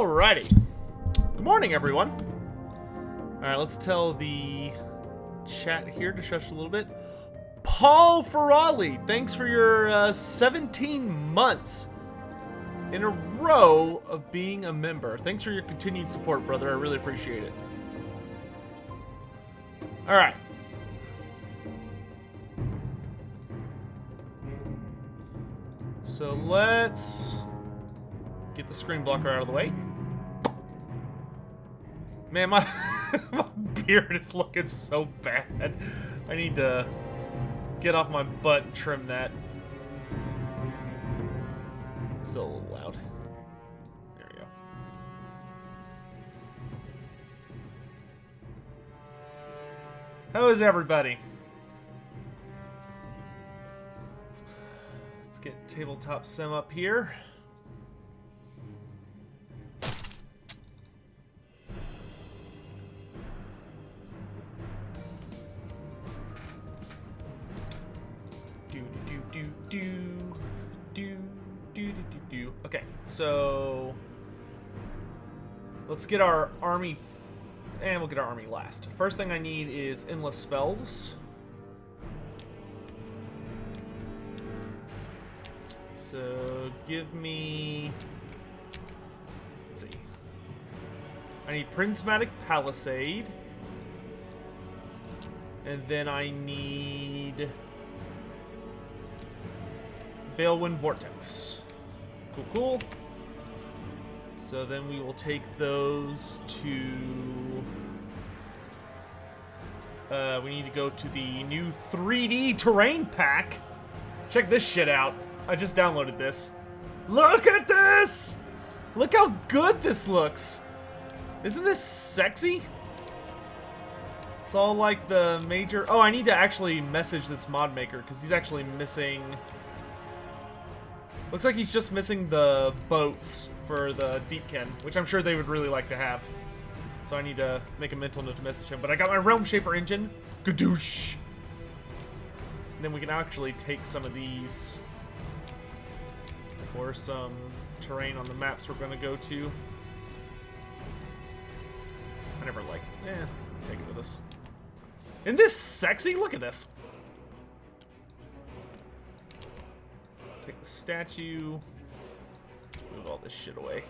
Alrighty. Good morning, everyone. Alright, let's tell the chat here to shush a little bit. Paul Ferrali, thanks for your 17 months in a row of being a member. Thanks for your continued support, brother. I really appreciate it. Alright. So let's get the screen blocker out of the way. Man, my beard is looking so bad. I need to get off my butt and trim that. Still a little loud. There we go. How is everybody? Let's get Tabletop Sim up here. Okay, so let's get our army, and we'll get our army last. First thing I need is endless spells. So give me, let's see, I need Prismatic Palisade, and then I need Balewind Vortex. Cool, cool. So then we will take those to... we need to go to the new 3D terrain pack. Check this shit out. I just downloaded this. Look at this! Look how good this looks. Isn't this sexy? It's all like the major... Oh, I need to actually message this mod maker because he's actually missing... Looks like he's just missing the boats for the Deepkin, which I'm sure they would really like to have. So I need to make a mental note to message him. But I got my Realm Shaper engine. Gadoosh! And then we can actually take some of these for some terrain on the maps we're going to go to. I never like... take it with us. Isn't this sexy? Look at this. Take the statue. Move all this shit away.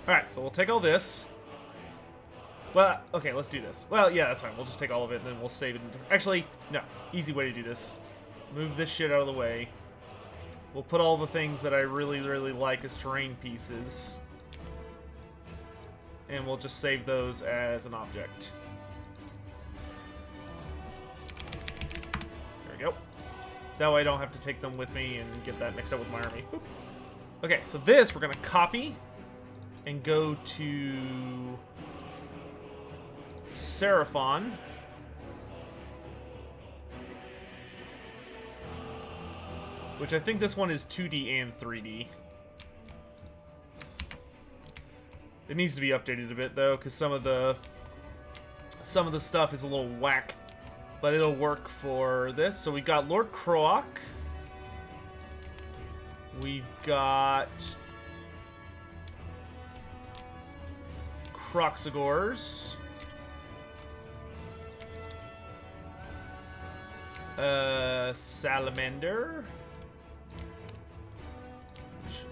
Alright, so we'll take all this. Well, okay, let's do this. Well, yeah, that's fine. We'll just take all of it and then we'll save it. Actually, no. Easy way to do this. Move this shit out of the way. We'll put all the things that I really, really like as terrain pieces. And we'll just save those as an object. That way I don't have to take them with me and get that mixed up with my army. Boop. Okay, so this we're going to copy and go to Seraphon. Which I think this one is 2D and 3D. It needs to be updated a bit though, because some of the stuff is a little whack. But it'll work for this. So we've got Lord Kroak. We've got Croxagors. Salamander.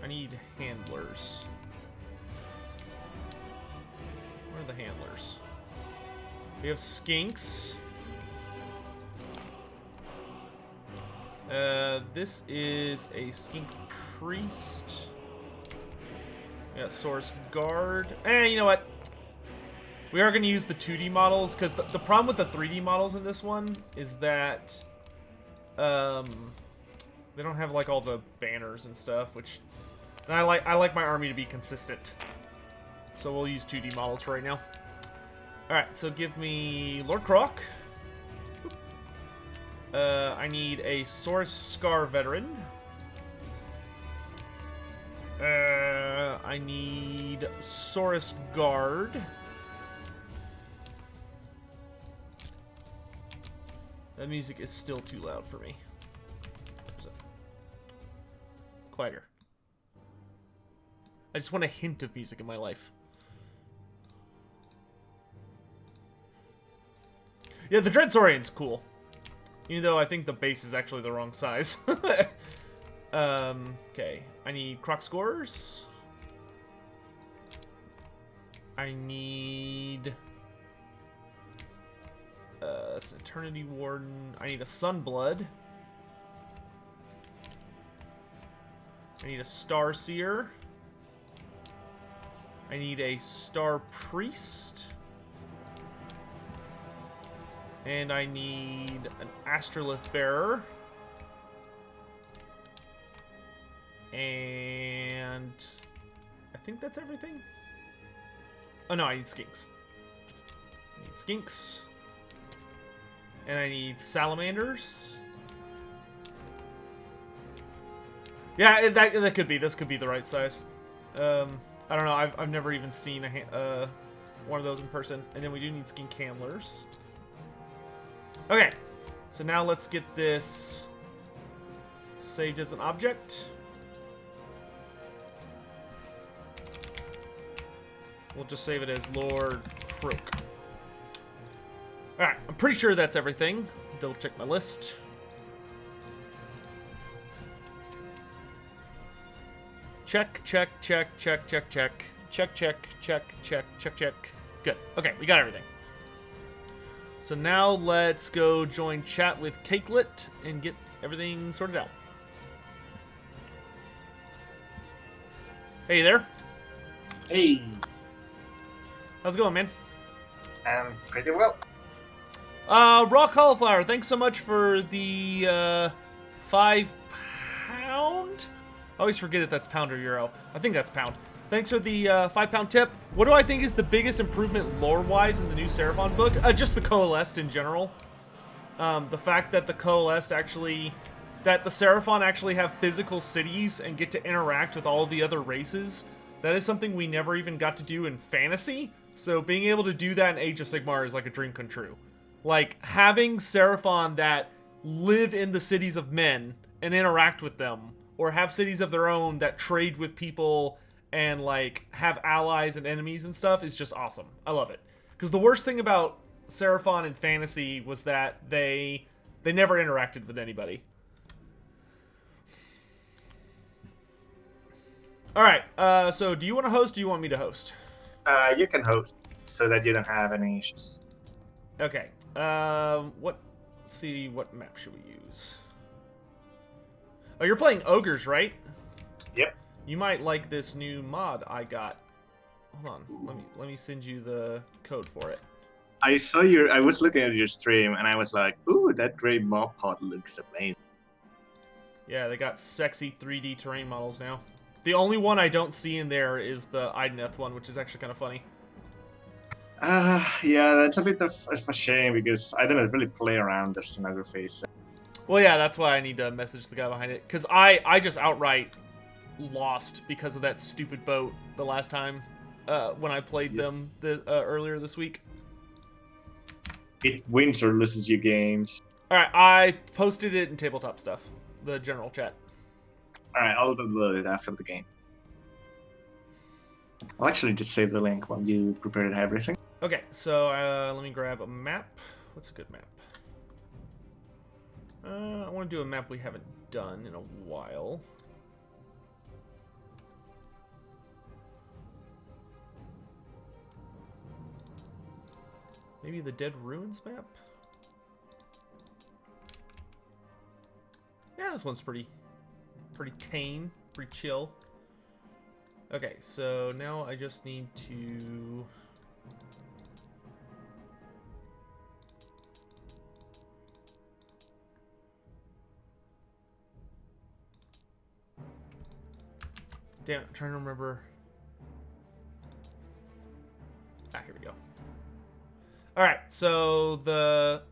I need handlers. Where are the handlers? We have skinks. This is a skink priest. Yeah, source guard. You know what? We are going to use the 2D models because the problem with the 3D models in this one is that they don't have like all the banners and stuff, which and I like my army to be consistent. So we'll use 2D models for right now. All right, so give me Lord Kroak. I need a Saurus Scar Veteran. I need Saurus Guard. That music is still too loud for me. I just want a hint of music in my life. Yeah, the Dreadsaurian's cool. Even though I think the base is actually the wrong size. Okay. I need Kroak scores. I need... that's an Eternity Warden. I need a Sunblood. I need a Starseer. I need a Star Priest. And I need an Astrolith Bearer. And I think that's everything. Oh no, I need Skinks. I need Skinks. And I need Salamanders. Yeah, that could be. This could be the right size. I don't know. I've never even seen one of those in person. And then we do need Skink Handlers. Okay, so now let's get this saved as an object. We'll just save it as Lord Kroak. Alright, I'm pretty sure that's everything. Double check my list. Check, check, check, check, check, check. Check, check, check, check, check, check. Good. Okay, we got everything. So now let's go join chat with Cakelet and get everything sorted out. Hey there. Hey. How's it going, man? Pretty well. Raw cauliflower, thanks so much for the, £5? I always forget if that's pound or euro. I think that's pound. Thanks for the, £5 tip. What do I think is the biggest improvement lore-wise in the new Seraphon book? Just the Coalesced in general. The fact that the Coalesced actually... that the Seraphon actually have physical cities and get to interact with all the other races. That is something we never even got to do in fantasy. So being able to do that in Age of Sigmar is like a dream come true. Like, having Seraphon that live in the cities of men and interact with them, or have cities of their own that trade with people and, like, have allies and enemies and stuff is just awesome. I love it. Because the worst thing about Seraphon in fantasy was that they never interacted with anybody. Alright, so do you want to host or do you want me to host? You can host so that you don't have any issues. Okay. Let's see, what map should we use? Oh, you're playing Ogres, right? Yep. You might like this new mod I got. Hold on, let me send you the code for it. I was looking at your stream and I was like, ooh, that gray mob pod looks amazing. Yeah, they got sexy 3D terrain models now. The only one I don't see in there is the Idneth one, which is actually kind of funny. Yeah, that's a bit of a shame because I didn't really play around the scenography. So. Well, yeah, that's why I need to message the guy behind it. Because I just outright lost because of that stupid boat the last time when I played them earlier this week. It wins or loses you games. Alright, I posted it in tabletop stuff. The general chat. Alright, I'll upload it after the game. I'll actually just save the link when you prepared everything. Okay, so let me grab a map. What's a good map? I want to do a map we haven't done in a while. Maybe the Dead Ruins map? Yeah, this one's pretty tame, pretty chill. Okay, so now I just need to... Damn, I'm trying to remember... here we go. Alright, so the...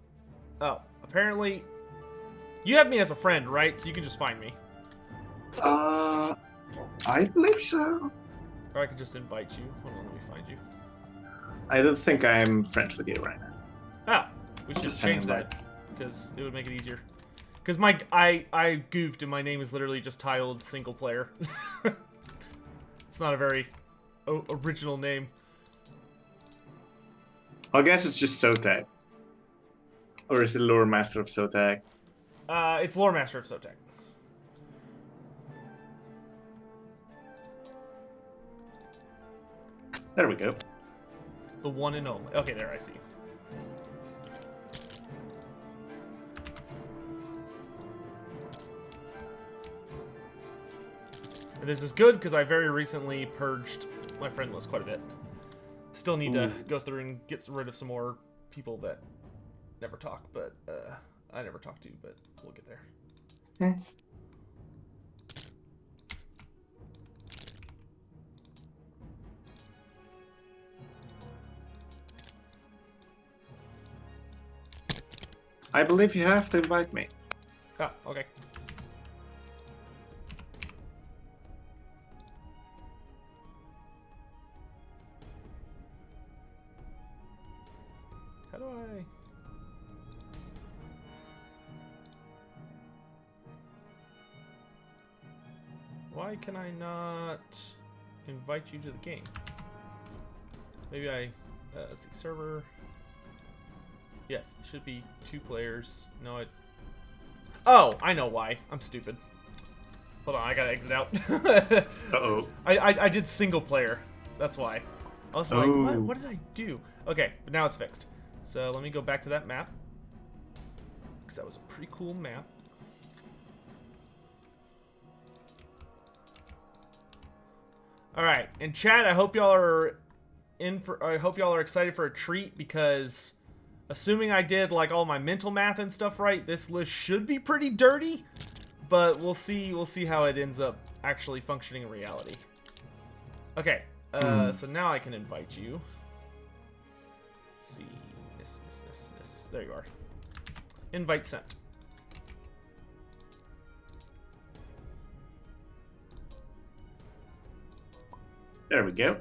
Oh, apparently... You have me as a friend, right? So you can just find me. I believe so. Or I could just invite you. Hold on, let me find you. I don't think I'm friends with you right now. Oh, we should just change that. Because it would make it easier. Because I goofed and my name is literally just tiled single player. It's not a very original name. I guess it's just Sotek. Or is it Lore Master of Sotek? It's Lore Master of Sotek. There we go. The one and only. Okay, there, I see. And this is good because I very recently purged my friend list quite a bit. Still need to go through and get rid of some more people that never talk, but I never talk to, but we'll get there. I believe you have to invite me. Ah, okay. How do I... Why can I not invite you to the game? Maybe I... let's see, server... Yes, it should be 2 players. No, it... Oh, I know why. I'm stupid. Hold on, I gotta exit out. Uh-oh. I did single player. That's why. I was like, what did I do? Okay, but now it's fixed. So let me go back to that map. Because that was a pretty cool map. Alright, and chat, I hope y'all are excited for a treat because... Assuming I did like all my mental math and stuff right, this list should be pretty dirty, but we'll see how it ends up actually functioning in reality. Okay, so now I can invite you. Let's see, this. There you are. Invite sent. There we go.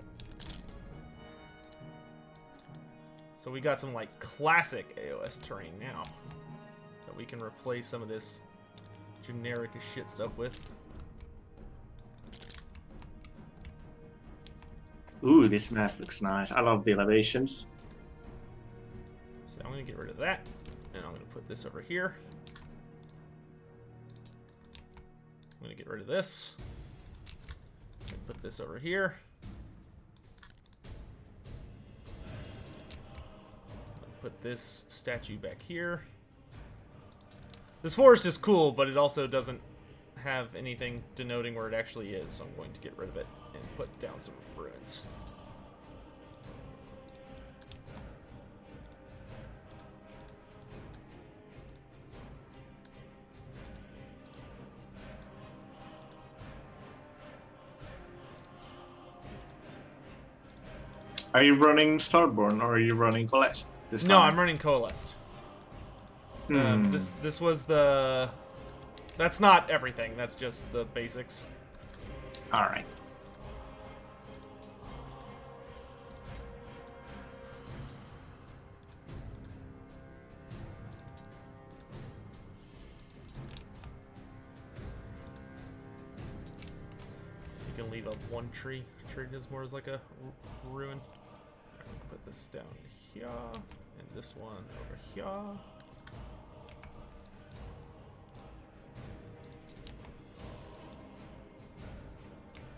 So we got some like classic AOS terrain now that we can replace some of this generic as shit stuff with. Ooh, this map looks nice. I love the elevations. So I'm gonna get rid of that, and I'm gonna put this over here. I'm gonna get rid of this. And put this over here. Put this statue back here. This forest is cool, but it also doesn't have anything denoting where it actually is, so I'm going to get rid of it and put down some ruins. Are you running Starborn or are you running Coalesced this time? No, I'm running Coalesced. This was the... That's not everything, that's just the basics. Alright. You can leave up one tree. Treat it more as like a ruin. Put this down here, and this one over here.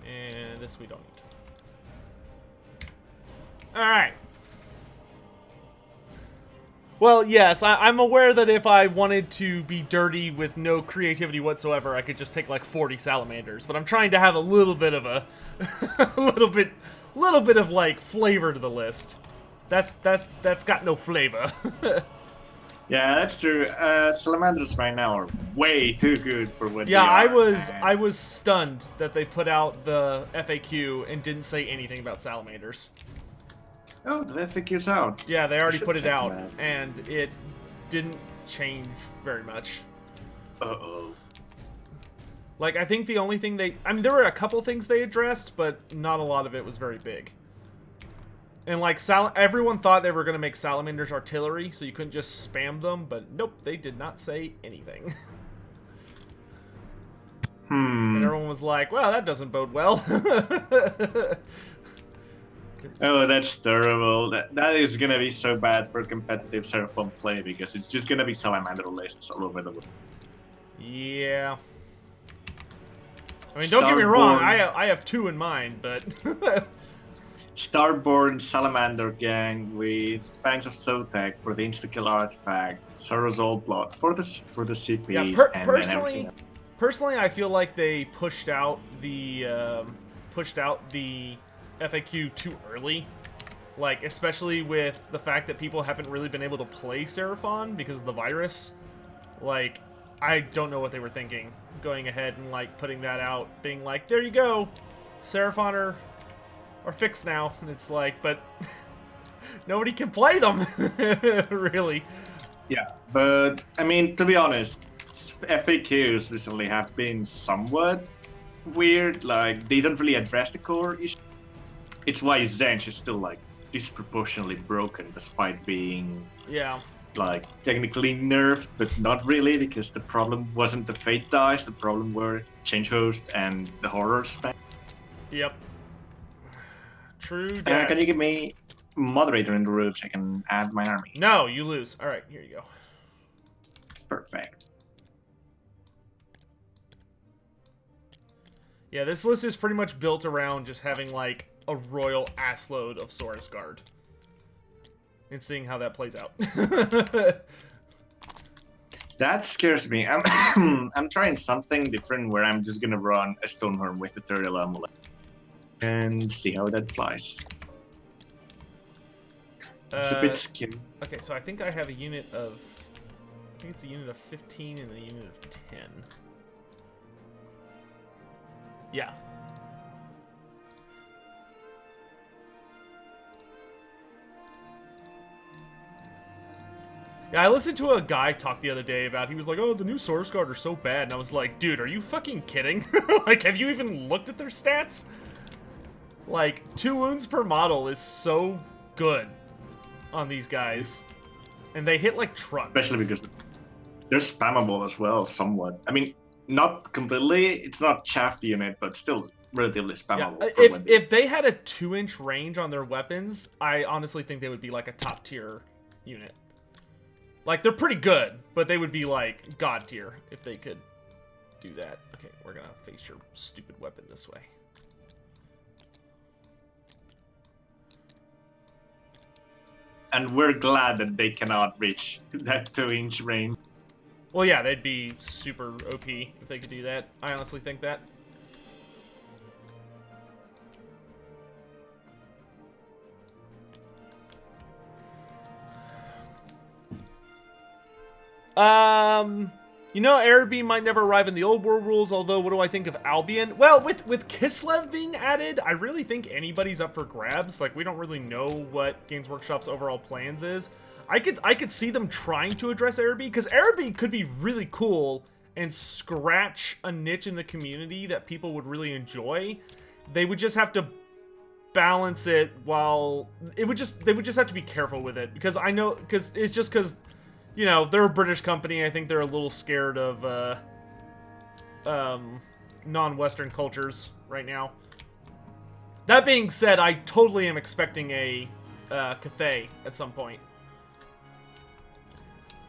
And this we don't need. Alright. Well, yes, I'm aware that if I wanted to be dirty with no creativity whatsoever, I could just take like 40 salamanders. But I'm trying to have a little bit of a, little bit of like flavor to the list. That's got no flavor. Yeah, that's true. Salamanders right now are way too good for what Yeah, they are. I was stunned that they put out the FAQ and didn't say anything about salamanders. Oh, the FAQ's out. Yeah, they already put it check out, that. and it didn't change very much. Uh-oh. Like, I think the only thing they... I mean, there were a couple things they addressed, but not a lot of it was very big. And, like, everyone thought they were going to make salamanders artillery, so you couldn't just spam them, but nope, they did not say anything. And everyone was like, well, that doesn't bode well. Oh, that's terrible. That is gonna be so bad for competitive Seraphon play because it's just gonna be Salamander lists all over the world. Yeah. I mean, don't get me wrong, I have 2 in mind, but... Starborn Salamander Gang with Fangs of Zotek for the insta-kill artifact, Sorrow's Old Blood for the CPs, yeah, and then everything else. Personally, I feel like they pushed out the FAQ too early. Like, especially with the fact that people haven't really been able to play Seraphon because of the virus. Like, I don't know what they were thinking, going ahead and, like, putting that out, being like, there you go, Seraphon are fixed now. And it's like, but nobody can play them, really. Yeah, but, I mean, to be honest, FAQs recently have been somewhat weird. Like, they don't really address the core issue. It's why Zench is still, like, disproportionately broken, despite being, like, technically nerfed, but not really, because the problem wasn't the Fate dice, the problem were Change Host and the Horror spec. Yep. True that. Can you give me moderator in the room so I can add my army? No, you lose. Alright, here you go. Perfect. Yeah, this list is pretty much built around just having, like, a royal assload of Saurus Guard. And seeing how that plays out. That scares me. I'm trying something different where I'm just gonna run a Stonehorn with Ethereal Amulet. And see how that flies. It's a bit scary. Okay, so I think I have a unit of... I think it's a unit of 15 and a unit of 10. Yeah. Yeah, I listened to a guy talk the other day about, he was like, oh, the new Source Guard are so bad. And I was like, dude, are you fucking kidding? Like, have you even looked at their stats? Like, 2 wounds per model is so good on these guys. And they hit like trucks. Especially because they're spammable as well, somewhat. I mean, not completely. It's not chaff unit, but still relatively spammable. Yeah. If they had a 2-inch range on their weapons, I honestly think they would be like a top tier unit. Like, they're pretty good, but they would be like god tier if they could do that. Okay, we're gonna face your stupid weapon this way. And we're glad that they cannot reach that 2-inch range. Well, yeah, they'd be super OP if they could do that. I honestly think that. You know, Araby might never arrive in the old world rules, although what do I think of Albion? Well, with Kislev being added, I really think anybody's up for grabs. Like, we don't really know what Games Workshop's overall plans is. I could see them trying to address Araby, because Araby could be really cool and scratch a niche in the community that people would really enjoy. They would just have to balance it while... They would just have to be careful with it, because I know... Because it's just because... You know, they're a British company. I think they're a little scared of non-Western cultures right now. That being said, I totally am expecting a Cathay at some point.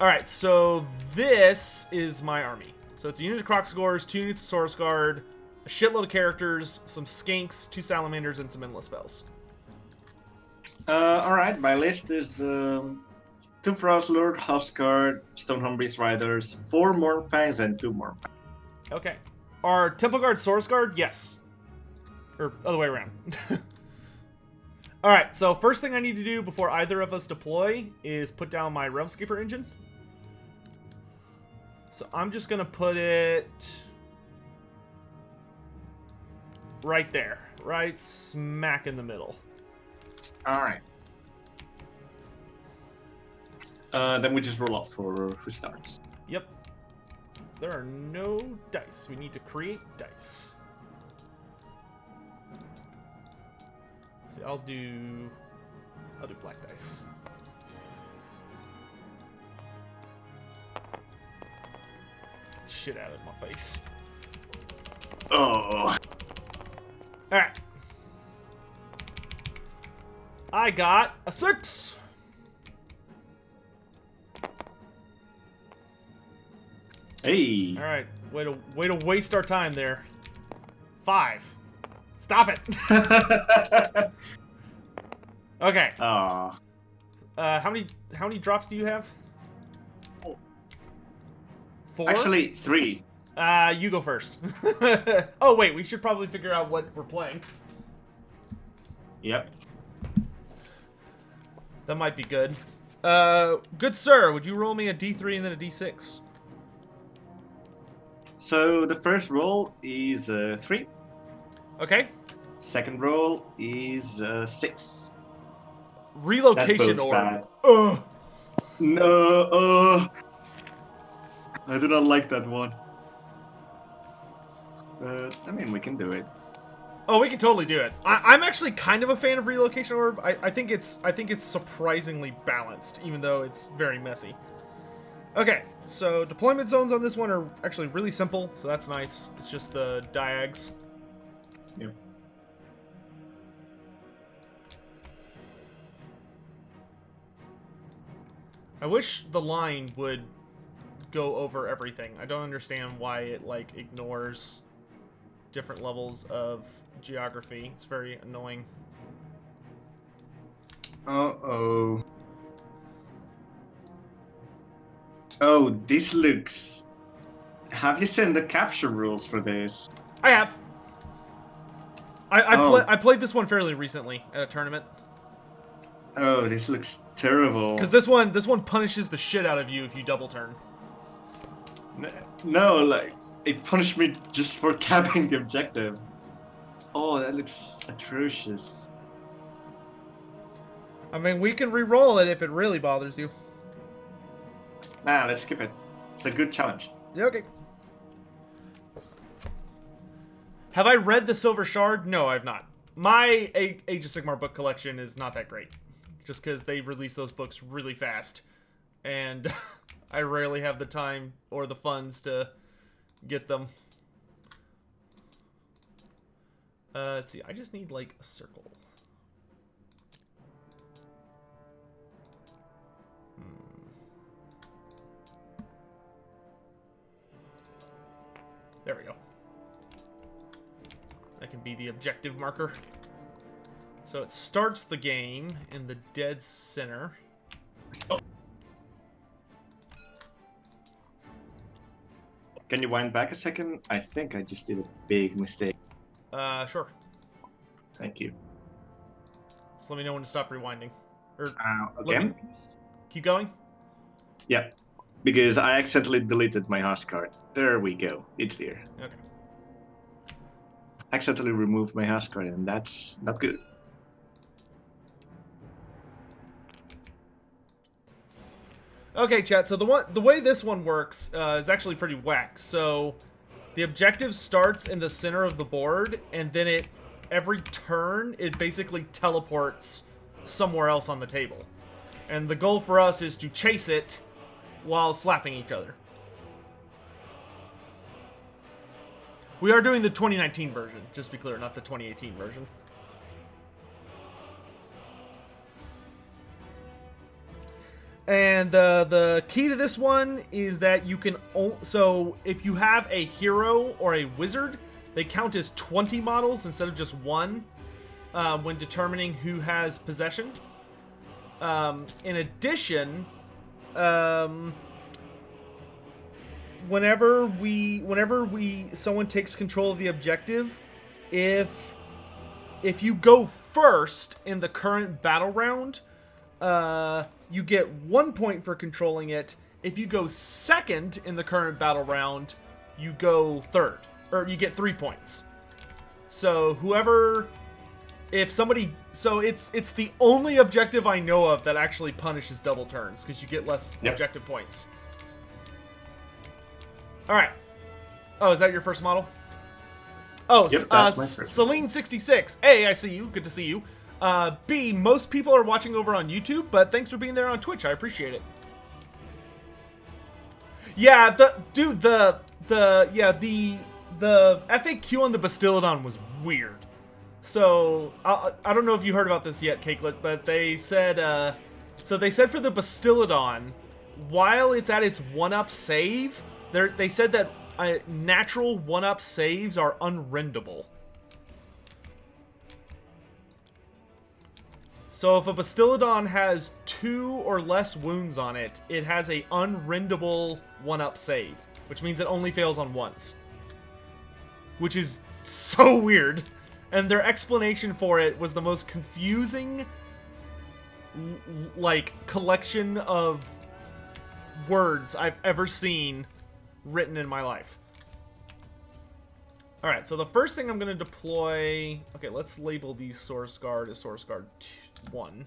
Alright, so this is my army. So it's a unit of Kroak scores, 2 units of Source Guard, a shitload of characters, some skinks, 2 salamanders, and some endless spells. Alright, my list is... 2 Frostlord, Huskard, Stonehorn Beast Riders, 4 Mornfangs, and 2 Mornfangs. Okay. Are Temple Guard Source Guard? Yes. Or other way around. Alright, so first thing I need to do before either of us deploy is put down my Realmscaper engine. So I'm just going to put it right there. Right smack in the middle. Alright. Then we just roll up for who starts. Yep. There are no dice. We need to create dice. See, I'll do black dice. Shit out of my face. Oh. Alright. I got a 6. Hey. Alright. Way to waste our time there. 5. Stop it. Okay. Aw. How many drops do you have? 4? Actually, 3. You go first. Oh wait, we should probably figure out what we're playing. Yep. That might be good. Good sir, would you roll me a D3 and then a D6? So the first roll is 3. Okay. Second roll is 6. Relocation That bodes orb. bad. Ugh. No. I do not like that one. But I mean, we can do it. Oh, we can totally do it. I'm actually kind of a fan of relocation orb. I think it's surprisingly balanced, even though it's very messy. Okay, so deployment zones on this one are actually really simple, so that's nice. It's just the diags. Yep. I wish the line would go over everything. I don't understand why it like ignores different levels of geography. It's very annoying. Uh-oh. Oh, this looks... Have you seen the capture rules for this? I have. I Oh. played this one fairly recently at a tournament. Oh, this looks terrible. Because this one punishes the shit out of you if you double turn. No, like, it punished me just for capping the objective. Oh, that looks atrocious. I mean, we can re-roll it if it really bothers you. Nah, let's skip it. It's a good challenge. Yeah, okay. Have I read The Silver Shard? No, I've not. My Age of Sigmar book collection is not that great. Just because they release those books really fast. And I rarely have the time or the funds to get them. Let's see, I just need, like, a circle. There we go. That can be the objective marker. So it starts the game in the dead center. Oh. Can you wind back a second? I think I just did a big mistake. Sure. Thank you. Just let me know when to stop rewinding. Or Again? keep going? Yeah. Because I accidentally deleted my host card. There we go. It's there. Okay. Accidentally removed my host card, and that's not good. Okay, chat. So the way this one works is actually pretty whack. So the objective starts in the center of the board, and then every turn it basically teleports somewhere else on the table. And the goal for us is to chase it while slapping each other. We are doing the 2019 version, just to be clear, not the 2018 version. And the key to this one is that you can... So if you have a hero or a wizard, they count as 20 models instead of just 1 when determining who has possession. In addition... whenever someone takes control of the objective, if you go first in the current battle round, you get 1 point for controlling it. If you go second in the current battle round, you go third, or you get 3 points. So so it's the only objective I know of that actually punishes double turns, because you get less objective points. Alright. Oh, is that your first model? Oh, yep, that's my first. Celine66. A, I see you. Good to see you. B, most people are watching over on YouTube, but thanks for being there on Twitch. I appreciate it. Yeah, the the FAQ on the Bastillodon was weird. So, I don't know if you heard about this yet, Cakelet, but they said, so they said for the Bastillodon, while it's at its 1-up save, they said that natural 1-up saves are unrendable. So if a Bastillodon has 2 or less wounds on it, it has a unrendable 1-up save, which means it only fails on once. Which is so weird. And their explanation for it was the most confusing, like, collection of words I've ever seen written in my life. Alright, so the first thing I'm going to deploy... Okay, let's label these Source Guard as Source Guard 1,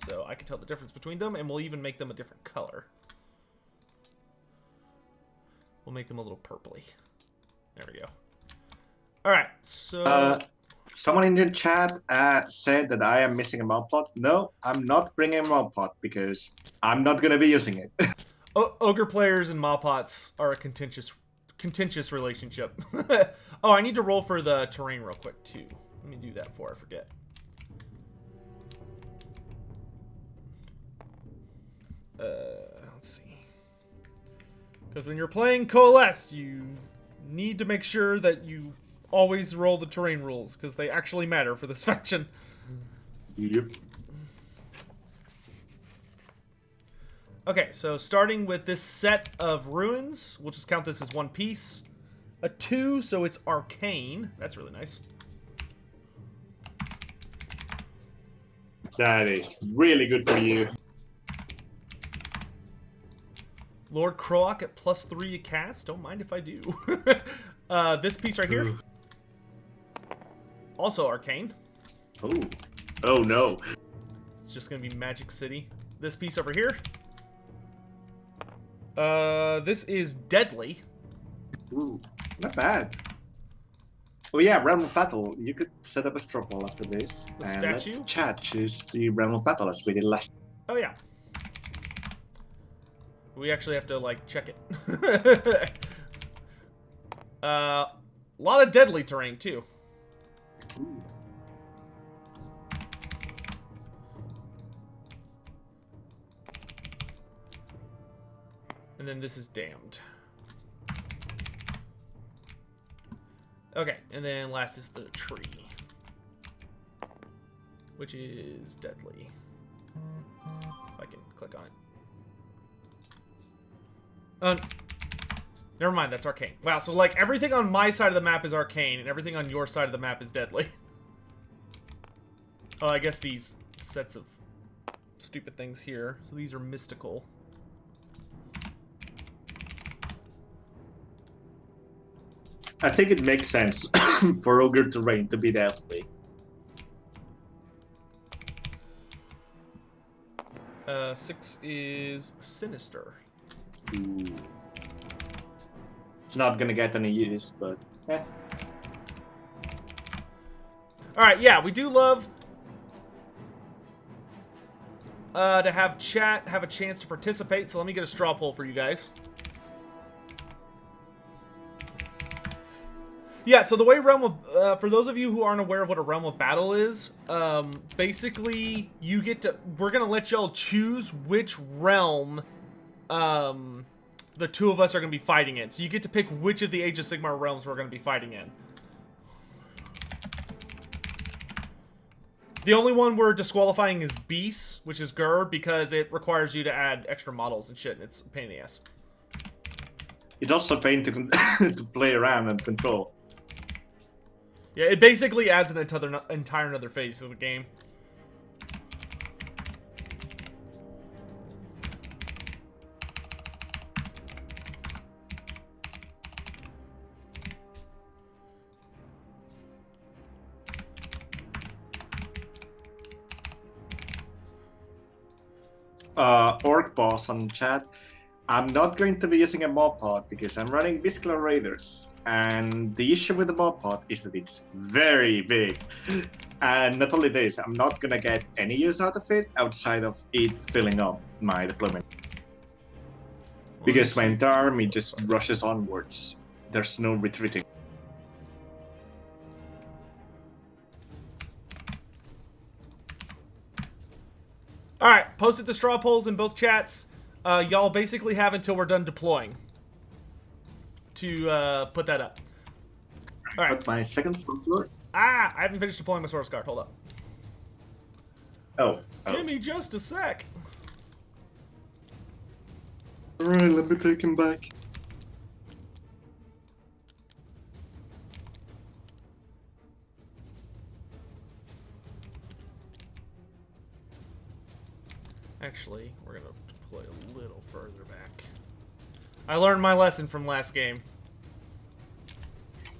so I can tell the difference between them, and we'll even make them a different color. We'll make them a little purpley. There we go. Alright, so... Someone in your chat said that I am missing a mob pot. No, I'm not bringing a mob pot because I'm not going to be using it. Ogre players and mob pots are a contentious relationship. Oh, I need to roll for the terrain real quick, too. Let me do that before I forget. Let's see. Because when you're playing Coalesce, you need to make sure that you always roll the terrain rules, because they actually matter for this faction. Yep. Okay, so starting with this set of ruins, we'll just count this as one piece. A 2, so it's arcane. That's really nice. That is really good for you. Lord Kroak at +3 to cast. Don't mind if I do. This piece right here. Also arcane. Oh. Oh no. It's just gonna be Magic City. This piece over here. This is deadly. Ooh, not bad. Oh yeah, Realm of Battle. You could set up a strong wall after this. The and statue? let chat choose the Realm of Battle as we did last. Oh yeah. We actually have to, like, check it. A lot of deadly terrain, too. Ooh. And then this is damned. Okay, and then last is the tree, which is deadly. If I can click on it. Never mind, that's arcane. Wow, so like everything on my side of the map is arcane, and everything on your side of the map is deadly. Oh, I guess these sets of stupid things here. So these are mystical. I think it makes sense for Ogre terrain to be deadly. 6 is sinister. Ooh. It's not gonna get any use, but eh. Alright, yeah, we do love to have chat have a chance to participate, so let me get a straw poll for you guys. Yeah, so the way Realm of, for those of you who aren't aware of what a Realm of Battle is, basically, you get to, we're gonna let y'all choose which realm, the two of us are gonna be fighting in. So you get to pick which of the Age of Sigmar realms we're gonna be fighting in. The only one we're disqualifying is Beast, which is Gur, because it requires you to add extra models and shit, and it's a pain in the ass. It's also a pain to to play around and control. Yeah, it basically adds an entire another phase to the game. Orc boss on chat. I'm not going to be using a mob pod because I'm running Visceral Raiders, and the issue with the mob pod is that it's very big. And not only this, I'm not gonna get any use out of it outside of it filling up my deployment. Because my entire army just rushes onwards. There's no retreating. All right, posted the straw polls in both chats. Y'all basically have until we're done deploying to put that up. All right. Put my second floor. I haven't finished deploying my source card. Hold up. Oh. Give me just a sec. Alright, let me take him back. Actually, we're gonna deploy a little further back. I learned my lesson from last game.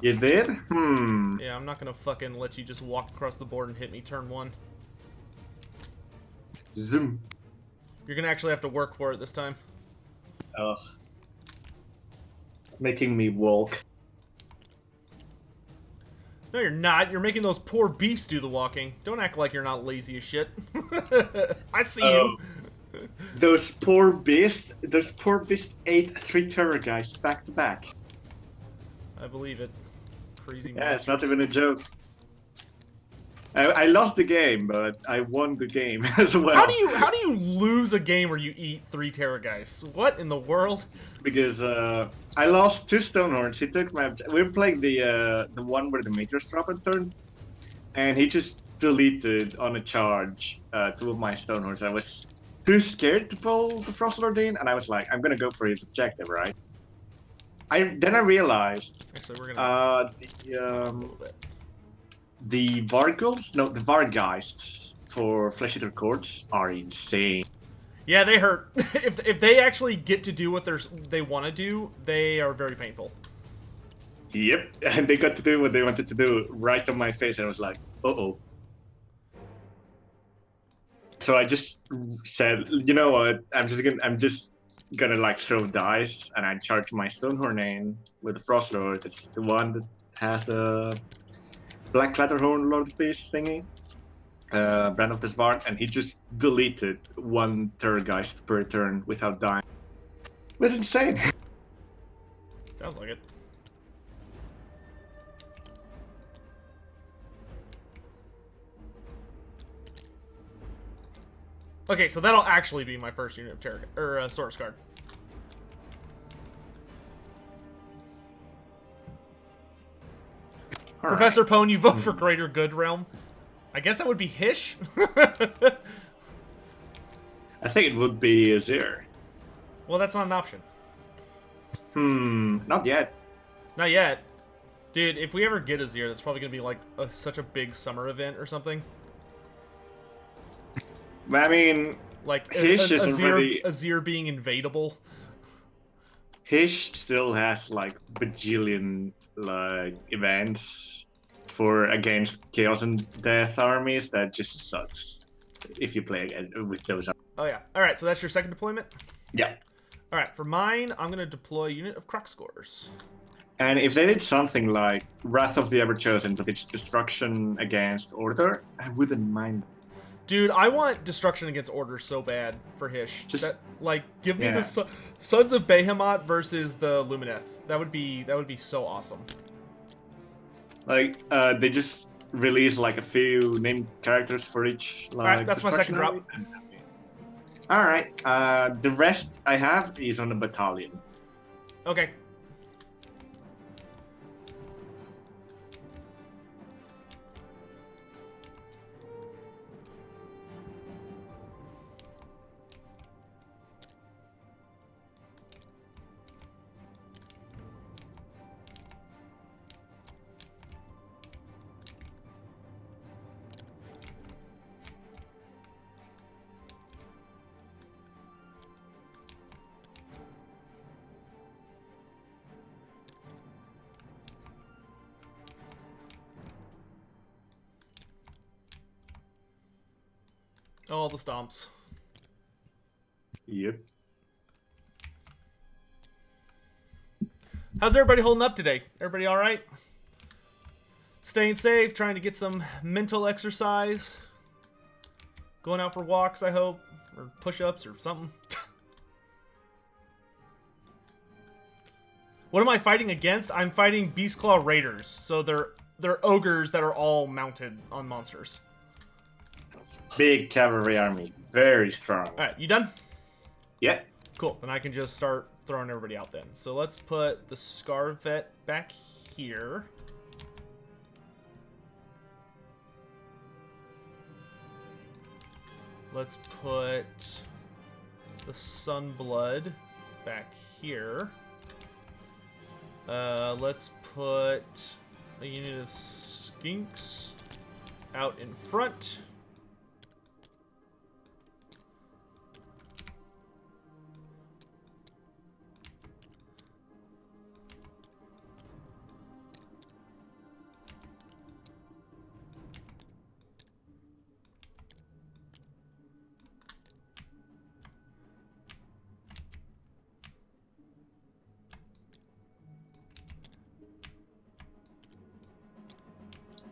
You did? Yeah, I'm not gonna fucking let you just walk across the board and hit me turn 1. Zoom. You're gonna actually have to work for it this time. Ugh. Making me walk. No, you're not. You're making those poor beasts do the walking. Don't act like you're not lazy as shit. I see you. Those poor beasts ate 3 terror guys back to back. I believe it. Crazy Yeah, it's not monsters. even a joke. I lost the game, but I won the game as well. How do you lose a game where you eat 3 terror guys? What in the world? Because I lost 2 Stonehorns. He took my. We were playing the one where the meteors drop in turn, and he just deleted on a charge 2 of my Stonehorns. I was too scared to pull the Frost Lordine, and I was like, I'm gonna go for his objective, right? Then I realized Actually, we're gonna a little bit. the Vargul's, no, the Vargeists for Flesh Eater Courts are insane. Yeah, they hurt. If they actually get to do what they want to do, they are very painful. Yep, and they got to do what they wanted to do right on my face, and I was like, uh-oh. So I just said, you know what? I'm just gonna like throw dice, and I charge my Stonehorn in with the Frost Lord. It's the one that has the Black Clatterhorn Lord Beast thingy, Brand of this Bard, and he just deleted 1 Terrorgeist per turn without dying. It was insane. Sounds like it. Okay, so that'll actually be my first unit of terror or source card. All Professor Pone, you vote for Greater Good Realm. I guess that would be Hish. I think it would be Azir. Well, that's not an option. Not yet. Not yet. Dude, if we ever get Azir, that's probably going to be like such a big summer event or something. I mean, Like Hish is already... Azir being invadable. Hish still has like bajillion like events for against Chaos and Death armies that just sucks if you play again with those. Oh yeah. All right, so that's your second deployment? Yeah. All right, for mine, I'm going to deploy a unit of Kroak scores. And if they did something like Wrath of the Everchosen, but it's destruction against Order, I wouldn't mind. Dude, I want destruction against Order so bad for Hish. Just give me the Sons of Behemoth versus the Lumineth. That would be so awesome. Like they just release like a few named characters for each. Like, all right, that's my second drop. All right, the rest I have is on the battalion. Okay. All the stomps. Yep. How's everybody holding up today? Everybody all right? Staying safe, trying to get some mental exercise. Going out for walks, I hope. Or push-ups or something. What am I fighting against? I'm fighting Beastclaw Raiders. So they're ogres that are all mounted on monsters. Big cavalry army. Very strong. Alright, you done? Yeah. Cool, then I can just start throwing everybody out then. So let's put the Scarvet back here. Let's put the Sunblood back here. Let's put a unit of Skinks out in front.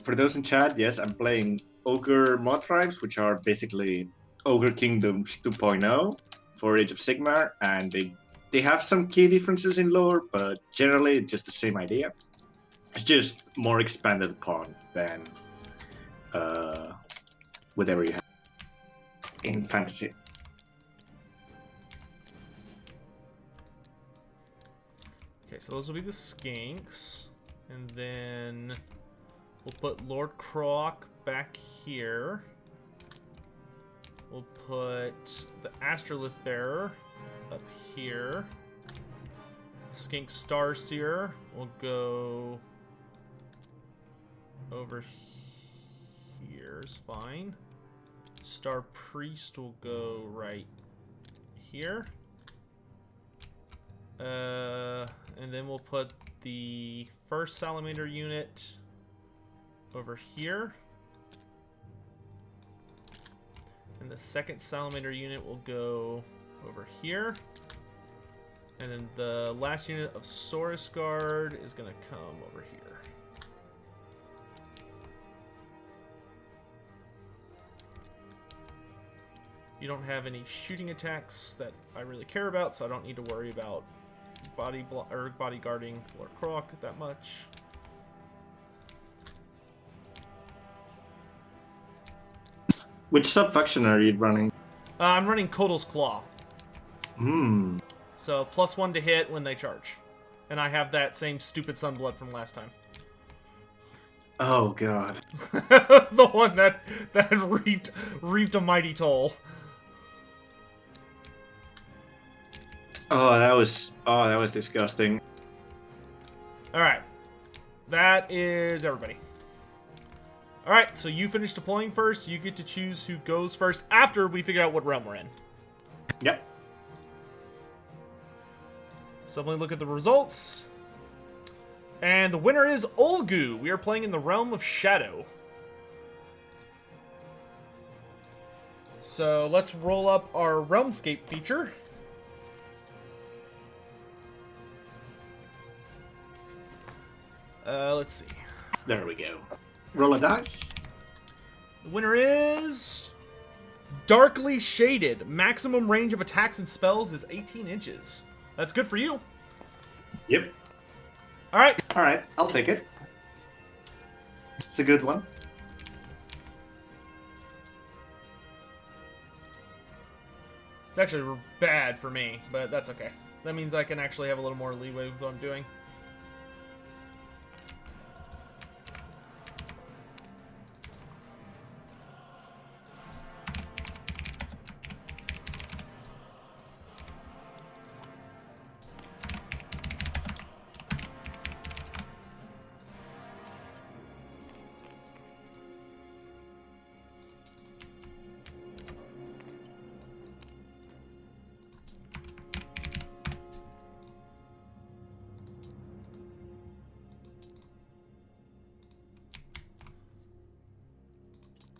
For those in chat, yes, I'm playing Ogre mod tribes, which are basically Ogre Kingdoms 2.0 for Age of Sigmar, and they have some key differences in lore, but generally it's just the same idea. It's just more expanded upon than whatever you have in fantasy. Okay, so those will be the Skinks, and then we'll put Lord Kroak back here. We'll put the Astrolith Bearer up here. Skink Starseer will go over here is fine. Star Priest will go right here. And then we'll put the first Salamander unit over here. And the second Salamander unit will go over here. And then the last unit of Saurus Guard is going to come over here. You don't have any shooting attacks that I really care about, so I don't need to worry about bodyguarding Lord Kroak that much. Which subfaction are you running? I'm running Kotal's Claw. Hmm. So +1 to hit when they charge. And I have that same stupid Sunblood from last time. Oh god. The one that reaped a mighty toll. Oh, that was disgusting. Alright. That is everybody. Alright, so you finish deploying first. You get to choose who goes first after we figure out what realm we're in. Yep. So let me look at the results. And the winner is Olgu. We are playing in the Realm of Shadow. So let's roll up our Realmscape feature. Let's see. There we go. Roll a dice. The winner is Darkly Shaded. Maximum range of attacks and spells is 18 inches. That's good for you. Yep. Alright. Alright, I'll take it. It's a good one. It's actually bad for me, but that's okay. That means I can actually have a little more leeway with what I'm doing.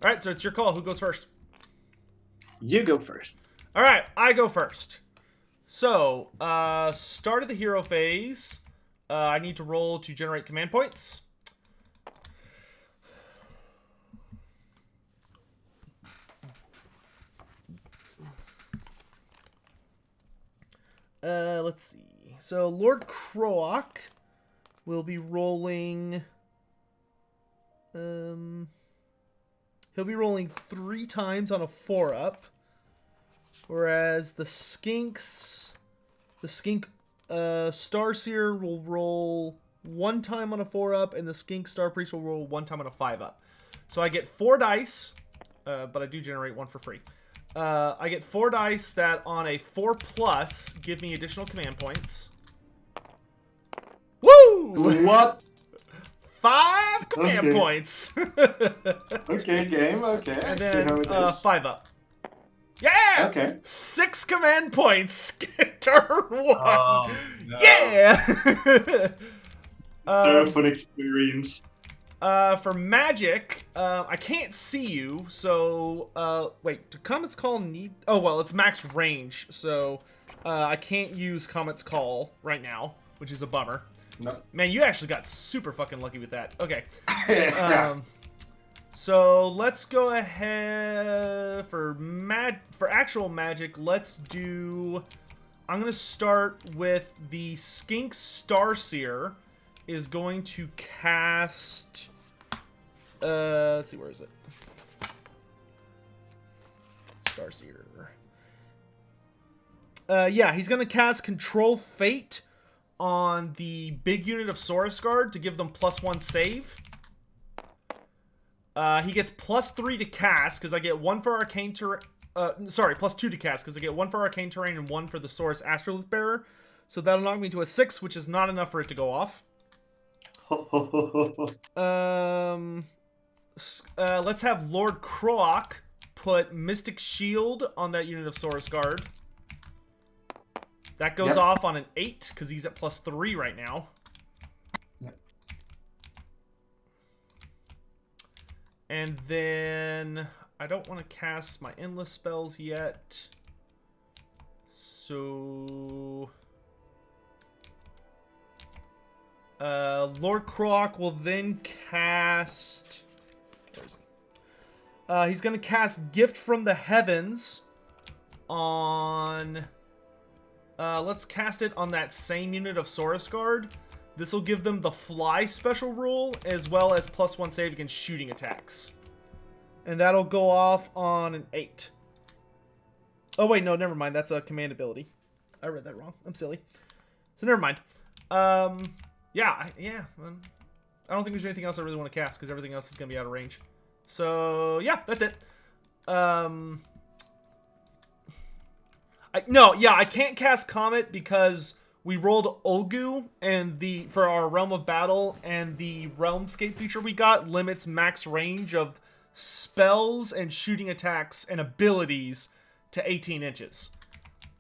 Alright, so it's your call. Who goes first? You go first. Alright, I go first. So, start of the hero phase. I need to roll to generate command points. Let's see. So, Lord Kroak will be rolling... he'll be rolling 3 times on a 4-up. Whereas the skink Starseer will roll 1 time on a 4-up, and the skink Star Priest will roll 1 time on a 5-up. So I get 4 dice, but I do generate 1 for free. I get 4 dice that on a 4+ give me additional command points. Woo! What? 5 command points. Okay, game. Okay, And see then how it is. 5-up. Yeah! Okay. 6 command points. Turn 1. Oh, no. Yeah! Seraphon experience. For magic, I can't see you, so, wait, do Comet's Call need... Oh, well, it's max range, so, I can't use Comet's Call right now, which is a bummer. No. Man, you actually got super fucking lucky with that. Okay. Yeah. So, let's go ahead for actual magic, let's do... I'm gonna start with the Skink Starseer is going to cast... let's see, where is it? Starseer. Yeah, he's going to cast Control Fate on the big unit of Saurus Guard to give them +1 save. He gets +3 to cast, because I get 1 for Arcane Terrain... sorry, +2 to cast, because I get 1 for Arcane Terrain and 1 for the Saurus Astrolith Bearer. So that'll knock me to a 6, which is not enough for it to go off. Let's have Lord Kroak put Mystic Shield on that unit of Saurus Guard. That goes off on an 8, because he's at +3 right now. Yep. And then I don't want to cast my endless spells yet. So Lord Kroak will then cast... Where is he? He's going to cast Gift from the Heavens on... let's cast it on that same unit of Saurus Guard. This will give them the Fly special rule, as well as +1 save against shooting attacks. And that'll go off on an 8. Oh, wait, no, never mind. That's a command ability. I read that wrong. I'm silly. So, never mind. Yeah. I don't think there's anything else I really want to cast, because everything else is going to be out of range. So, yeah, that's it. I can't cast Comet because we rolled Olgu and for our Realm of Battle, and the Realmscape feature we got limits max range of spells and shooting attacks and abilities to 18 inches.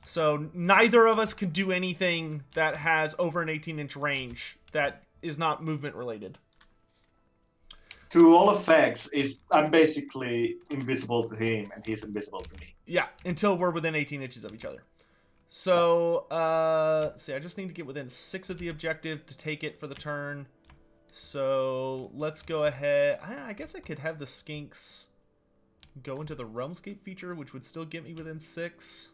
So neither of us can do anything that has over an 18-inch range that is not movement related. To all effects, I'm basically invisible to him, and he's invisible to me. Yeah, until we're within 18 inches of each other. So, see, I just need to get within 6 of the objective to take it for the turn. So, let's go ahead. I guess I could have the skinks go into the Realmscape feature, which would still get me within 6.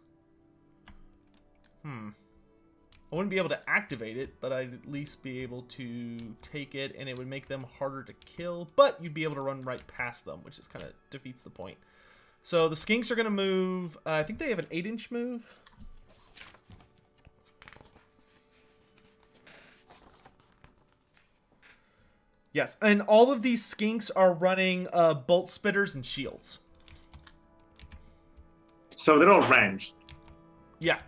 I wouldn't be able to activate it, but I'd at least be able to take it, and it would make them harder to kill, but you'd be able to run right past them, which is kind of defeats the point. So the skinks are going to move. I think they have an 8-inch move. Yes, and all of these skinks are running bolt spitters and shields. So they're all ranged. Yeah.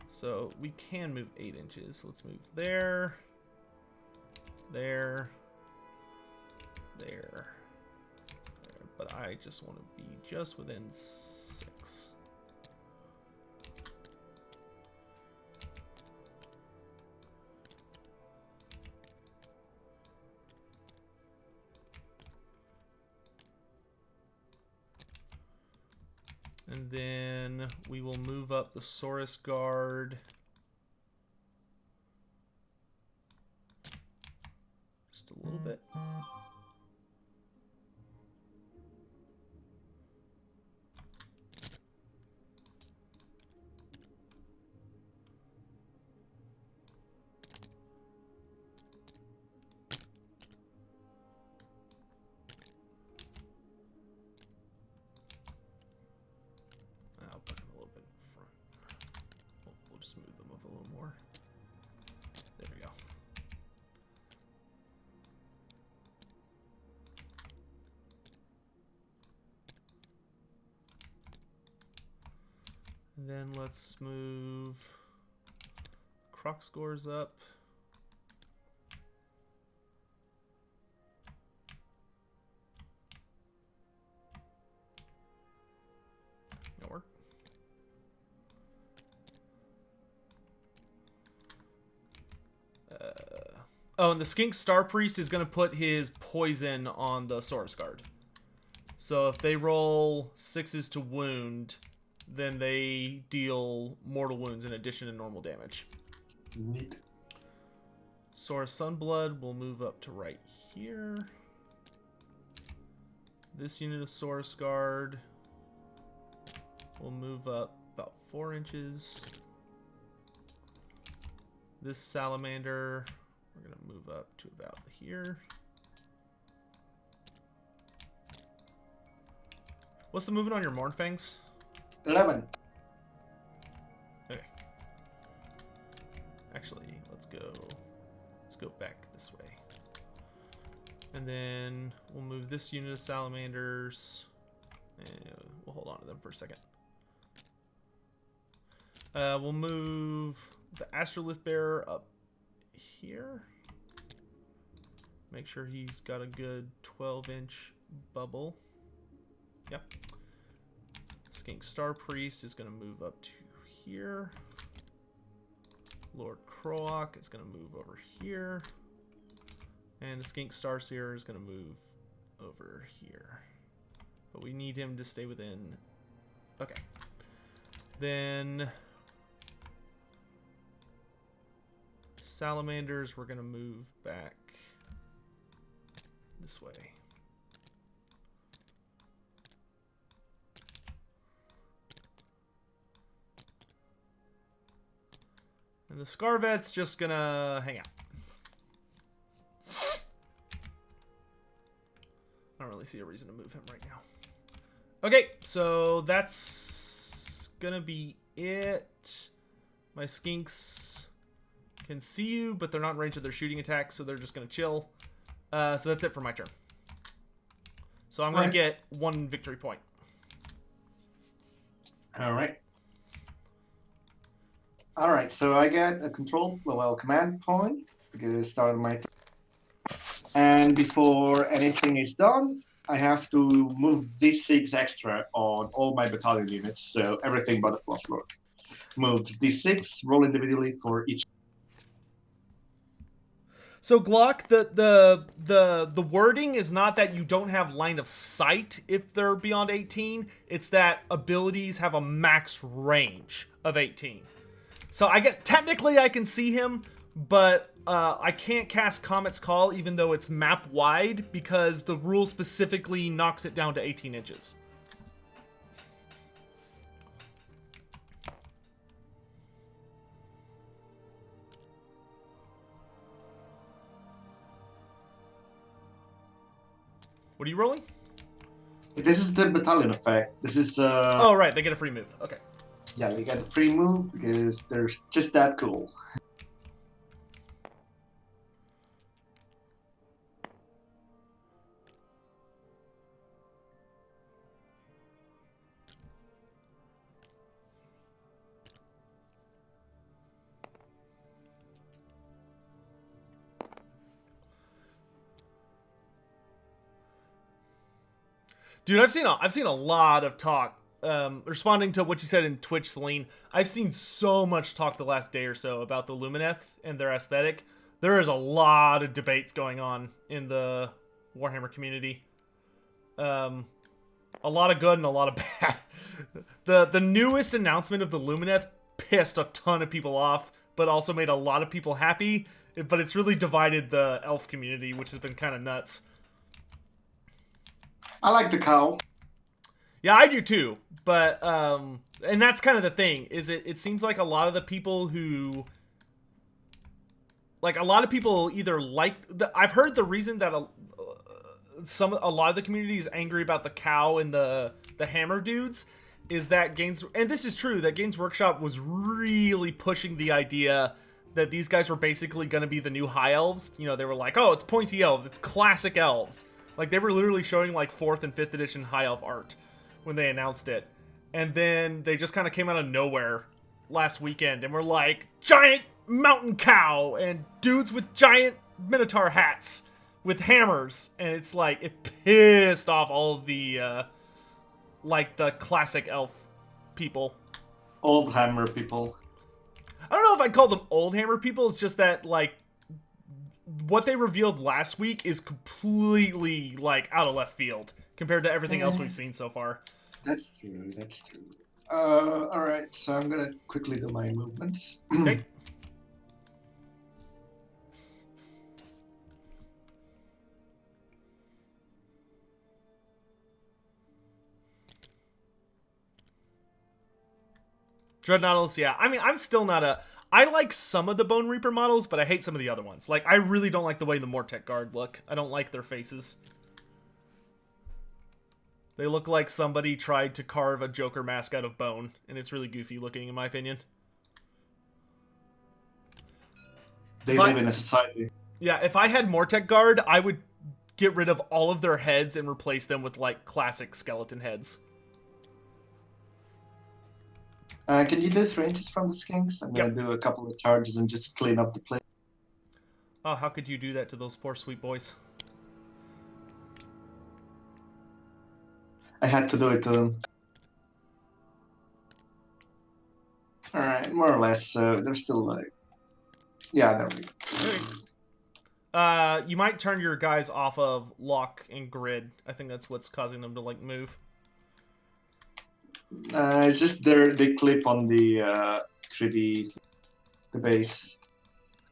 So we can move 8 inches. Let's move there, there, there. But I just want to be just within 6. And then we will move up the Saurus Guard. Just a little bit. And then let's move Kroak scores up. That'll work. Oh, and the Skink Star Priest is going to put his poison on the Saurus Guard. So if they roll 6s to wound, then they deal mortal wounds in addition to normal damage. Neat. Saurus Sunblood will move up to right here. This unit of Saurus Guard will move up about 4 inches. This Salamander, we're going to move up to about here. What's the movement on your Mournfangs? 11. Okay. Actually, let's go back this way. And then we'll move this unit of Salamanders. And we'll hold on to them for a second. We'll move the Astrolith Bearer up here. Make sure he's got a good 12-inch bubble. Yep. Skink Star Priest is going to move up to here. Lord Kroak is going to move over here. And the Skink Starseer is going to move over here. But we need him to stay within... Okay. Then... Salamanders, we're going to move back this way. And the Scarvet's just going to hang out. I don't really see a reason to move him right now. Okay, so that's going to be it. My Skinks can see you, but they're not in range of their shooting attacks, so they're just going to chill. So that's it for my turn. So I'm going to get 1 victory point. Alright. Alright, so I get a command point, because it started my turn. And before anything is done, I have to move D6 extra on all my battalion units, so everything but the flush work. Move D6, roll individually for each. So Glock, the wording is not that you don't have line of sight if they're beyond 18. It's that abilities have a max range of 18. So I guess technically I can see him, but I can't cast Comet's Call even though it's map wide because the rule specifically knocks it down to 18 inches. What are you rolling? This is the battalion effect. This is Oh right, they get a free move. Okay. Yeah, they get a free move because they're just that cool. Dude, I've seen a lot of talk. Responding to what you said in Twitch, Celine, I've seen so much talk the last day or so about the Lumineth and their aesthetic. There is a lot of debates going on in the Warhammer community. A lot of good and a lot of bad. The newest announcement of the Lumineth pissed a ton of people off, but also made a lot of people happy. But it's really divided the elf community, which has been kind of nuts. I like the cow. Yeah, I do too. But, and that's kind of the thing, is it seems like a lot of the people who, like, a lot of people either like, I've heard the reason that a lot of the community is angry about the cow and the hammer dudes is that Games, and this is true, that Games Workshop was really pushing the idea that these guys were basically going to be the new high elves. You know, they were like, oh, it's pointy elves, it's classic elves. Like, they were literally showing, like, 4th and 5th edition high elf art when they announced it. And then they just kind of came out of nowhere last weekend and were like, giant mountain cow and dudes with giant minotaur hats with hammers. And it's like, it pissed off all of the, like, the classic elf people. Old hammer people. I don't know if I'd call them old hammer people. It's just that, like, what they revealed last week is completely, like, out of left field compared to everything else we've seen so far. That's true, that's true. Alright, so I'm gonna quickly do my movements. Okay. Dreadnoughts, yeah. I mean, I'm still not a... I like some of the Bone Reaper models, but I hate some of the other ones. Like, I really don't like the way the Mortek Guard look. I don't like their faces. They look like somebody tried to carve a Joker mask out of bone, and it's really goofy looking, in my opinion. They live in a society. Yeah, if I had Mortek Guard, I would get rid of all of their heads and replace them with, like, classic skeleton heads. Can you do 3 inches from the skinks? I'm gonna do a couple of charges and just clean up the place. Oh, how could you do that to those poor sweet boys? I had to do it to them. Alright, more or less, so they're still like... Yeah, there we go. You might turn your guys off of lock and grid. I think that's what's causing them to, like, move. It's just they clip on the 3D, the base.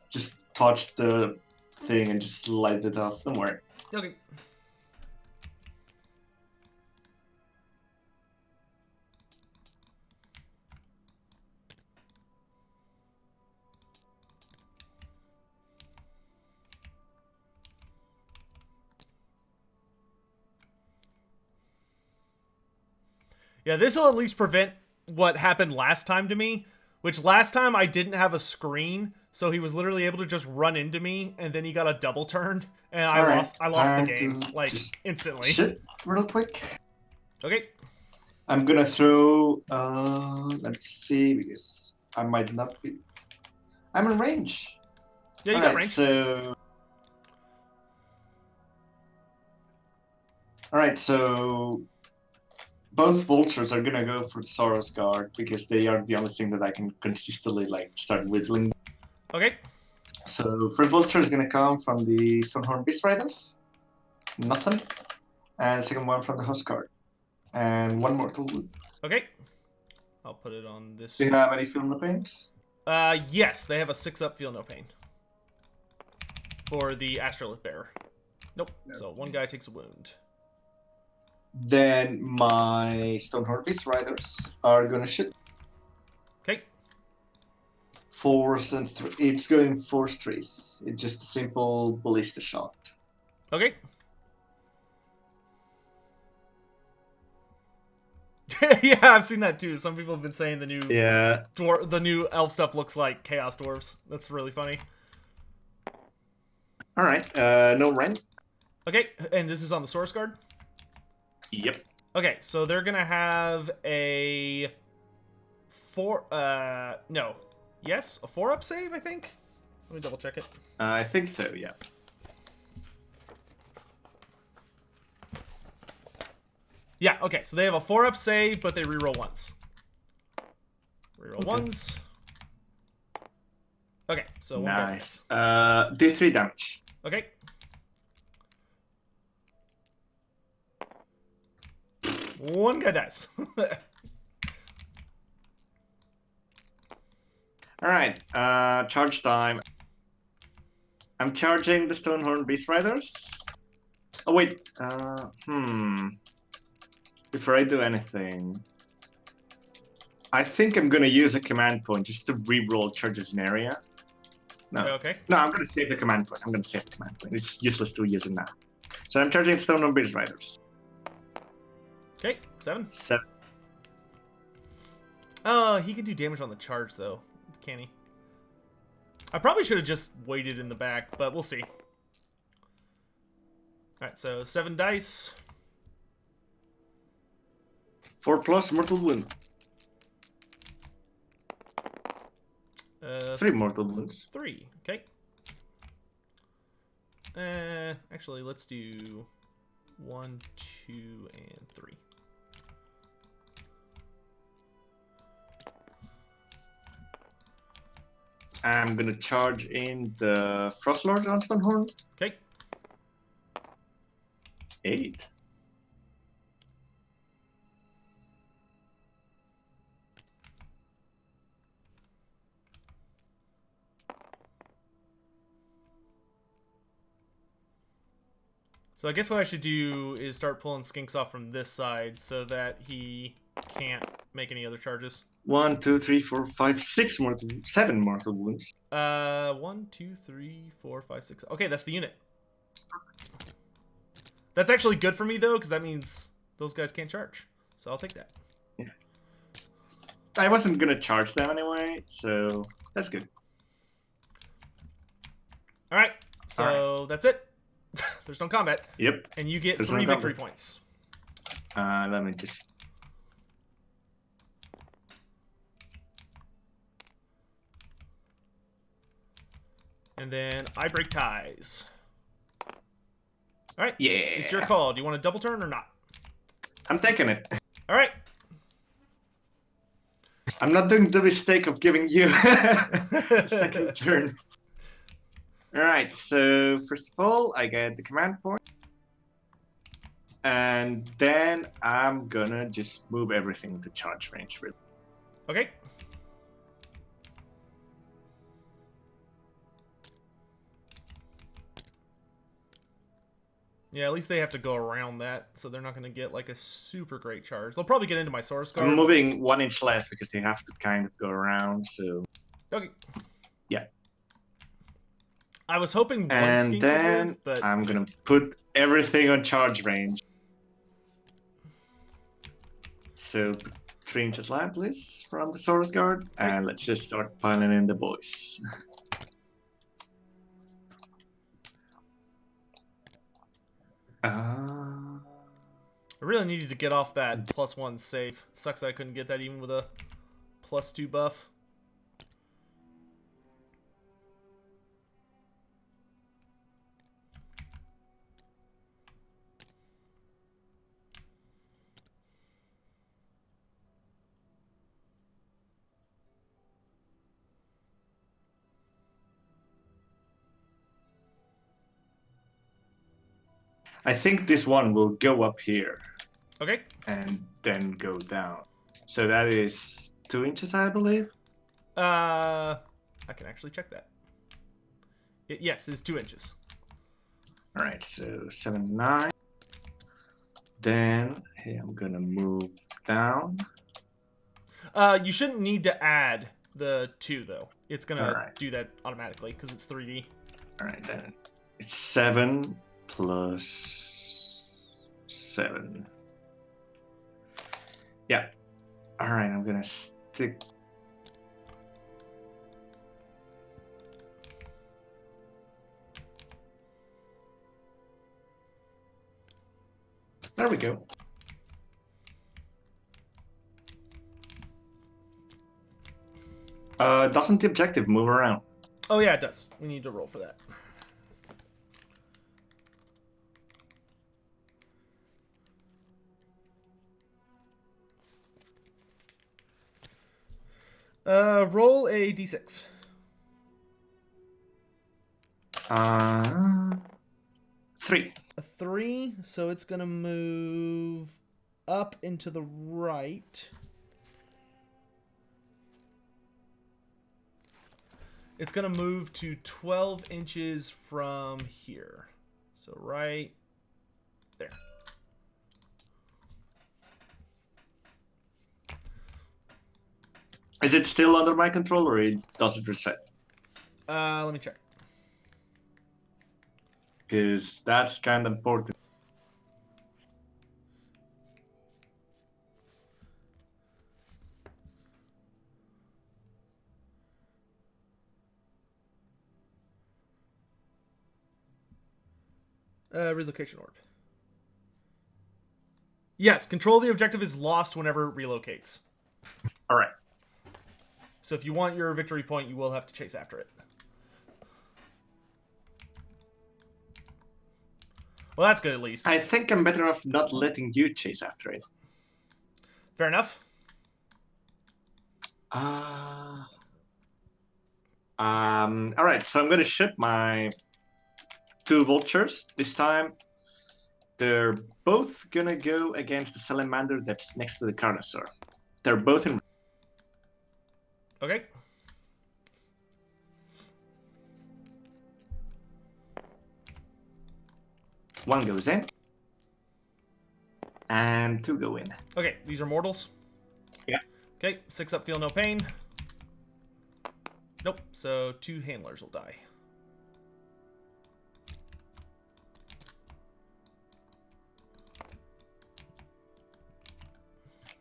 Just touch the thing and just slide it off. Don't worry. Okay. Yeah, this will at least prevent what happened last time to me, which last time I didn't have a screen, so he was literally able to just run into me, and then he got a double turn, and I lost the game, like, instantly. Shit, real quick. Okay. I'm gonna throw, let's see, because I might not be... I'm in range. Yeah, you got range. Alright, so... Both vultures are gonna go for the Soros Guard because they are the only thing that I can consistently like start whittling. Okay. So first vulture is gonna come from the Stonehorn Beast Riders. Nothing. And second one from the Host Guard. And one mortal wound. Okay. I'll put it on this. Do you have any feel no pains? Yes, they have a 6-up feel no pain. For the Astrolith Bearer. Nope. Okay. So one guy takes a wound. Then my Stonehorn Beast Riders are gonna shoot. Okay. 4s and 3. It's going 4s, 3s. It's just a simple ballista shot. Okay. Yeah, I've seen that too. Some people have been saying the new the new elf stuff looks like Chaos Dwarves. That's really funny. All right. No rank. Okay, and this is on the Source Guard. Yep. Okay, so they're gonna have a 4-up save, I think. Let me double check it. I think so, yeah. Yeah, okay, so they have a 4-up save, but they reroll once. Reroll ones. Okay, so nice. D3 damage. Okay. One guy dies. Alright, charge time. I'm charging the Stonehorn Beast Riders. Oh wait, before I do anything, I think I'm gonna use a command point just to reroll charges in area. No, okay. No, I'm gonna save the command point. It's useless to use it now. So I'm charging Stonehorn Beast Riders. Okay, 7. 7. He can do damage on the charge, though. Can he? I probably should have just waited in the back, but we'll see. Alright, so 7 dice. 4+ mortal wound. 3 mortal wounds. 3. Okay. Actually, let's do 1, 2, and 3. I'm gonna charge in the Frostlord Johnston Horn. Okay. 8. So I guess what I should do is start pulling skinks off from this side so that he can't make any other charges. 1, 2, 3, 4, 5, 6 mortal, 7 mortal wounds. 1, 2, 3, 4, 5, 6. Okay, that's the unit. That's actually good for me though, because that means those guys can't charge. So I'll take that. Yeah. I wasn't gonna charge them anyway, so that's good. All right, so that's it. There's no combat. Yep. And you get There's 3 no victory combat. points. Let me just. And then I break ties. All right. Yeah. It's your call. Do you want a double turn or not? I'm taking it. All right. I'm not doing the mistake of giving you a second turn. Alright, so first of all, I get the command point. And then I'm gonna just move everything to charge range. Really. Okay. Yeah, at least they have to go around that, so they're not going to get like a super great charge. They'll probably get into my source guard. I'm moving 1 inch less because they have to kind of go around, so... Okay. Yeah. I was hoping one and skink then would live, but... I'm gonna put everything on charge range. So 3 inches lab, please, from the source guard, and let's just start piling in the boys. I really needed to get off that +1 save. Sucks that I couldn't get that even with a +2 buff. I think this one will go up here. Okay. And then go down. So that is 2 inches, I believe. I can actually check that. Yes, it's 2 inches. All right, so 7, 9. Then, hey, I'm gonna move down. You shouldn't need to add the 2 though. It's gonna do that automatically because it's 3D. All right, then it's 7 plus 7. Yeah. All right, I'm gonna stick. There we go. Doesn't the objective move around? Oh yeah, it does. We need to roll for that. Roll a d6. 3. A 3, so it's gonna move up into the right. It's gonna move to 12 inches from here. So right there. Is it still under my control, or does it reset? Let me check. Because that's kind of important. Relocation orb. Yes, control of the objective is lost whenever it relocates. All right. So if you want your victory point, you will have to chase after it. Well, that's good at least. I think I'm better off not letting you chase after it. Fair enough. All right, so I'm gonna shoot my 2 vultures. This time, they're both gonna go against the salamander that's next to the carnosaur. They're both in. Okay. One goes in, and 2 go in. Okay, these are mortals. Yeah. Okay, 6 up, feel no pain. Nope, so 2 handlers will die.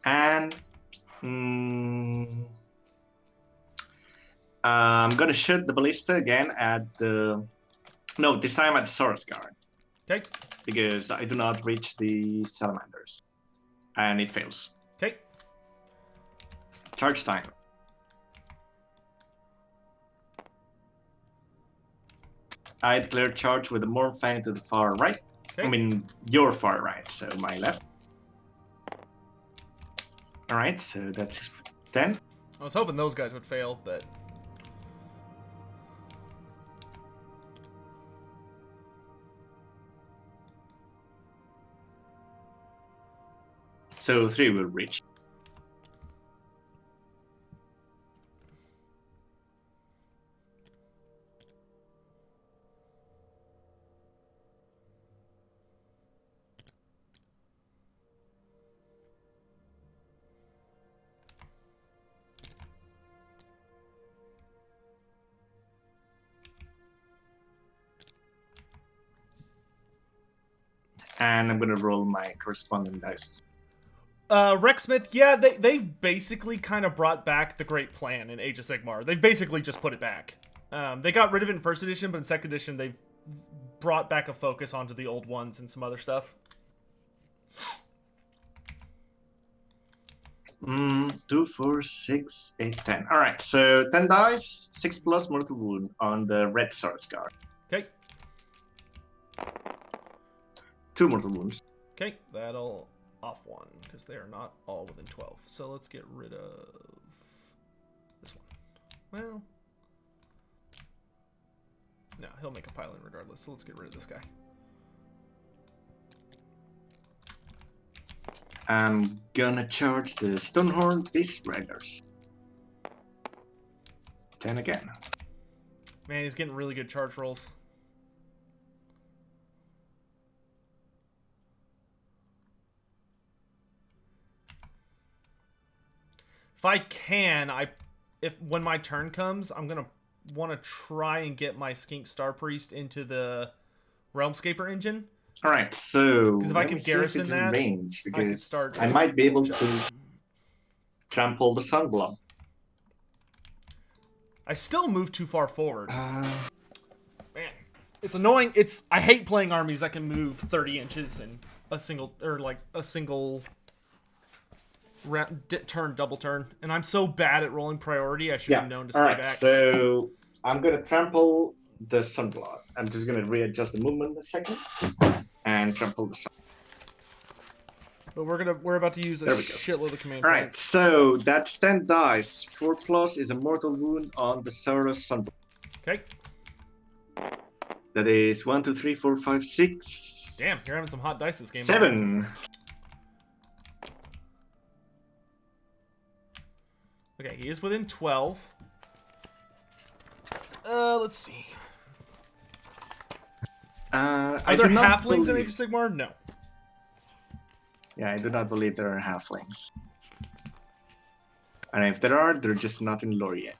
And I'm gonna shoot the ballista again at the. No, this time at the Saurus guard. Okay. Because I do not reach the salamanders. And it fails. Okay. Charge time. I declare charge with the Mornfang to the far right. Okay. I mean, your far right, so my left. Alright, so that's 10. I was hoping those guys would fail, but... So 3 will reach. And I'm gonna roll my corresponding dice. Rexsmith, yeah, they've basically kind of brought back the Great Plan in Age of Sigmar. They've basically just put it back. They got rid of it in first edition, but in second edition, they've brought back a focus onto the old ones and some other stuff. 2, 4, 6, 8, 10. Alright, so 10 dice, 6 plus mortal wound on the red Saurus guard. Okay. 2 mortal wounds. Okay, that'll off 1, because they are not all within 12. So let's get rid of this one. Well, no, he'll make a pile-in regardless, so let's get rid of this guy. I'm gonna charge the Stonehorn Beast Riders. 10 again. Man, he's getting really good charge rolls. If I can, when my turn comes, I'm gonna want to try and get my Skink Star Priest into the Realmscaper engine. All right, so because if I can garrison that, range, because I might be able to trample the Sunblood. I still move too far forward. Man, it's annoying. I hate playing armies that can move 30 inches in a single turn, double turn, and I'm so bad at rolling priority. I should have known to stay back. So I'm gonna trample the Sunblood. I'm just gonna readjust the movement a second and trample the Sun. But we're about to use a shitload of command. All right, so that's 10 dice. 4 plus is a mortal wound on the Saurus Sunblood. Okay. That is 1, 2, 3, 4, 5, 6. Damn, you're having some hot dice this game. 7. Okay, he is within 12. Let's see. Are there halflings in Age of Sigmar? No. Yeah, I do not believe there are halflings. And if there are, they're just not in lore yet.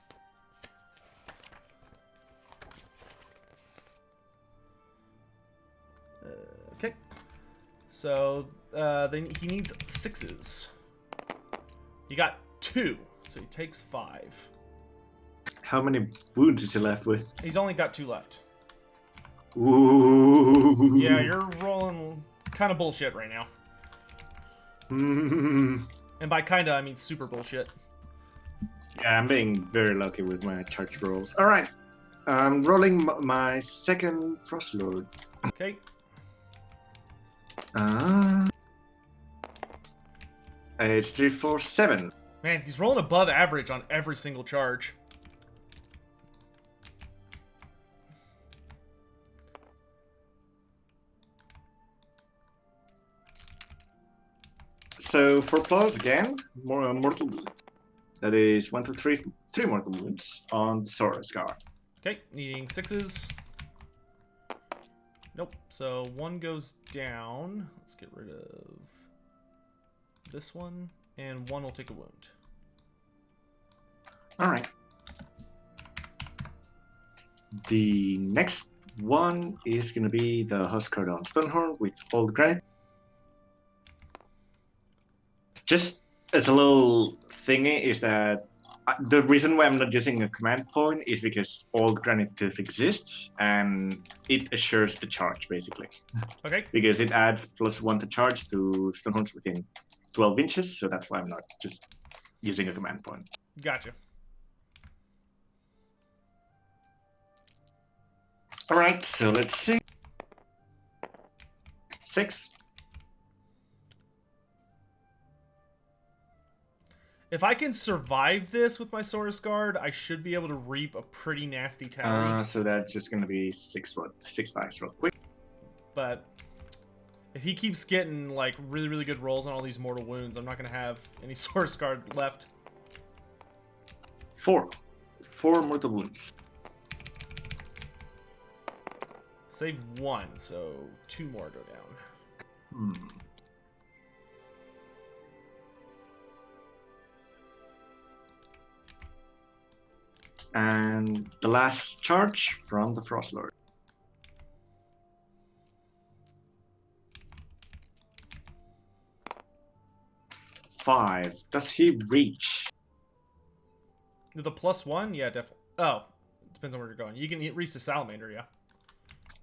Okay. So, he needs 6s. He got 2, so he takes 5. How many wounds is he left with? He's only got 2 left. Ooh. Yeah, you're rolling kind of bullshit right now. Mm, And by kinda, I mean super bullshit. yeah, I'm being very lucky with my charge rolls. All right, I'm rolling my second Frostlord. Okay. It's 3, 4, 7. Man, he's rolling above average on every single charge. So 4 plus again, more mortal wound. That is 1, 2, 3, 3 mortal wounds on Sora's guard. Okay, needing 6s. Nope. So 1 goes down. Let's get rid of this one. And 1 will take a wound. All right. The next one is going to be the Huskardon Stonehorn with Old Granite. Just as a little thingy is that the reason why I'm not using a command point is because Old Granite Tooth exists and it assures the charge basically. Okay. Because it adds +1 to charge to Stonehorns within 12 inches, so that's why I'm not just using a command point. Gotcha. All right, so let's see. 6. If I can survive this with my Saurus Guard, I should be able to reap a pretty nasty tally. So that's just going to be 6 dice real quick. But if he keeps getting like really, really good rolls on all these mortal wounds, I'm not going to have any Saurus Guard left. 4 mortal wounds. Save 1, so 2 more go down. And the last charge from the Frostlord. 5. Does he reach? The +1? Yeah, definitely. Oh, depends on where you're going. You can reach the Salamander, yeah.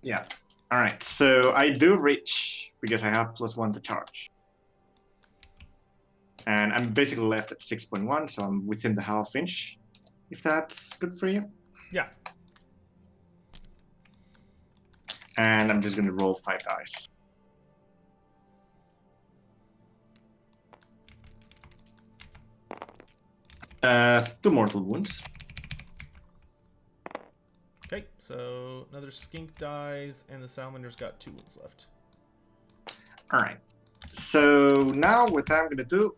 Yeah. All right. So I do reach because I have +1 to charge. And I'm basically left at 6.1, so I'm within the half inch. If that's good for you. Yeah. And I'm just going to roll 5 dice. Two mortal wounds. Okay, so another skink dies, and the Salamander's got 2 wounds left. All right. So now what I'm going to do,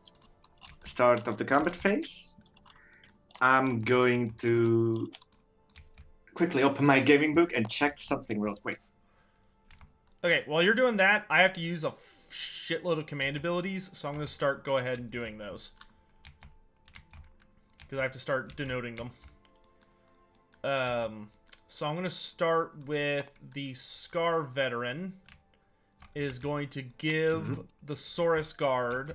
start of the combat phase, I'm going to quickly open my gaming book and check something real quick. Okay, while you're doing that, I have to use a shitload of command abilities, so I'm going to go ahead and doing those. Because I have to start denoting them. So I'm going to start with the Scar Veteran. Is going to give the Saurus Guard,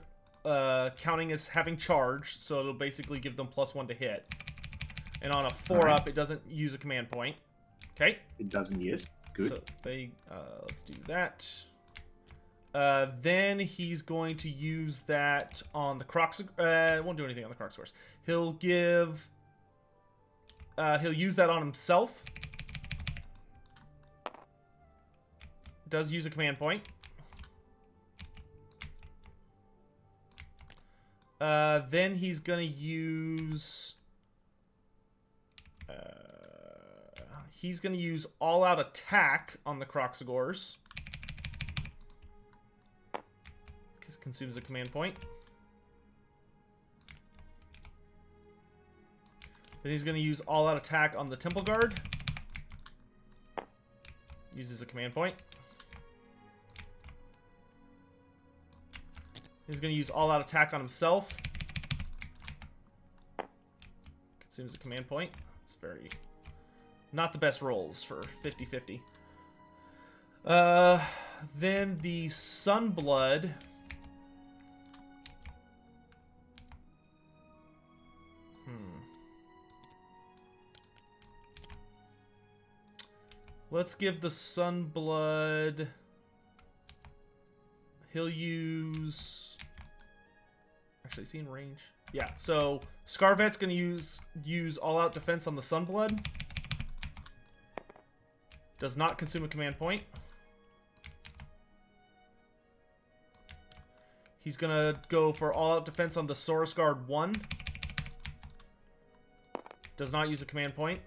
counting as having charged, so it'll basically give them +1 to hit. And on a 4-up, it doesn't use a command point. Okay? It doesn't use. Good. So let's do that. Then he's going to use that on the Kroak. Won't do anything on the Kroak Source. He'll give. He'll use that on himself. Does use a command point. Then he's gonna use. He's gonna use all-out attack on the Kroxigors. Consumes a command point. Then he's going to use all-out attack on the Temple Guard. Uses a command point. He's going to use all-out attack on himself. Consumes a command point. It's very... not the best rolls for 50-50. Then the Sunblood... Let's give the Sunblood... He'll use Actually, is he in range? Yeah, so Scarvet's going to use all-out defense on the Sunblood. Does not consume a command point. He's going to go for all-out defense on the Saurus Guard 1. Does not use a command point.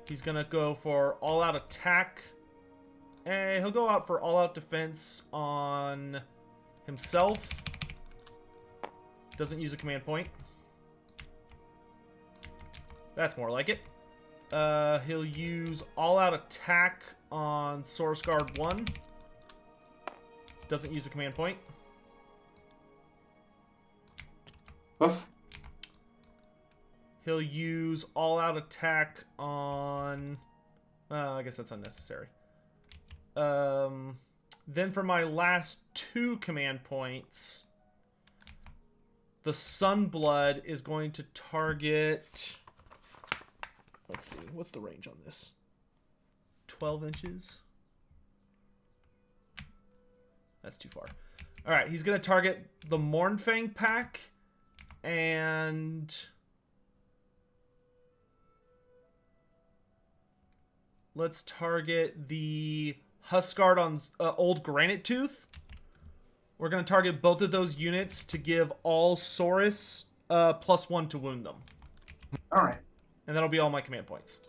He's going to go for all-out attack. And he'll go out for all-out defense on himself. Doesn't use a command point. That's more like it. He'll use all-out attack on Saurus Guard 1. Doesn't use a command point. Oof. He'll use all-out attack on... I guess that's unnecessary. Then for my last 2 command points, the Sunblood is going to target... Let's see, what's the range on this? 12 inches? That's too far. Alright, he's going to target the Mournfang pack and... Let's target the Huskard on Old Granite Tooth. We're going to target both of those units to give all Saurus +1 to wound them. Alright. And that'll be all my command points.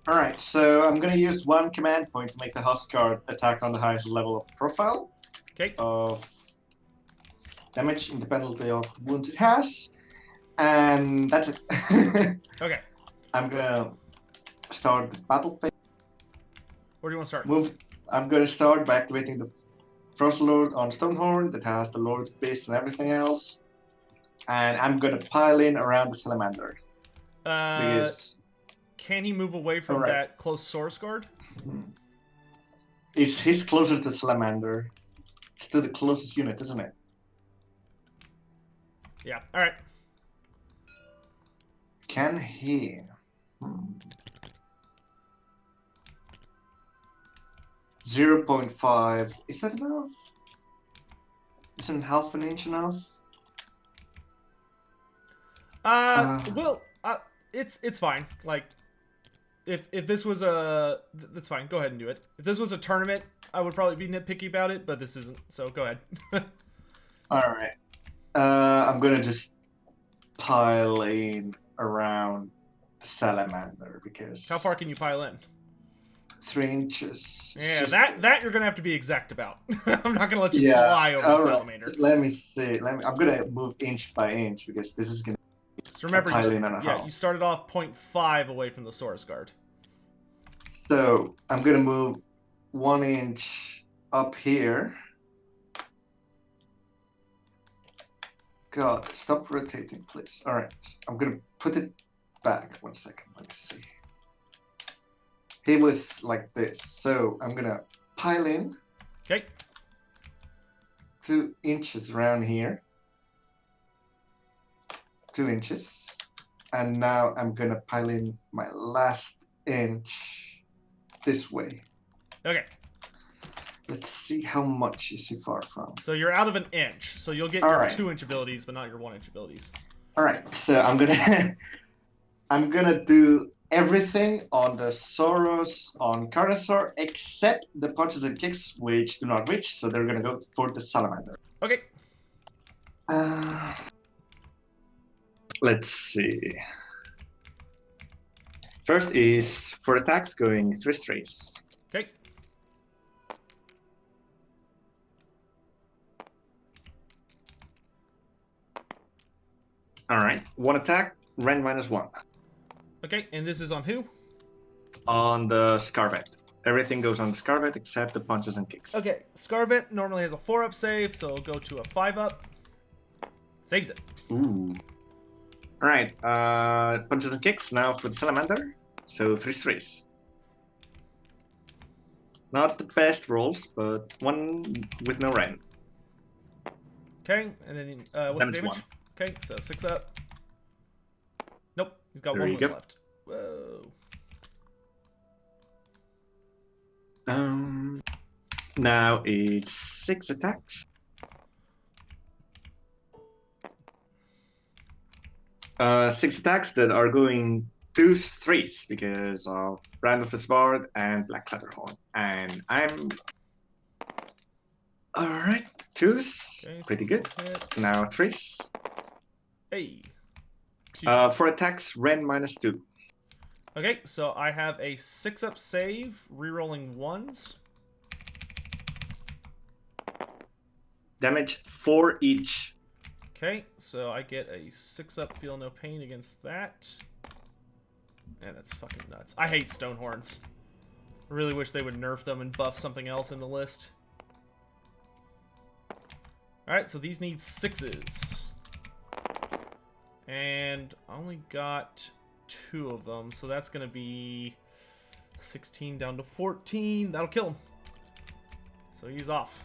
Alright, so I'm going to use 1 command point to make the Huskard attack on the highest level of profile. Okay. Of damage independently of wounds it has. And that's it. Okay. I'm going to start the battle phase. Where do you want to start? I'm going to start by activating the Frost Lord on Stonehorn that has the Lord Beast and everything else. And I'm going to pile in around the Salamander. Because... Can he move away from that close Saurus Guard? He's closer to Salamander. Still the closest unit, isn't it? Yeah, alright. Can he? 0.5. Is that enough? Isn't half an inch enough? Well, it's fine. Like, if this was a... That's fine, go ahead and do it. If this was a tournament, I would probably be nitpicky about it, but this isn't, so go ahead. Alright. I'm gonna just pile in around the Salamander, because... How far can you pile in? 3 inches. Yeah, just... that you're gonna have to be exact about. I'm not gonna let you fly over the Salamander. Let me see. I'm gonna move inch by inch, because this is gonna... Just remember, you started off 0.5 away from the Saurus Guard. So I'm gonna move 1 inch up here. God, stop rotating, please. All right, I'm gonna put it back. 1 second. Let's see. He was like this, so I'm gonna pile in. Okay. 2 inches around here. 2 inches, and now I'm gonna pile in my last inch this way. Okay. Let's see how much is he far from. So you're out of an inch, so you'll get your 2-inch abilities, but not your 1-inch abilities. All right, so I'm gonna do everything on the Saurus on Carnosaur except the punches and kicks, which do not reach, so they're gonna go for the Salamander. Okay. Let's see. First is for attacks going 3 strays. Okay. Alright, 1 attack, Ren -1. Okay, and this is on who? On the Scarvet. Everything goes on the Scarvet except the punches and kicks. Okay, Scarvet normally has a 4-up save, so it'll go to a 5-up. Saves it. Ooh. Alright, punches and kicks now for the Salamander. So 3 strays. Not the best rolls, but 1 with no Ren. Okay, and then what's Damage the damage? 1. Okay, so 6 up. Nope, he's got There 1 you wound go. left. Whoa. Now it's 6 attacks. 6 attacks that are going 2s, 3s because of Brand of the Bard and Black Clatterhorn. And I'm... Alright, 2s. Okay, so Pretty good. hit. Now 3s. Hey. 4 attacks, Ren -2. Okay, so I have a 6-up save, rerolling 1s. Damage 4 each. Okay, so I get a 6-up, feel no pain against that. Man, that's fucking nuts. I hate Stonehorns. I really wish they would nerf them and buff something else in the list. Alright, so these need 6s. And I only got 2 of them, so that's going to be 16 down to 14. That'll kill him. So he's off.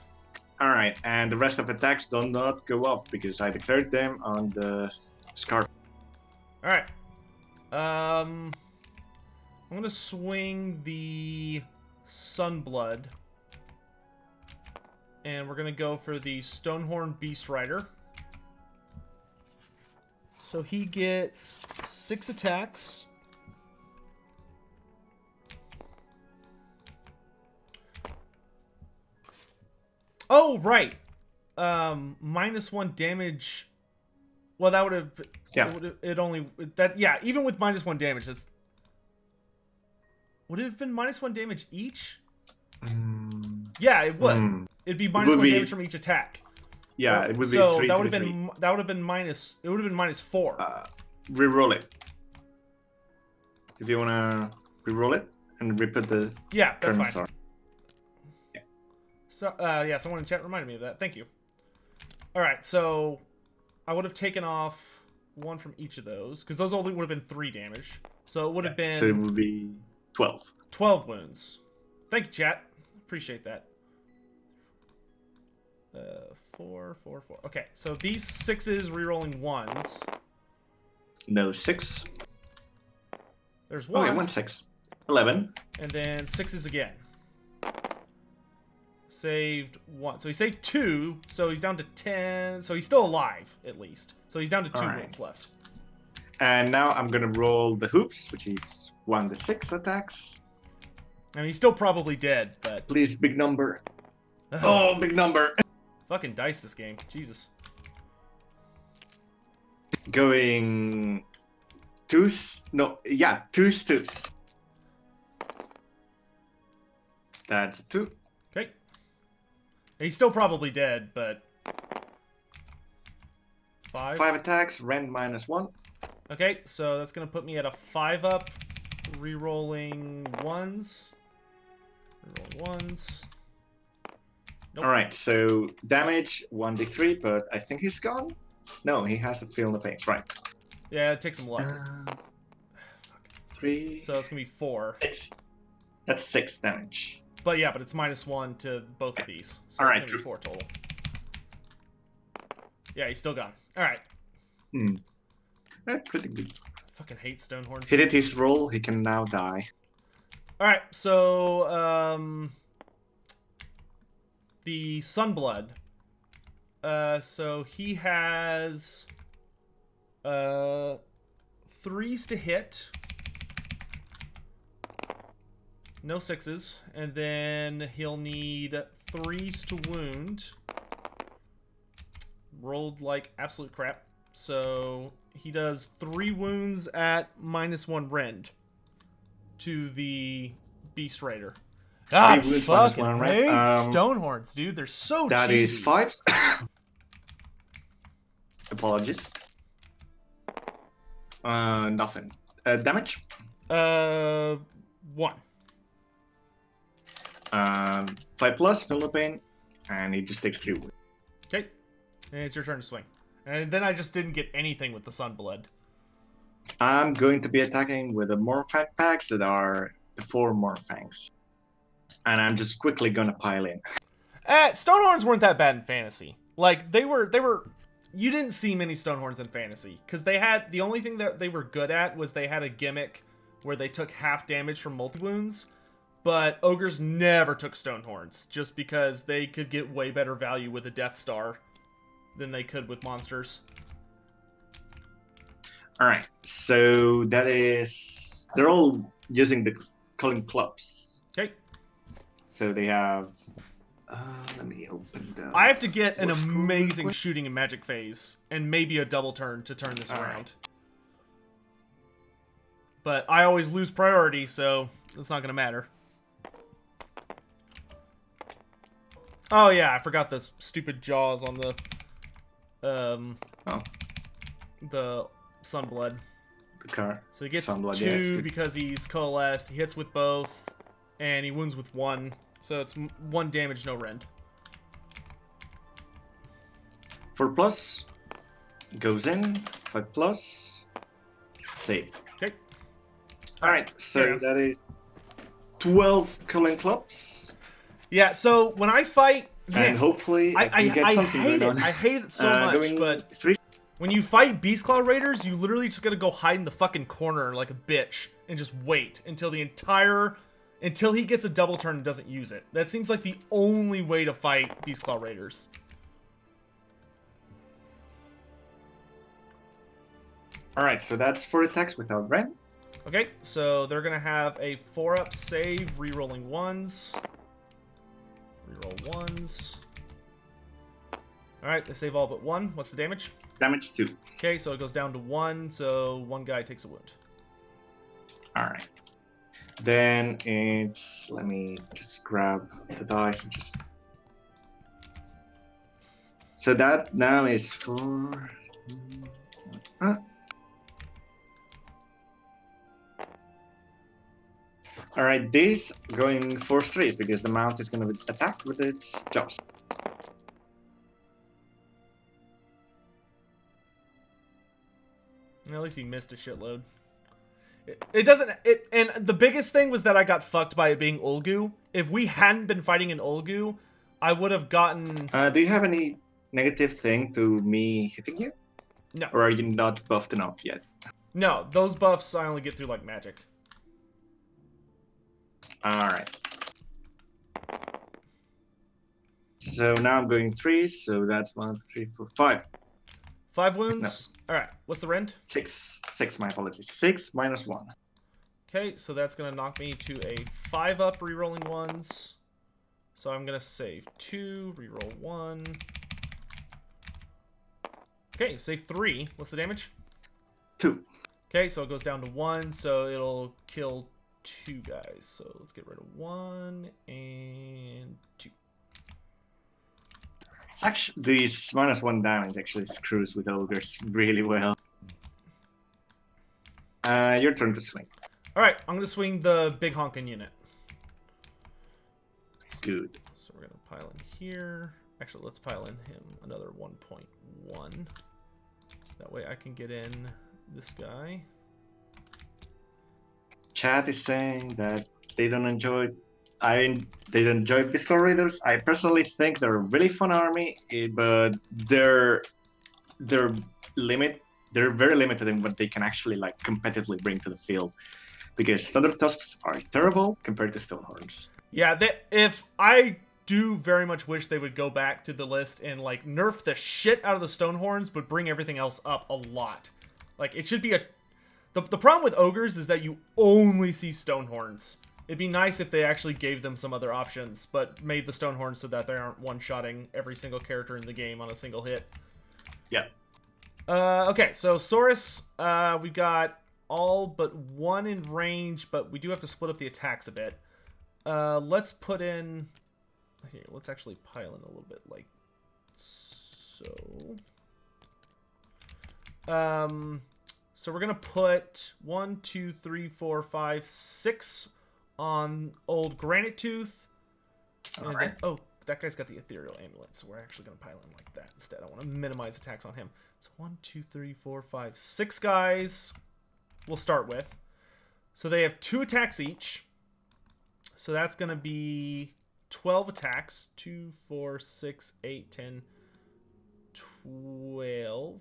Alright, and the rest of attacks do not go off because I declared them on the Scarf. Alright. I'm going to swing the Sunblood. And we're going to go for the Stonehorn Beast Rider. So he gets 6 attacks. Oh, right. -1 damage. Well, that would have... Yeah. It only... That, yeah, even with -1 damage, that's... Would it have been -1 damage each? Yeah, it would. It'd be -1 damage from each attack. Yeah, it would be so 3 that to would have 3. been that would have been minus. It would have been -4. Reroll it. If you wanna reroll it and re-put the... Yeah, that's fine. Sorry. Yeah. So yeah, someone in chat reminded me of that. Thank you. All right, so I would have taken off 1 from each of those because those only would have been 3 damage. So it would have been. So it would be 12. 12 wounds. Thank you, chat. Appreciate that. 4, 4, 4. Okay, so these 6s rerolling 1s. No, 6. There's 1. Okay, 1 6. 11. And then 6s again. Saved 1. So he saved 2, so he's down to 10. So he's still alive, at least. So he's down to 2 wounds left. And now I'm gonna roll the hoops, which is 1 to 6 attacks. I mean, he's still probably dead, but... Please, big number. Oh, big number. Fucking dice this game. Jesus. Going... 2s? No, yeah, 2s, 2s. That's a 2. Okay. He's still probably dead, but... 5. 5 attacks, rend -1. Okay, so that's going to put me at a 5-up. Rerolling 1s. Reroll 1s. Nope. Alright, so damage 1d3, but I think he's gone? No, he has to feel the pains, right. Yeah, it takes some luck. 3... So it's going to be 4. 6. That's 6 damage. But yeah, but it's -1 to both of these. So Alright. it's going to be 4 total. Yeah, he's still gone. Alright. Pretty good. Fucking hate Stonehorn. He did his roll, he can now die. Alright, so, the Sunblood. So he has, 3s to hit. No 6s. And then he'll need 3s to wound. Rolled like absolute crap. So he does 3 wounds at -1 rend to the Beast Raider. Ah, fucking hate Stonehorns, dude. They're so cheesy. That is 5s. Apologies. Nothing. Damage? 1. 5 plus, feel no pain, and he just takes 3 wounds. Okay. And it's your turn to swing. And then I just didn't get anything with the Sunblood. I'm going to be attacking with the Morfang packs that are the 4 Morfangs. And I'm just quickly gonna pile in. Stonehorns weren't that bad in fantasy. Like, they were... You didn't see many Stonehorns in fantasy. Because they had... The only thing that they were good at was they had a gimmick where they took half damage from multi-wounds. But Ogres never took Stonehorns. Just because they could get way better value with a Death Star than they could with monsters. All right, so that is they're all using the calling clubs. Okay. So they have. Let me open the. I have to get an force code real amazing quick. shooting and magic phase, and maybe a double turn to turn this All around. right. But I always lose priority, so it's not gonna matter. Oh yeah, I forgot the stupid jaws on the Oh, the Sunblood. the car. So he gets Sunblood, 2 yes, good. because he's coalesced. He hits with both, and he wounds with 1. So it's 1 damage, no rend. 4+ goes in. 5+. Save. Okay. All right, so Yeah. that is 12 calling clubs, Yeah. So when I fight, man, and hopefully I can get something hate going it. on. I hate it so much, Going but 3. when you fight Beast Claw Raiders, you literally just gotta go hide in the fucking corner like a bitch and just wait until until he gets a double turn and doesn't use it. That seems like the only way to fight Beast Claw Raiders. All right, so that's 4 attacks without rend. Okay, so they're gonna have a 4-up save, rerolling 1s. Reroll 1s. Alright, they save all but 1. What's the damage? Damage 2. Okay, so it goes down to 1, so 1 guy takes a wound. All right. Then it's, let me just grab the dice and just. So that now is 4. All right, this going for 3 because the mount is going to attack with its jaws. At least he missed a shitload. It doesn't... And the biggest thing was that I got fucked by it being Ulgu. If we hadn't been fighting an Ulgu, I would have gotten... Do you have any negative thing to me hitting you? No. Or are you not buffed enough yet? No, those buffs I only get through, like, magic. Alright. So now I'm going 3, so that's 1, 2, 3, 4, 5. 5 wounds? Alright, what's the rend? 6, my apologies. 6 minus 1. Okay, so that's going to knock me to a 5-up, rerolling 1s. So I'm going to save 2, reroll 1. Okay, save 3. What's the damage? 2. Okay, so it goes down to 1, so it'll kill 2 guys. So let's get rid of 1 and 2. Actually, these minus 1 damage actually screws with ogres really well. Your turn to swing. Alright, I'm going to swing the big honkin' unit. Good. So we're going to pile in here. Actually, let's pile in him another 1.1. That way I can get in this guy. Chat is saying that they don't enjoy Beast Claw Raiders. I personally think they're a really fun army, but they're very limited in what they can actually like competitively bring to the field. Because Thunder Tusks are terrible compared to Stonehorns. Yeah, if I do very much wish they would go back to the list and like nerf the shit out of the Stonehorns, but bring everything else up a lot. Like it should be the problem with ogres is that you only see Stonehorns. It'd be nice if they actually gave them some other options, but made the Stonehorns so that they aren't one-shotting every single character in the game on a single hit. Yeah. Okay, so Saurus, we've got all but 1 in range, but we do have to split up the attacks a bit. Let's put in... Here, let's actually pile in a little bit like so. So we're going to put 1, 2, 3, 4, 5, 6 on old Granite Tooth. And then, oh, that guy's got the Ethereal Amulet, so we're actually going to pile in like that instead. I want to minimize attacks on him. So 1, 2, 3, 4, 5, 6 guys we'll start with. So they have 2 attacks each. So that's going to be 12 attacks. 2, 4, 6, 8, 10, 12.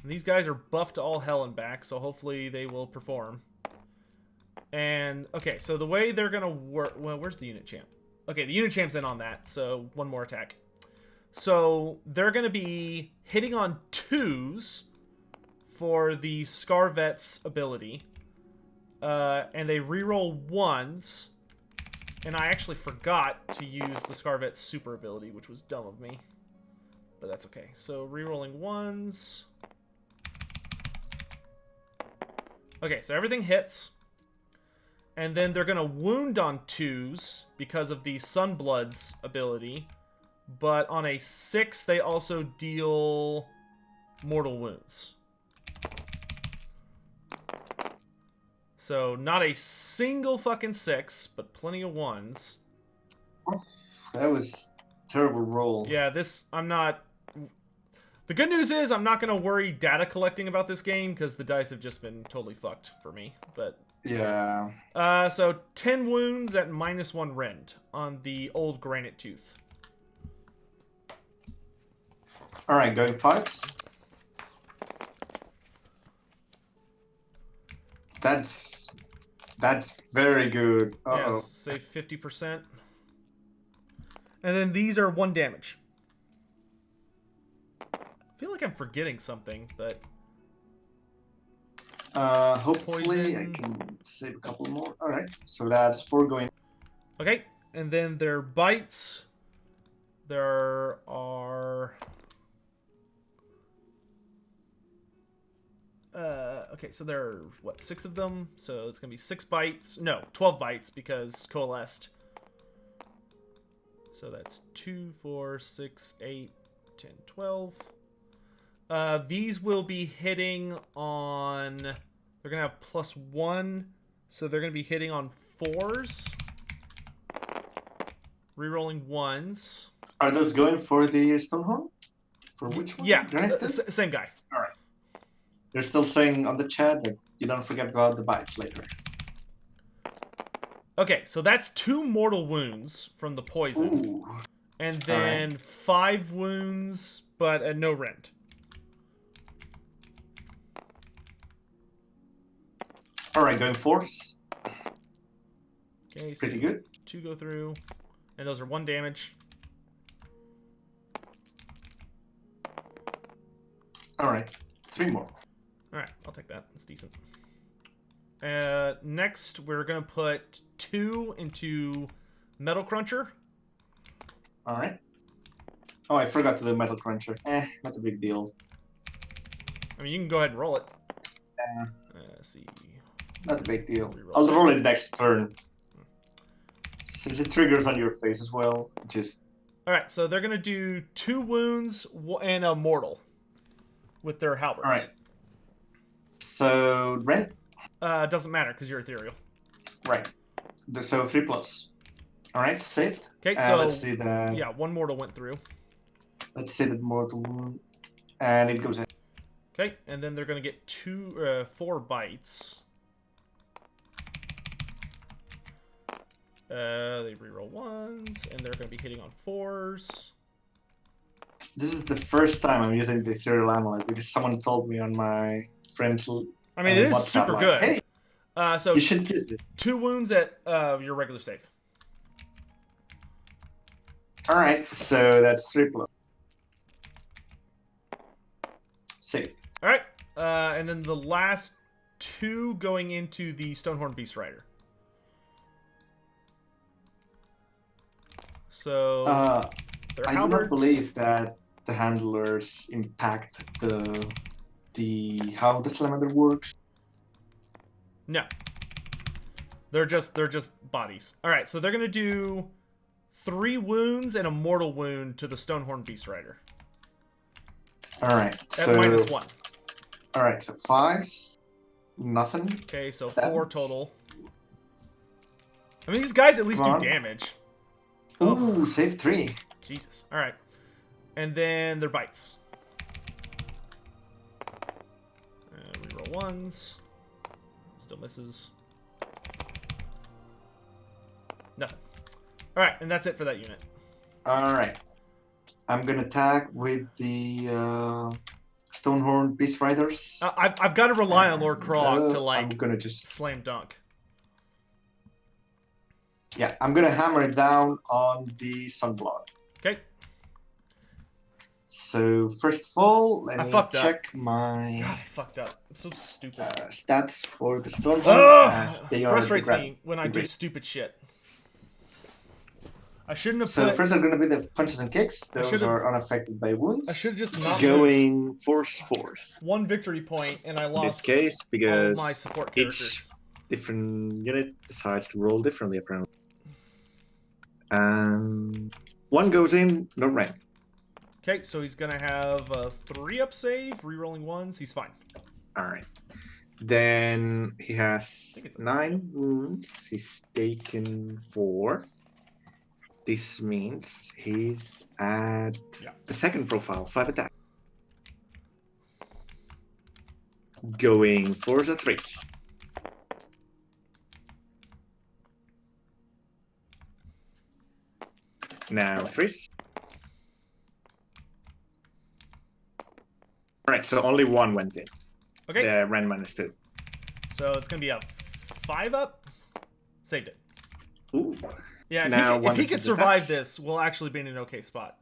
And these guys are buffed to all hell and back, so hopefully they will perform. And, okay, so the way they're going to work... Well, where's the unit champ? Okay, the unit champ's in on that, so 1 more attack. So they're going to be hitting on 2s for the Scarvet's ability. And they reroll 1s. And I actually forgot to use the Scarvet's super ability, which was dumb of me. But that's okay. So rerolling 1s. Okay, so everything hits. And then they're going to wound on 2s because of the Sunblood's ability. But on a 6, they also deal mortal wounds. So not a single fucking 6, but plenty of 1s. That was a terrible roll. Yeah, this, I'm not... The good news is I'm not going to worry data collecting about this game because the dice have just been totally fucked for me. But yeah. So 10 wounds at -1 rend on the old granite tooth. All right, going 5s. That's very good. Uh-oh. Yeah, say 50%. And then these are 1 damage. I feel like I'm forgetting something, but... Hopefully Poison. I can save a couple more. All right, so that's 4 going. Okay, and then their bites. There are... okay, so there are, what, 6 of them? So it's going to be 6 bites. No, 12 bites because coalesced. So that's 2, 4, 6, 8, 10, 12. These will be hitting on... They're going to have +1. So they're going to be hitting on 4s. Rerolling 1s. Are those going for the Stonehorn? For which one? Yeah, Granite? same guy. All right. They're still saying on the chat that you don't forget about the bites later. Okay, so that's 2 mortal wounds from the poison. Ooh. And then 5 wounds, but at no rend. All right, going 4s. Okay, so Pretty good. 2 go through. And those are 1 damage. All right, 3 more. Alright, I'll take that. That's decent. Next, we're going to put 2 into Metal Cruncher. All right. Oh, I forgot to do Metal Cruncher. Not a big deal. I mean, you can go ahead and roll it. Let's see. Not a big deal. Reroll. I'll roll it next turn. Since it triggers on your face as well, just... Alright, so they're going to do 2 wounds and a mortal with their halberds. Alright. So, rent? Doesn't matter because you're ethereal. Right. So 3+. Alright, saved. Okay, so let's see the... yeah, 1 mortal went through. Let's see the mortal wound. And it goes in. Okay, and then they're going to get 4 bites. They reroll 1s, and they're going to be hitting on 4s. This is the first time I'm using the ethereal amulet because someone told me on my friend's... I mean, it is WhatsApp super line, good. Hey, So you should use it. 2 wounds at your regular save. Alright, so that's 3+. Saved. Alright, and then the last 2 going into the Stonehorn Beast Rider. So, their I do halberds. not believe that the handlers impact how the salamander works. No. They're just bodies. Alright, so they're gonna do 3 wounds and a mortal wound to the Stonehorn Beast Rider. Alright, At so... -1. Alright, so 5s. Nothing. Okay, so That- 4 total. I mean, these guys at least Come do on. damage. Ooh, save 3. Jesus. Alright. And then their bites. Reroll 1s. Still misses. Nothing. Alright, and that's it for that unit. Alright. I'm gonna attack with the Stonehorn Beast Riders. I've got to rely on Lord Kroak to, I'm like, gonna just... slam dunk. Yeah, I'm gonna hammer it down on the Sunblood. Okay. So first of all, let me fucked up. check my God, I fucked up. I'm so stupid. stats for the Stormhorn as they are Frustrates me when I do stupid shit. I shouldn't have So first are going to be the punches and kicks. Those are unaffected by wounds. I should just not going force. one victory point, and I lost In this case, all because of my support characters. each different unit decides to roll differently, apparently. And one goes in, no rank. Okay, so he's gonna have a 3-up save, rerolling ones. He's fine. All right. Then he has 9 wounds. He's taken 4. This means he's at the second profile, 5 attack. Going for the 3s. Now 3s. Alright, so only 1 went in. Okay. The Ren -2. So it's gonna be a 5-up. Saved it. Ooh. Yeah, now, if he could survive this, we'll actually be in an okay spot.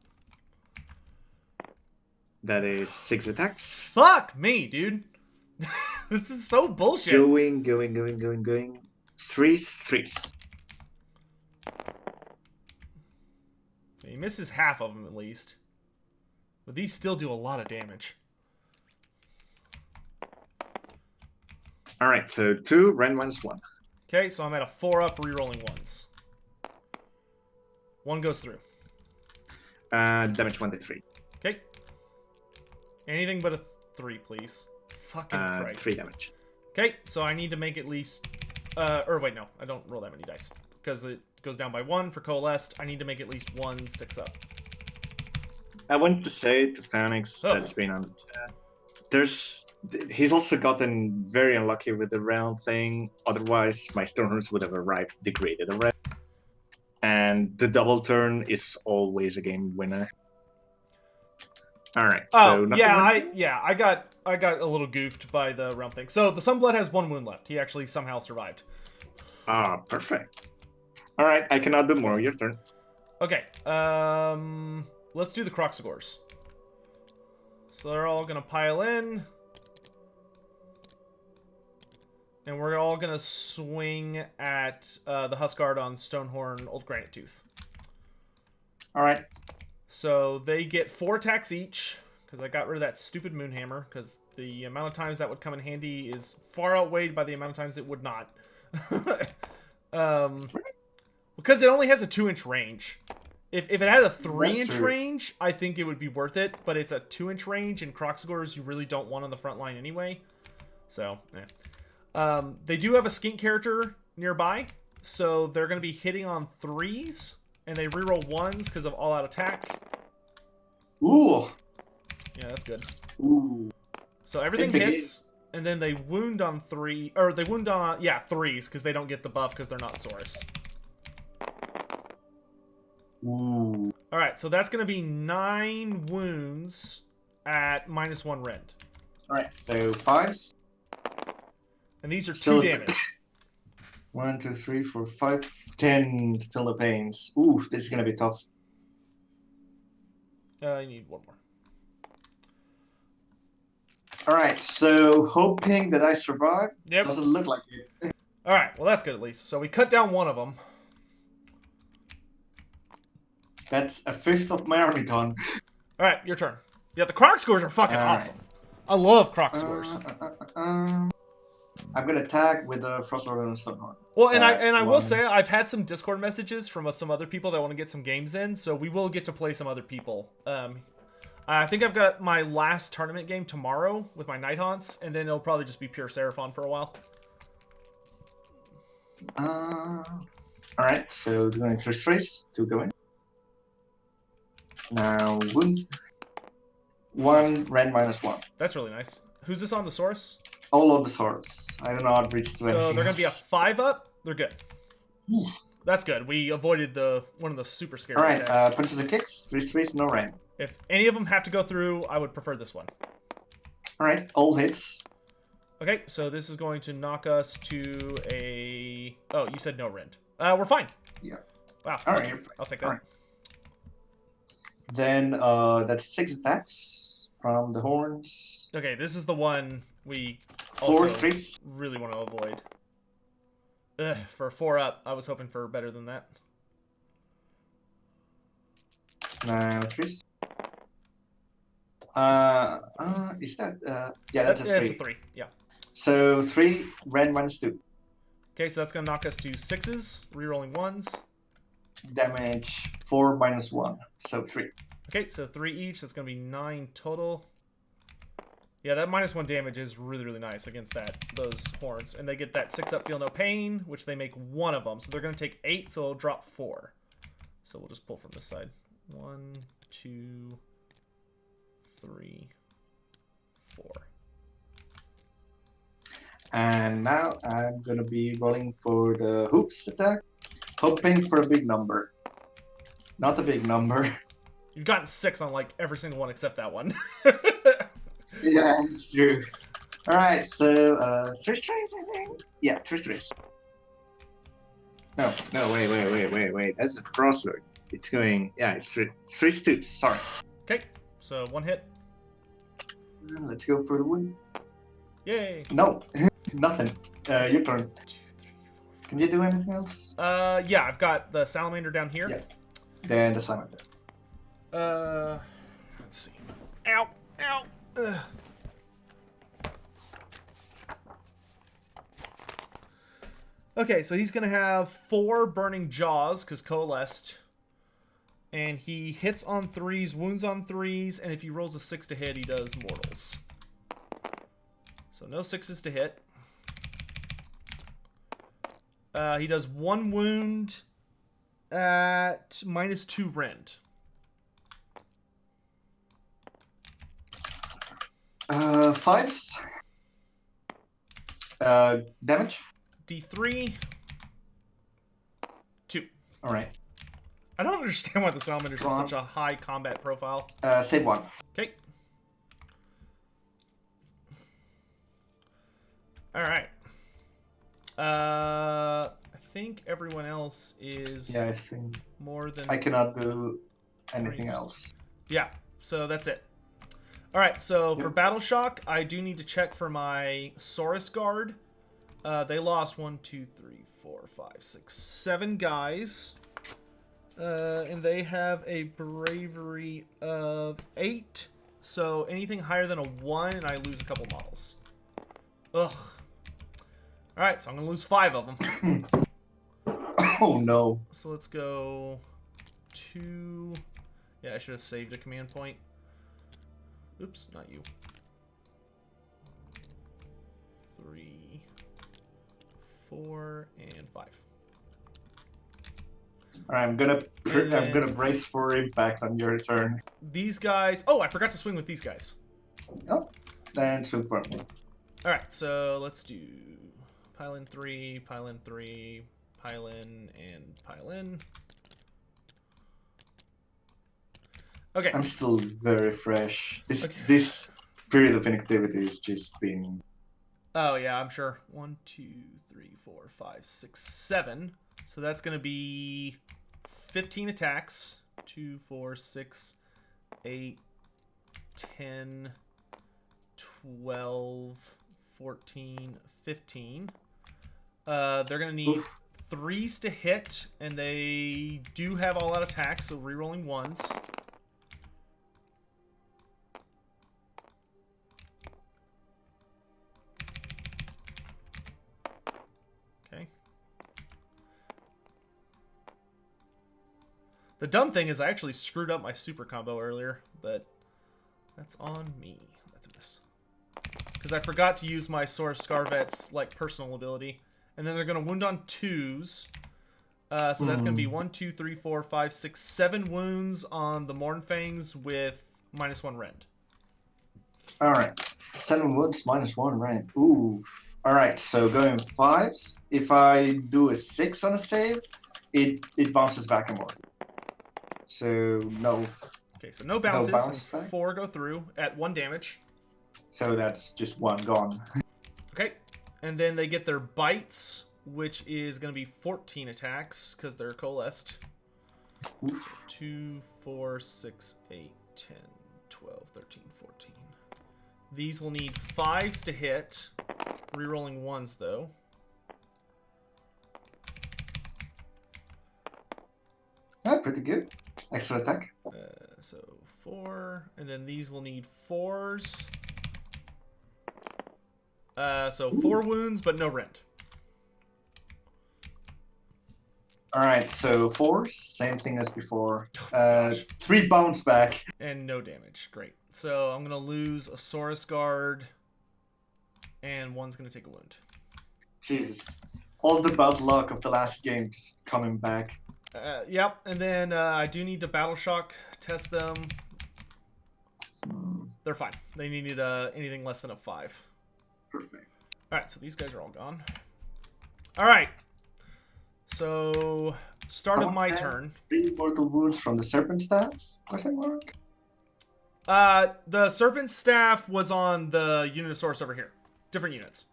That is 6 attacks. Fuck me, dude. This is so bullshit. Going. 3s. He misses half of them at least. But these still do a lot of damage. Alright, so 2, Ren -1. Okay, so I'm at a 4-up, rerolling ones. 1 goes through. Damage 1d3. Okay. Anything but a 3, please. Fucking Christ. 3 damage. Okay, so I need to make at least... or wait, no. I don't roll that many dice. Because it goes down by 1 for Coalesced. I need to make at least 1 6-up. I want to say to Phoenix that's been on the chat. He's also gotten very unlucky with the round thing. Otherwise, my Stormhorns would have arrived degraded already. And the double turn is always a game winner. All right. Oh, so I got a little goofed by the round thing. So the Sunblood has 1 wound left. He actually somehow survived. Ah, perfect. All right, I cannot do more. Your turn. Okay. Let's do the Kroak scores. So they're all gonna pile in. And we're all going to swing at the Huskard on Stonehorn Old Granite Tooth. All right. So they get 4 attacks each, because I got rid of that stupid Moonhammer, because the amount of times that would come in handy is far outweighed by the amount of times it would not. Because it only has a 2-inch range. If it had a 3-inch range, I think it would be worth it, but it's a 2-inch range, and Kroak scores you really don't want on the front line anyway. So, yeah. They do have a skink character nearby, so they're going to be hitting on 3s, and they reroll 1s because of all-out attack. Ooh. Yeah, that's good. Ooh. So everything hits, and then they wound on 3, or they wound on, 3s, because they don't get the buff because they're not Saurus. Ooh. Alright, so that's going to be 9 wounds at -1 rend. Alright, so 5s. And these are 2 damage. 1, 2, 3, 4, 5, 10 Philippines. Ooh, this is gonna be tough. You need 1 more. Alright, so hoping that I survive. Yep. Doesn't look like it. Alright, well that's good at least. So we cut down 1 of them. That's a 5th of my army gone. Alright, your turn. Yeah, the Kroak scores are fucking awesome. I love Kroak scores. I'm gonna tag with the Frostlord and Stonehorn. Well, and I will say I've had some Discord messages from some other people that want to get some games in, so we will get to play some other people. I think I've got my last tournament game tomorrow with my Night Haunts, and then it'll probably just be pure Seraphon for a while. All right, so going first race to go in. Now wound. 1 Ren -1. That's really nice. Who's this on the source? All of the swords. I don't know how to reach to anything. So they're gonna be a 5-up. They're good. Ooh. That's good. We avoided one of the super scary attacks. attacks. Punches and kicks. 3s, no Ren. If any of them have to go through, I would prefer this one. All right, all hits. Okay, so this is going to knock us to a... Oh, you said no rend. We're fine. Yeah. Wow. All right, I'll take that. All right. Then that's 6 attacks from the horns. Okay, this is the one we 4 also threes. really want to avoid. Ugh, for a 4 up, I was hoping for better than that. Now threes. Is that yeah, that's a 3. That's a 3, yeah. So 3 red -2. Okay, so that's gonna knock us to 6s, rerolling 1s. Damage 4 -1, so 3. Okay, so 3 each, that's gonna be 9 total. Yeah, that -1 damage is really, really nice against those horns. And they get that 6 up, feel no pain, which they make 1 of them. So they're gonna take 8, so it'll drop 4. So we'll just pull from this side. 1, 2, 3, 4. And now I'm gonna be rolling for the hoops attack, hoping for a big number. Not a big number. You've gotten 6 on like every single one except that one. Yeah, it's true. Alright, so 3 strays, I think? Yeah, 3 strays. No, wait. That's a crossword. It's going, yeah, it's 3 stoops, sorry. Okay, so 1 hit. Let's go for the win. Yay! No, nothing. Your turn. 2, 3, 4. Can you do anything else? Yeah, I've got the salamander down here. Yeah. Then the salamander. Let's see. Ow! Ow! Ugh. Okay, so he's gonna have 4 burning jaws because coalesced, and he hits on 3s, wounds on 3s, and if he rolls a 6 to hit, he does mortals. So no 6s to hit. He does 1 wound at -2 rend. 5s. Damage. D3. 2. All right. I don't understand why the salamanders have such a high combat profile. Save 1. Okay. All right. I think everyone else is Yeah, I think more than... I cannot do anything else. Yeah, so that's it. All right, so for Battle Shock, I do need to check for my Saurus Guard. They lost 1, 2, 3, 4, 5, 6, 7 guys. And they have a bravery of 8. So anything higher than a 1, and I lose a couple models. Ugh. Alright, so I'm going to lose 5 of them. Oh, no. So let's go 2. Yeah, I should have saved a command point. Oops, not you. 3, 4, and 5. Alright, I'm gonna brace for impact on your turn. These guys... Oh, I forgot to swing with these guys. Oh, then swing for me. Alright, so let's do pile in 3, pile in 3, pile in, and pile in. Okay. I'm still very fresh. This period of inactivity is just being... Oh, yeah, I'm sure. 1, 2, 3, 4, 5, 6, 7. So that's going to be 15 attacks. 2, 4, 6, 8, 10, 12, 14, 15. They're going to need 3s to hit, and they do have all out attacks, so rerolling 1s. The dumb thing is I actually screwed up my super combo earlier, but that's on me. That's a miss. Because I forgot to use my Saurus Scarvet's like personal ability. And then they're going to wound on 2s. So that's going to be 1, 2, 3, 4, 5, 6, 7 wounds on the Mournfangs with -1 rend. Alright. 7 wounds, -1 rend. Ooh. Alright, so going 5s. If I do a 6 on a save, it bounces back and forth. So no. Okay, so no bounces. No bounce back? 4 go through at 1 damage. So that's just 1 gone. Okay, and then they get their bites, which is going to be 14 attacks because they're coalesced. So 2, 4, 6, 8, 10, 12, 13, 14. These will need 5s to hit. Rerolling 1s, though. Yeah, pretty good. Extra attack. So 4, and then these will need 4s. So 4 wounds, but no rend. Alright, so 4s, same thing as before. 3 bounce back. And no damage. Great. So I'm going to lose a Saurus Guard, and 1's going to take a wound. Jesus. All the bad luck of the last game just coming back. Yep, and then I do need to Battle Shock test them. They're fine. They needed anything less than a 5. Perfect. Alright, so these guys are all gone. Alright. So, start of my turn. 3 mortal wounds from the Serpent Staff? Question mark? The Serpent Staff was on the unit of Source over here. Different units.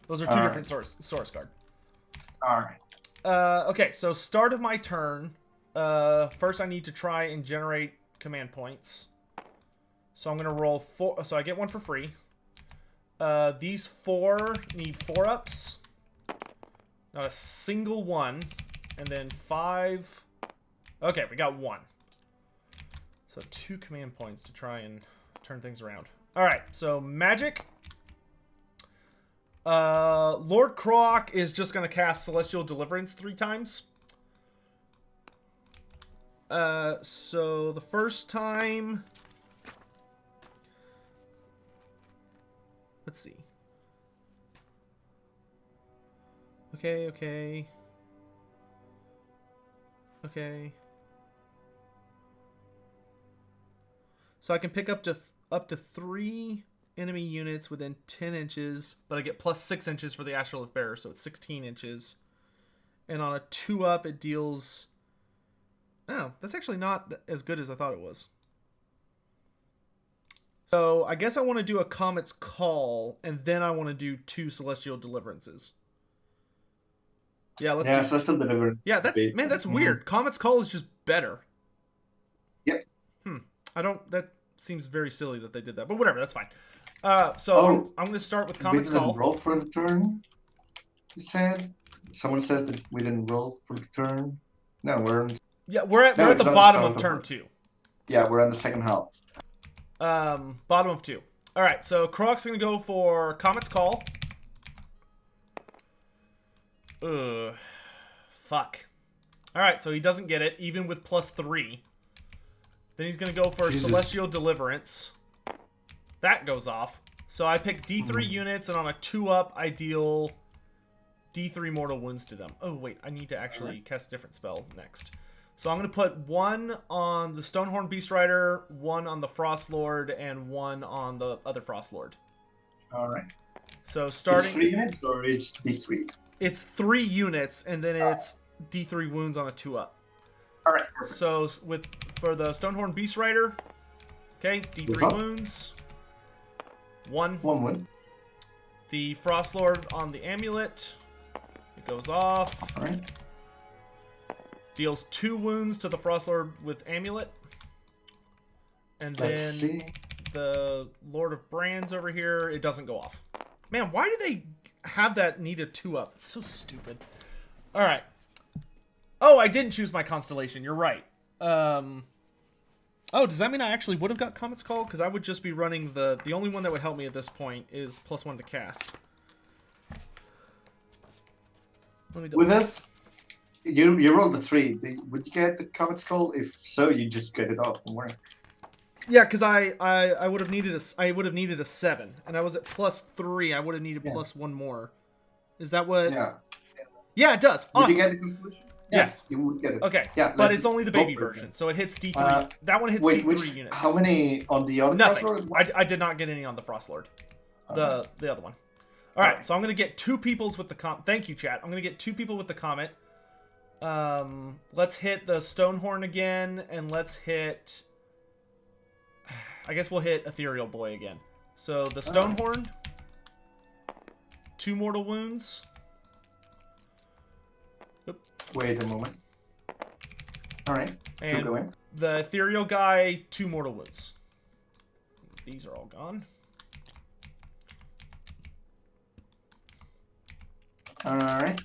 Those are two different Source Guard. Alright. Okay, so start of my turn. First I need to try and generate command points. So I'm going to roll 4. So I get 1 for free. These 4 need 4-ups. Not a single one. And then 5. Okay, we got 1. So 2 command points to try and turn things around. Alright, so magic. Lord Kroak is just going to cast Celestial Deliverance 3 times. So the first time... Let's see. Okay. So I can pick up to 3 enemy units within 10 inches, but I get plus 6 inches for the Astrolith Bearer, so it's 16 inches. And on a 2-up, it deals... Oh, that's actually not as good as I thought it was. So I guess I want to do a Comet's Call, and then I want to do 2 Celestial Deliverances. Yeah, let's Celestial Deliverance. Yeah, that's weird. Comet's Call is just better. Yep. That seems very silly that they did that, but whatever, that's fine. So I'm going to start with Comet's Call. Roll for the turn, you said? Someone said that we didn't roll for the turn. No, we're at the bottom of turn 2. Yeah, we're on the second half. Bottom of 2. Alright, so Kroak's going to go for Comet's Call. Ugh. Fuck. Alright, so he doesn't get it, even with plus 3. Then he's going to go for Celestial Deliverance. That goes off. So I pick D3 units, and on a 2-up, I deal D3 mortal wounds to them. Oh, wait, I need to actually cast a different spell next. So I'm going to put 1 on the Stonehorn Beast Rider, 1 on the Frost Lord, and 1 on the other Frost Lord. Alright. So starting... It's 3 units, or it's D3? It's 3 units, and then it's D3 wounds on a 2-up. Alright. So for the Stonehorn Beast Rider, okay, D3 wounds. 1 wound. The Frost Lord on the Amulet. It goes off. Alright. Deals 2 wounds to the Frost Lord with Amulet. And then the Lord of Brands over here, it doesn't go off. Man, why do they have that need a 2-up? It's so stupid. Alright. Oh, I didn't choose my constellation. You're right. Oh, does that mean I actually would have got Comet's Call? Because I would just be running the only one that would help me at this point is +1 to cast. Let me With that, you rolled the 3. Would you get the Comet's Call? If so, you just get it off. Don't worry. Yeah, because I would have needed a 7, and I was at +3. I would have needed +1 more. Is that what? Yeah. Yeah, it does. Awesome. Would you get the constellation? Yes. You would get it. Okay. Yeah, but it's only the baby version, so it hits D3. That one hits D3 units. How many on the other Nothing. Frost Lord? I did not get any on the Frost Lord. The other one. All right, so I'm gonna get 2 peoples with the comet. Thank you, chat. I'm gonna get 2 people with the comet. Let's hit the Stonehorn again, and let's hit. I guess we'll hit Ethereal Boy again. So the Stonehorn, 2 mortal wounds. Wait a moment. Alright, keep And going. the ethereal guy, 2 mortal wounds. These are all gone. Alright.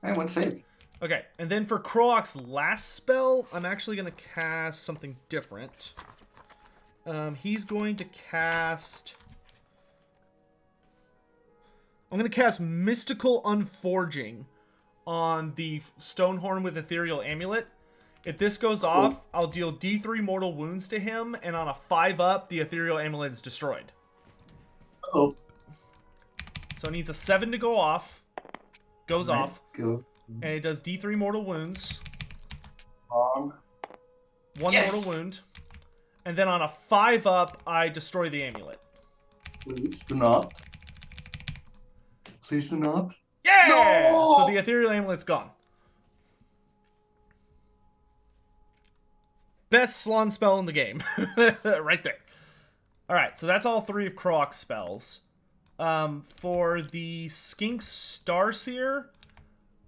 And one save. Okay, and then for Kroak's last spell, I'm actually going to cast something different. He's going to cast... I'm going to cast Mystical Unforging on the Stonehorn with Ethereal Amulet. If this goes off, I'll deal D3 mortal wounds to him, and on a 5-up, the Ethereal Amulet is destroyed. Oh. So it needs a 7 to go off. Goes off. Go. And it does D3 mortal wounds. Wrong. 1 Yes! mortal wound. And then on a 5-up, I destroy the amulet. Please do not. Please do not. Yeah! No! So the ethereal amulet's gone. Best Slon spell in the game. Right there. Alright, so that's all 3 of Kroak's spells. For the Skink Starseer,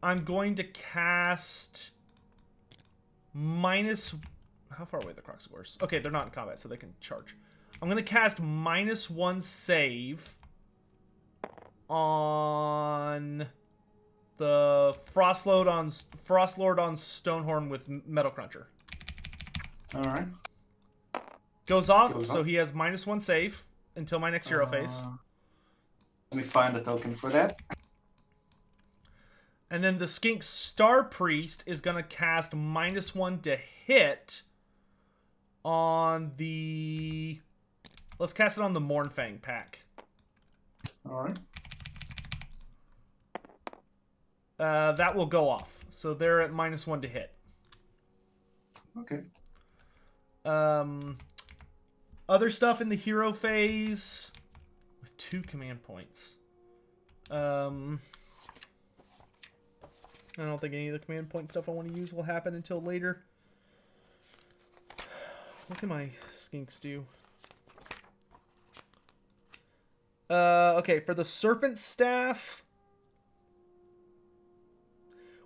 I'm going to cast minus... How far away are the Kroxigors? Okay, they're not in combat, so they can charge. I'm going to cast -1 save on the Frostlord on Stonehorn with Metal Cruncher. Alright. Goes off, Goes so off. he has -1 save until my next hero phase. Let me find the token for that. And then the Skink Star Priest is going to cast -1 to hit on the... Let's cast it on the Mournfang pack. Alright. That will go off. So they're at -1 to hit. Okay. Other stuff in the hero phase with 2 command points. I don't think any of the command point stuff I want to use will happen until later. What can my skinks do? Okay, for the Serpent Staff,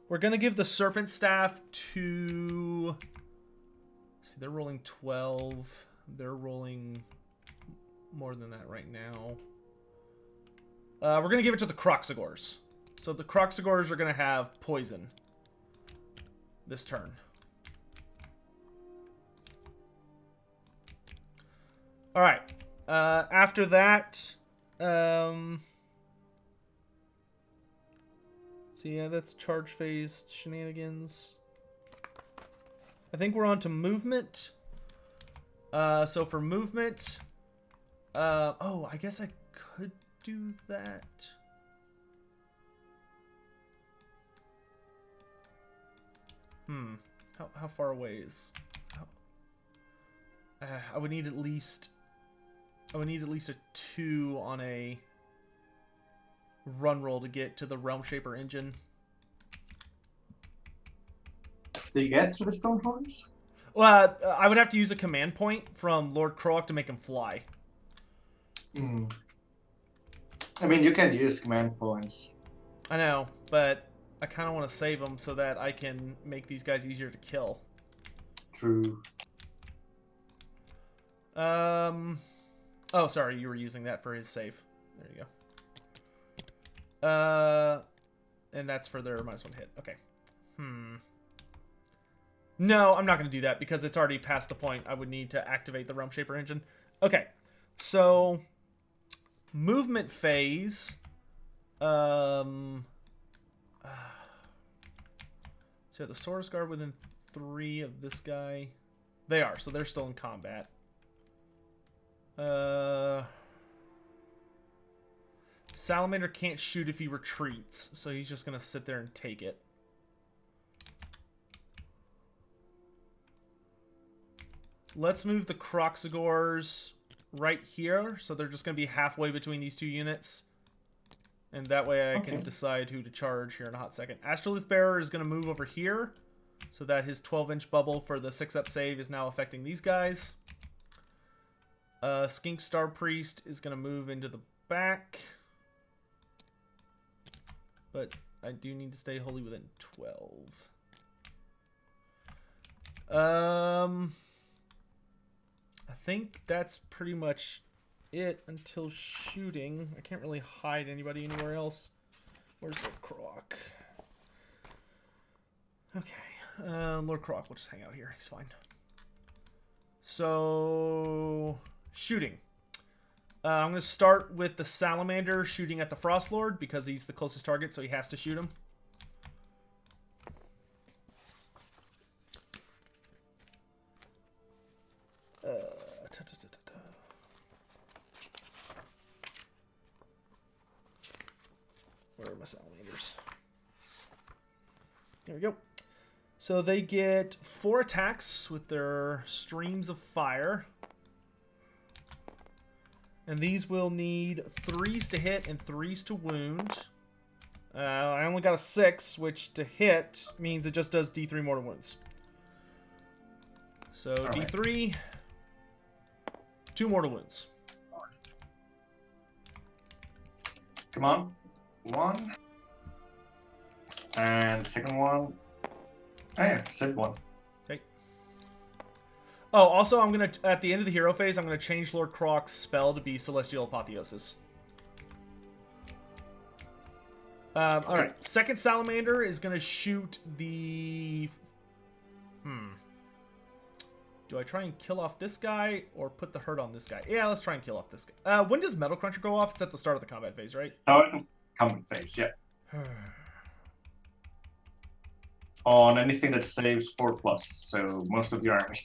we're going to give the Serpent Staff to... See, they're rolling 12. They're rolling more than that right now. We're going to give it to the Kroxigors. So the Kroxigors are going to have poison this turn. Alright. After that... So yeah, that's charge phase shenanigans. I think we're on to movement. So for movement... oh, I guess I could do that. How far away is... I would need at least... I would need at least a 2 on a run roll to get to the Realm Shaper engine. Do you get through the Stonehorns? Well, I would have to use a command point from Lord Kroak to make him fly. Hmm. I mean, you can use command points. I know, but I kind of want to save them so that I can make these guys easier to kill. True. Oh, sorry, you were using that for his save. There you go. And that's for their -1 hit. Okay. No, I'm not going to do that because it's already past the point I would need to activate the Realm Shaper engine. Okay. So, movement phase. So the Saurus Guard within 3 of this guy. They are, so they're still in combat. Salamander can't shoot if he retreats, so he's just gonna sit there and take it. Let's move the Kroxigors right here, so they're just gonna be halfway between these 2 units. And that way I can decide who to charge here in a hot second. Astrolith Bearer is gonna move over here, so that his 12-inch bubble for the 6-up save is now affecting these guys. Skink Star Priest is going to move into the back. But I do need to stay wholly within 12. I think that's pretty much it until shooting. I can't really hide anybody anywhere else. Where's Lord Kroak? Okay, Lord Kroak, we'll just hang out here. He's fine. So, shooting. I'm going to start with the Salamander shooting at the Frost Lord because he's the closest target, so he has to shoot him. Where are my Salamanders? There we go. So they get 4 attacks with their streams of fire. And these will need 3s to hit and 3s to wound. I only got a 6, which to hit means it just does D3 mortal wounds. So all D3, right. 2 mortal wounds. Come on. 1. And second one. Oh yeah, saved 1. Okay. Oh, also, I'm gonna at the end of the hero phase, I'm gonna change Lord Kroak's spell to be Celestial Apotheosis. All right. Second Salamander is gonna shoot the. Do I try and kill off this guy or put the hurt on this guy? Yeah, let's try and kill off this guy. When does Metal Cruncher go off? It's at the start of the combat phase, right? Start of combat phase, yeah. On anything that saves 4+, so most of your army.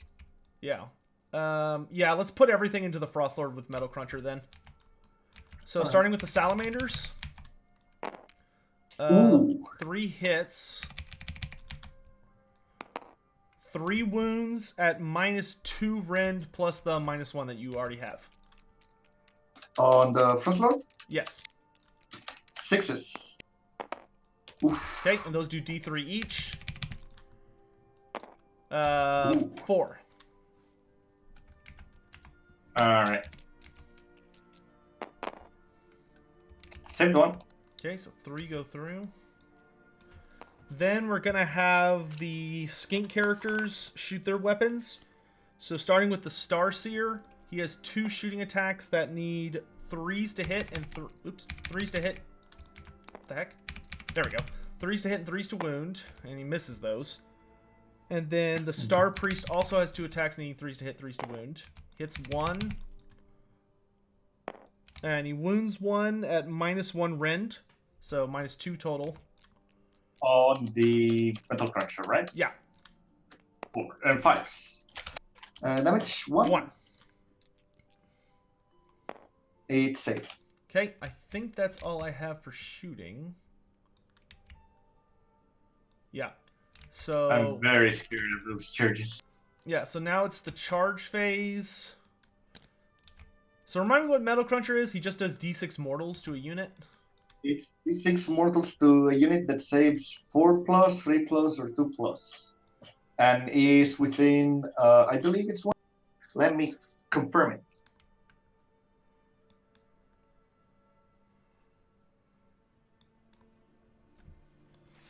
Yeah. Yeah, let's put everything into the Frost Lord with Metal Cruncher then. So starting with the Salamanders. 3 hits. 3 wounds at -2 rend plus the -1 that you already have. On the Frost Lord? Yes. 6s. Oof. Okay, and those do D3 each. 4. Alright. Saved 1. Okay, so 3 go through. Then we're going to have the skink characters shoot their weapons. So starting with the Starseer, he has 2 shooting attacks that need 3s to hit and 3s to hit. What the heck? There we go. 3s to hit and 3s to wound, and he misses those. And then the Star Priest also has 2 attacks needing 3s to hit, 3s to wound. Hits 1. And he wounds 1 at -1 rend. So -2 total. On the Metal Cruncher, right? Yeah. 4 and 5s. Damage 1. 1. 8 save. Okay, I think that's all I have for shooting. Yeah. So I'm very scared of those charges. yeah, so now it's the charge phase. So remind me what Metal Cruncher is. He just does D6 mortals to a unit. It's D6 mortals to a unit that saves 4+, 3+, or 2+. And is within, I believe it's 1. Let me confirm it.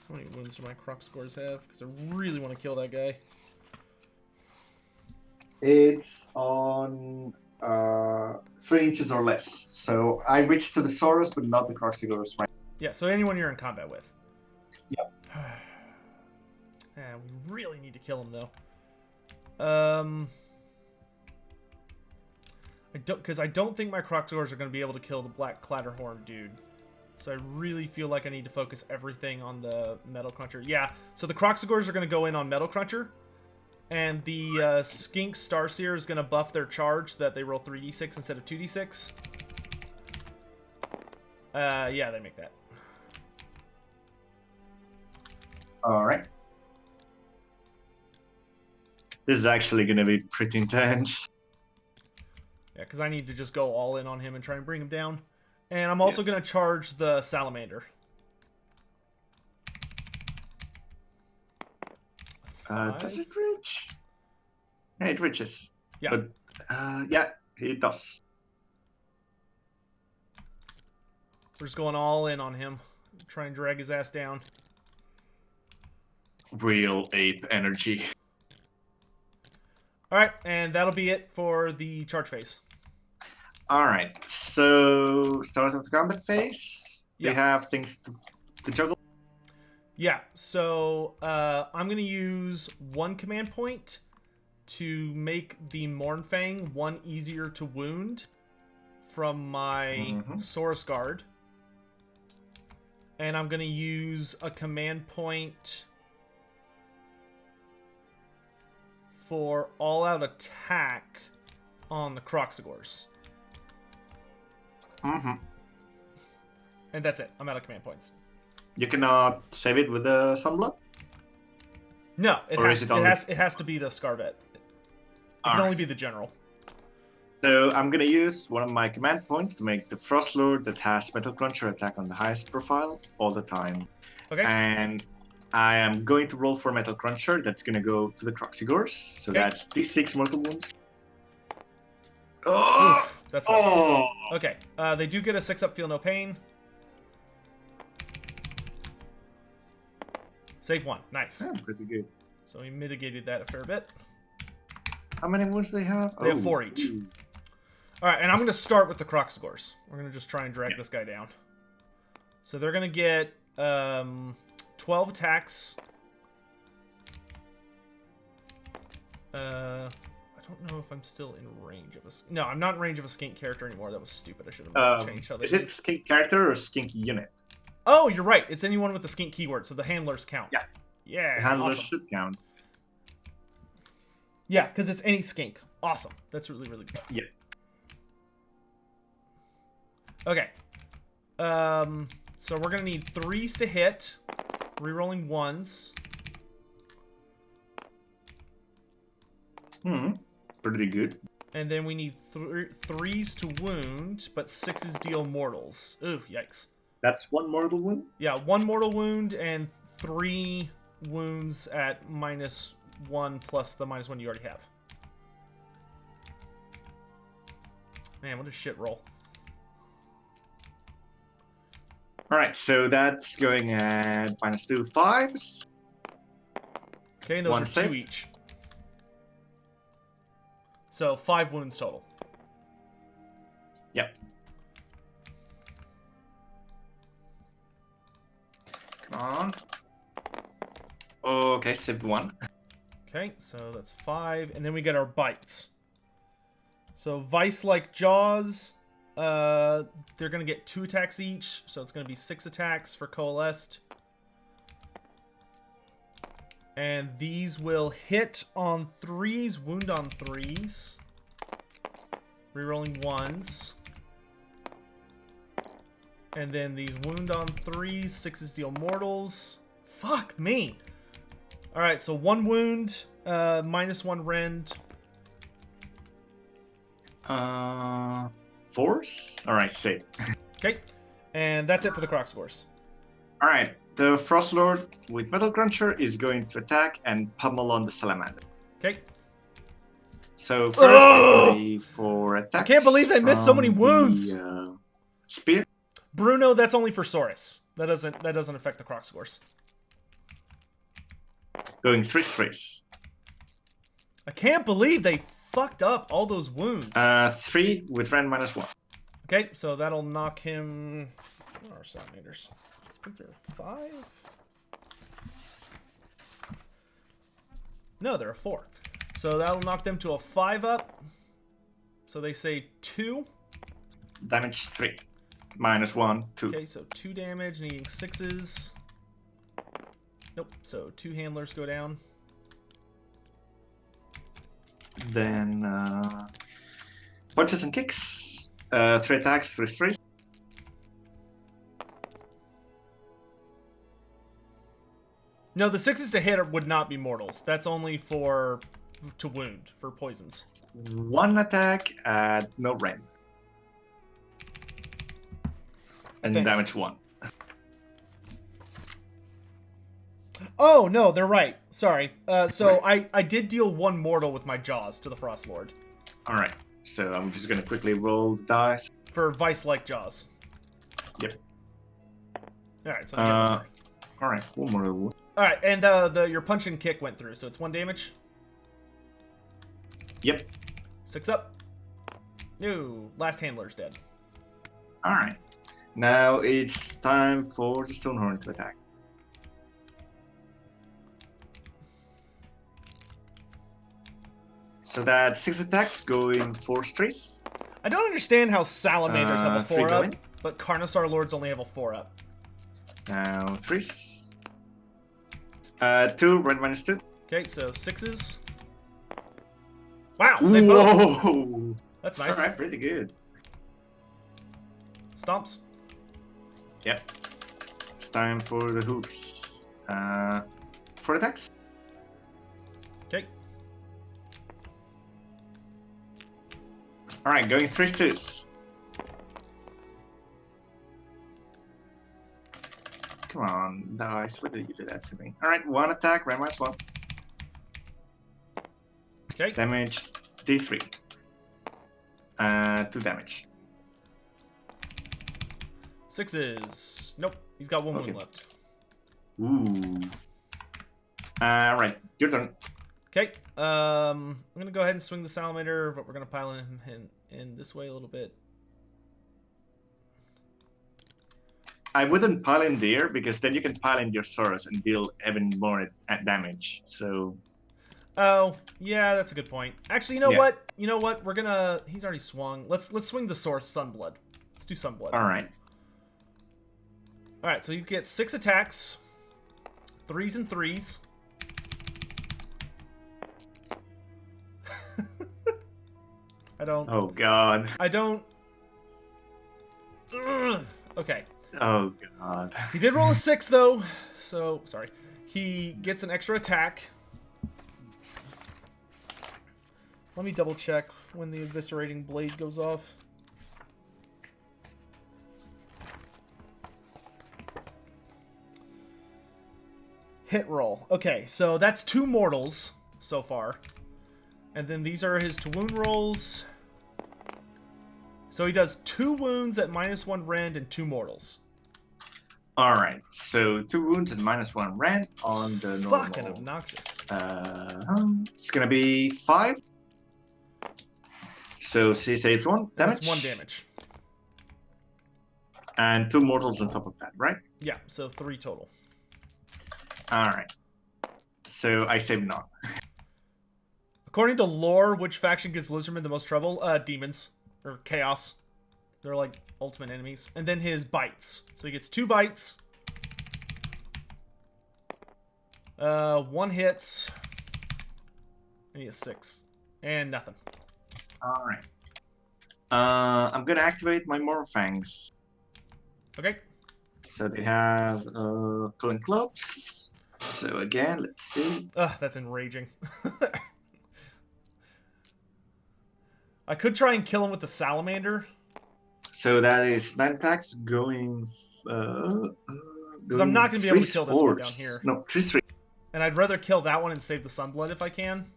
How many wounds do my Kroak scores have? Because I really want to kill that guy. It's on 3 inches or less. So I reached to the Saurus, but not the Croxigorus. Right? Yeah, so anyone you're in combat with. Yep. Yeah, we really need to kill him though. I don't think my Croxigors are going to be able to kill the Black Clatterhorn dude. So I really feel like I need to focus everything on the Metal Cruncher. Yeah, so the Croxigors are going to go in on Metal Cruncher. And the Skink Starseer is going to buff their charge so that they roll 3d6 instead of 2d6. Yeah, they make that. Alright. This is actually going to be pretty intense. Yeah, because I need to just go all in on him and try and bring him down. And I'm also going to charge the Salamander. Does it reach? Yeah, it reaches. Yeah. But, yeah, it does. We're just going all in on him. Try and drag his ass down. Real ape energy. All right, and that'll be it for the charge phase. All right. So start of the combat phase. Yeah. We have things to juggle. Yeah, so I'm going to use one command point to make the Mournfang one easier to wound from my Saurus Guard. And I'm going to use a command point for all-out attack on the Kroxigors. And that's it. I'm out of command points. You cannot save it with the Sunblood? No, it Or has, is it it only- has to be the Scarvet. It can only be the general. So I'm gonna use one of my command points to make the Frostlord that has Metal Cruncher attack on the highest profile all the time. Okay. And I am going to roll for Metal Cruncher. That's gonna go to the Kroxigors. So Okay. that's D6 mortal wounds. Oh! Oof, that's okay. They do get a 6-up, feel no pain. Save 1. Nice. Yeah, pretty good. So we mitigated that a fair bit. How many wounds do they have? They have 4 each. Ooh. All right, and I'm going to start with the Kroxigors. We're going to just try and drag this guy down. So they're going to get 12 attacks. I don't know if I'm still in range of a... No, I'm not in range of a skink character anymore. That was stupid. I should have changed how they Is it skink character or skink unit? Oh, you're right. It's anyone with the skink keyword, so the handlers count. Yeah. Yeah, The handlers awesome. should count. Yeah, because it's any skink. Awesome. That's really, really good. Yeah. Okay. So we're going to need 3s to hit. Rerolling 1s. Pretty good. And then we need 3s to wound, but 6s deal mortals. Ooh, yikes. That's 1 mortal wound? Yeah, 1 mortal wound and 3 wounds at -1 plus the -1 you already have. Man, what a shit roll. Alright, so that's going at -2 5s. Okay, and those One are saved. 2 each. So 5 wounds total. Yep. Come on. Okay, saved 1. Okay, so that's 5, and then we get our bites. So Vice-like Jaws, they're gonna get 2 attacks each, so it's gonna be 6 attacks for Coalesced. And these will hit on 3s, wound on 3s. Rerolling 1s. And then these wound on 3s, 6s deal mortals. Fuck me! Alright, so 1 wound, -1 rend. 4s? Alright, saved. Okay, and that's it for the Kroxigors. Alright, the Frostlord with Metal Cruncher is going to attack and pummel on the Salamander. Okay. So first it's going to be for attacks. I can't believe they missed so many from wounds. The, spear. Bruno, that's only for Saurus. That doesn't affect the Kroxigors. Going 3 3s. I can't believe they fucked up all those wounds. 3 with rend -1. Okay, so that'll knock him... What are Salamanders? I think they're 5? No, they're a 4. So that'll knock them to a 5-up. So they save 2. Damage 3. -1, 2. Okay, so 2 damage, needing 6s. Nope, so 2 handlers go down. Then punches and kicks. 3 attacks, 3 3s. No, the 6s to hit would not be mortals. That's only for to wound, for poisons. 1 attack at no rend. And think. damage 1. Oh, no, they're right. Sorry. So I did deal 1 mortal with my Jaws to the Frost Lord. Alright, so I'm just going to quickly roll the dice. For Vice-like Jaws. Yep. Alright, so Alright, 1 more wound. Alright, and your punch and kick went through, so it's 1 damage. Yep. 6 up. No, last handler's dead. All right. Now it's time for the Stonehorn to attack. So that's 6 attacks going 4 threes. I don't understand how salamanders have a 3 4 up, going. but Carnosaur lords only have a 4 up. Now threes. 2 red -2. Okay, so 6s. Wow, save both. Whoa! That's nice. All right, pretty good. Stomps. Yep. It's time for the hoops. 4 attacks. Okay. All right, going 3 twos. Come on, dice. What did you do that to me? All right, 1 attack, red -1. Okay. Damage D3. 2 damage. 6s. Nope, he's got 1 Okay. wound left. Ooh. Right, your turn. Okay, I'm gonna go ahead and swing the salamander, but we're gonna pile him in this way a little bit. I wouldn't pile in there because then you can pile in your Soros and deal even more damage. So. Oh, yeah, that's a good point. Actually, you know Yeah. what? You know what? We're gonna. He's already swung. Let's swing the source Sunblood. Let's do Sunblood. All right. All right. So you get 6 attacks, 3s and 3s. I don't. Oh God. I don't. Ugh. Okay. Oh God. He did roll a 6 though, so sorry. He gets an extra attack. Let me double check when the eviscerating blade goes off. Hit roll. Okay, so that's 2 mortals so far. And then these are his to wound rolls. So he does 2 wounds at -1 rend and 2 mortals. All right. So 2 wounds and -1 rend on the normal. Fucking obnoxious. It's gonna be 5. So she saves 1 damage. That's 1 damage. And 2 mortals on top of that, right? Yeah, so 3 total. All right. So I saved none. According to lore, which faction gives Lizardman the most trouble? Demons. Or Chaos. They're like ultimate enemies. And then his bites. So he gets 2 bites. 1 hits. And he has 6. And nothing. All right. I'm gonna activate my Morfangs. Okay. So they have Cullen Clubs. So again, let's see. Ugh, that's enraging. I could try and kill him with the salamander. So that is 9 attacks going. Because I'm not going to be able to kill this one down here. No, 3. And I'd rather kill that one and save the Sunblood if I can.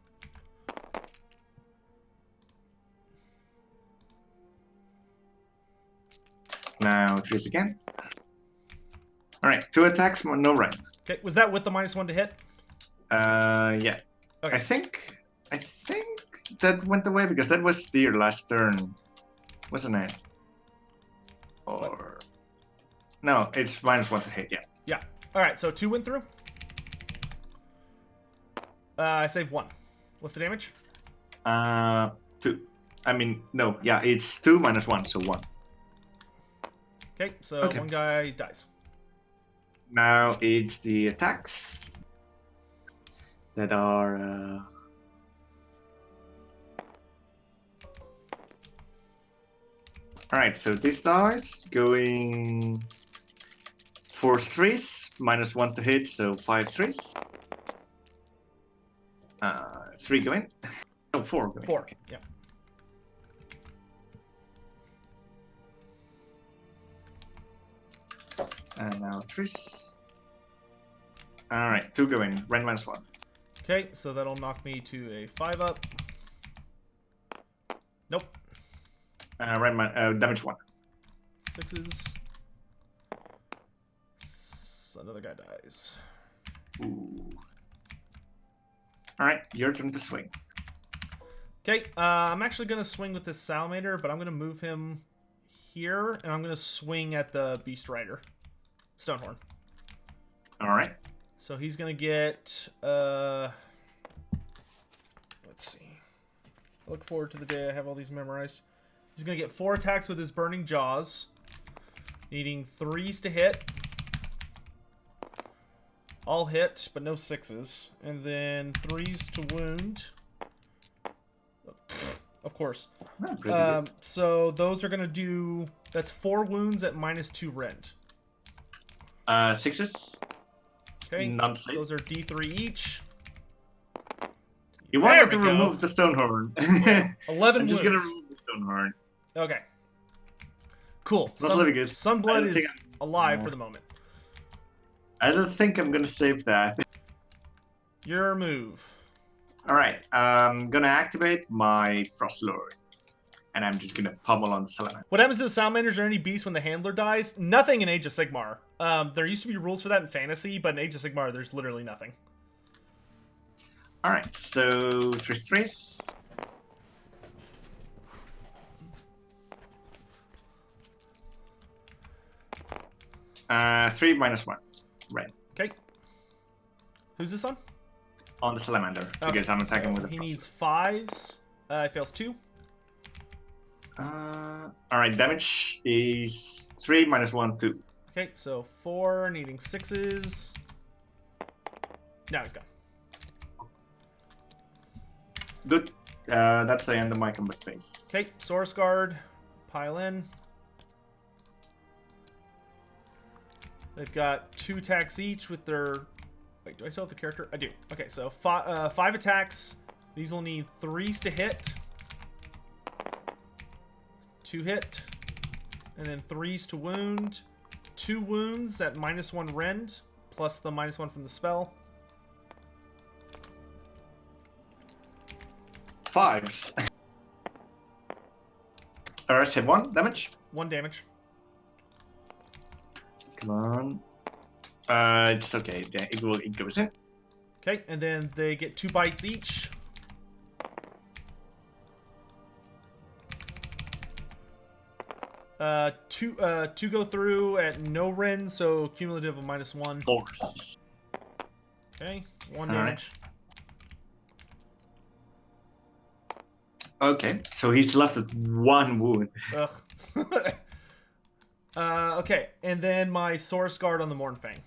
Now 3s again. All right, 2 attacks, no rend. Okay, was that with the -1 to hit? Yeah. Okay. I think that went away because that was their last turn, wasn't it? Or no, it's -1 to hit. Yeah. Yeah. All right, so 2 went through. I saved 1. What's the damage? 2. I mean, no. Yeah, it's 2 -1, so 1. Okay, so Okay. 1 guy dies. Now it's the attacks that are. All right, so this dice going 4 threes, -1 to hit, so 5 threes. 3 go in. No, 4 go in. 4. Okay. Yeah. And now 3s. All right, 2 go in. Rend -1. Okay, so that'll knock me to a 5 up. Nope. Damage 1. 6s. Another guy dies. Ooh. All right, your turn to swing. Okay, I'm actually going to swing with this Salamander, but I'm going to move him here, and I'm going to swing at the Beast Rider. Stonehorn. Alright. So he's going to get... let's see. I look forward to the day I have all these memorized. He's going to get 4 attacks with his Burning Jaws. Needing 3s to hit. All hit, but no 6s. And then 3s to wound. Of course. So those are going to do... That's 4 wounds at -2 rend. 6s. Okay. None safe. Those are D3 each. You There wanted to we go. remove the Stonehorn. Yeah, 11 I'm just wounds. gonna remove the Stonehorn. Okay. Cool. Leviticus. Sunblood is alive for the moment. I don't think I'm gonna save that. Your move. Alright, I'm gonna activate my Frost Lord. And I'm just gonna pummel on the Salamander. What happens to the Salamanders or any beast when the handler dies? Nothing in Age of Sigmar. There used to be rules for that in Fantasy, but in Age of Sigmar, there's literally nothing. Alright, so 3s. 3 -1. Right. Okay. Who's this on? On the Salamander. Okay, Because I'm attacking so with a he Frost needs 5s. He fails 2. Alright, damage is 3 -1, 2. Okay, so 4, needing 6s. Now he's gone. Good. That's the end of my combat phase. Okay, Source Guard. Pile in. They've got 2 attacks each with their... Wait, do I still have the character? I do. Okay, so 5 attacks. These will need 3s to hit. 2 hit. And then 3s to wound. 2 wounds at -1 rend. Plus the -1 from the spell. 5s. Alright, hit 1 damage. 1 damage. Come on. It's okay. It goes in. Okay, and then they get 2 bites each. Two go through at no rend, so cumulative of -1. Force. Okay, 1 All right. damage. Okay, so he's left with 1 wound. Ugh. Okay, and then my Source Guard on the Mornfang.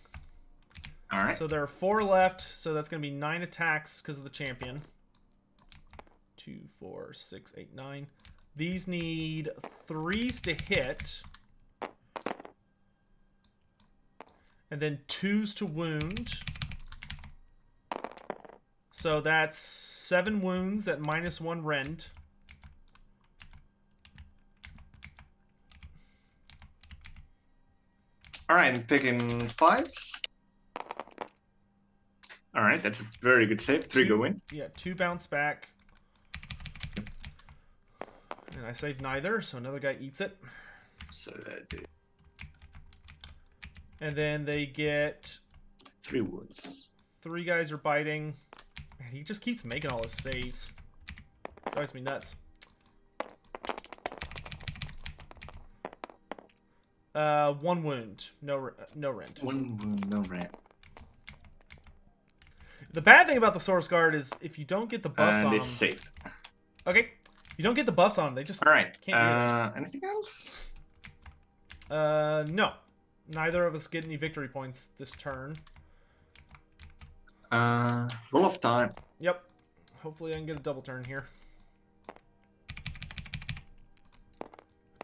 Alright. So there are 4 left, so that's going to be 9 attacks because of the champion. 2, 4, 6, 8, 9. These need 3s to hit. And then 2s to wound. So that's 7 wounds at -1 rend. Alright, I'm picking 5s. Alright, that's a very good save. 3 go in. Yeah, 2 bounce back. And I saved neither, so another guy eats it. So that And then they get 3 wounds. 3 guys are biting. Man, he just keeps making all his saves. Drives me nuts. 1 wound. No rend. 1 wound, no rend. The bad thing about the Source Guard is if you don't get the buffs And on it's them... saved. Okay. If you don't get the buffs on them, they just Alright, can't anything else? do it. No. Neither of us get any victory points this turn. Roll of time. Yep. Hopefully I can get a double turn here.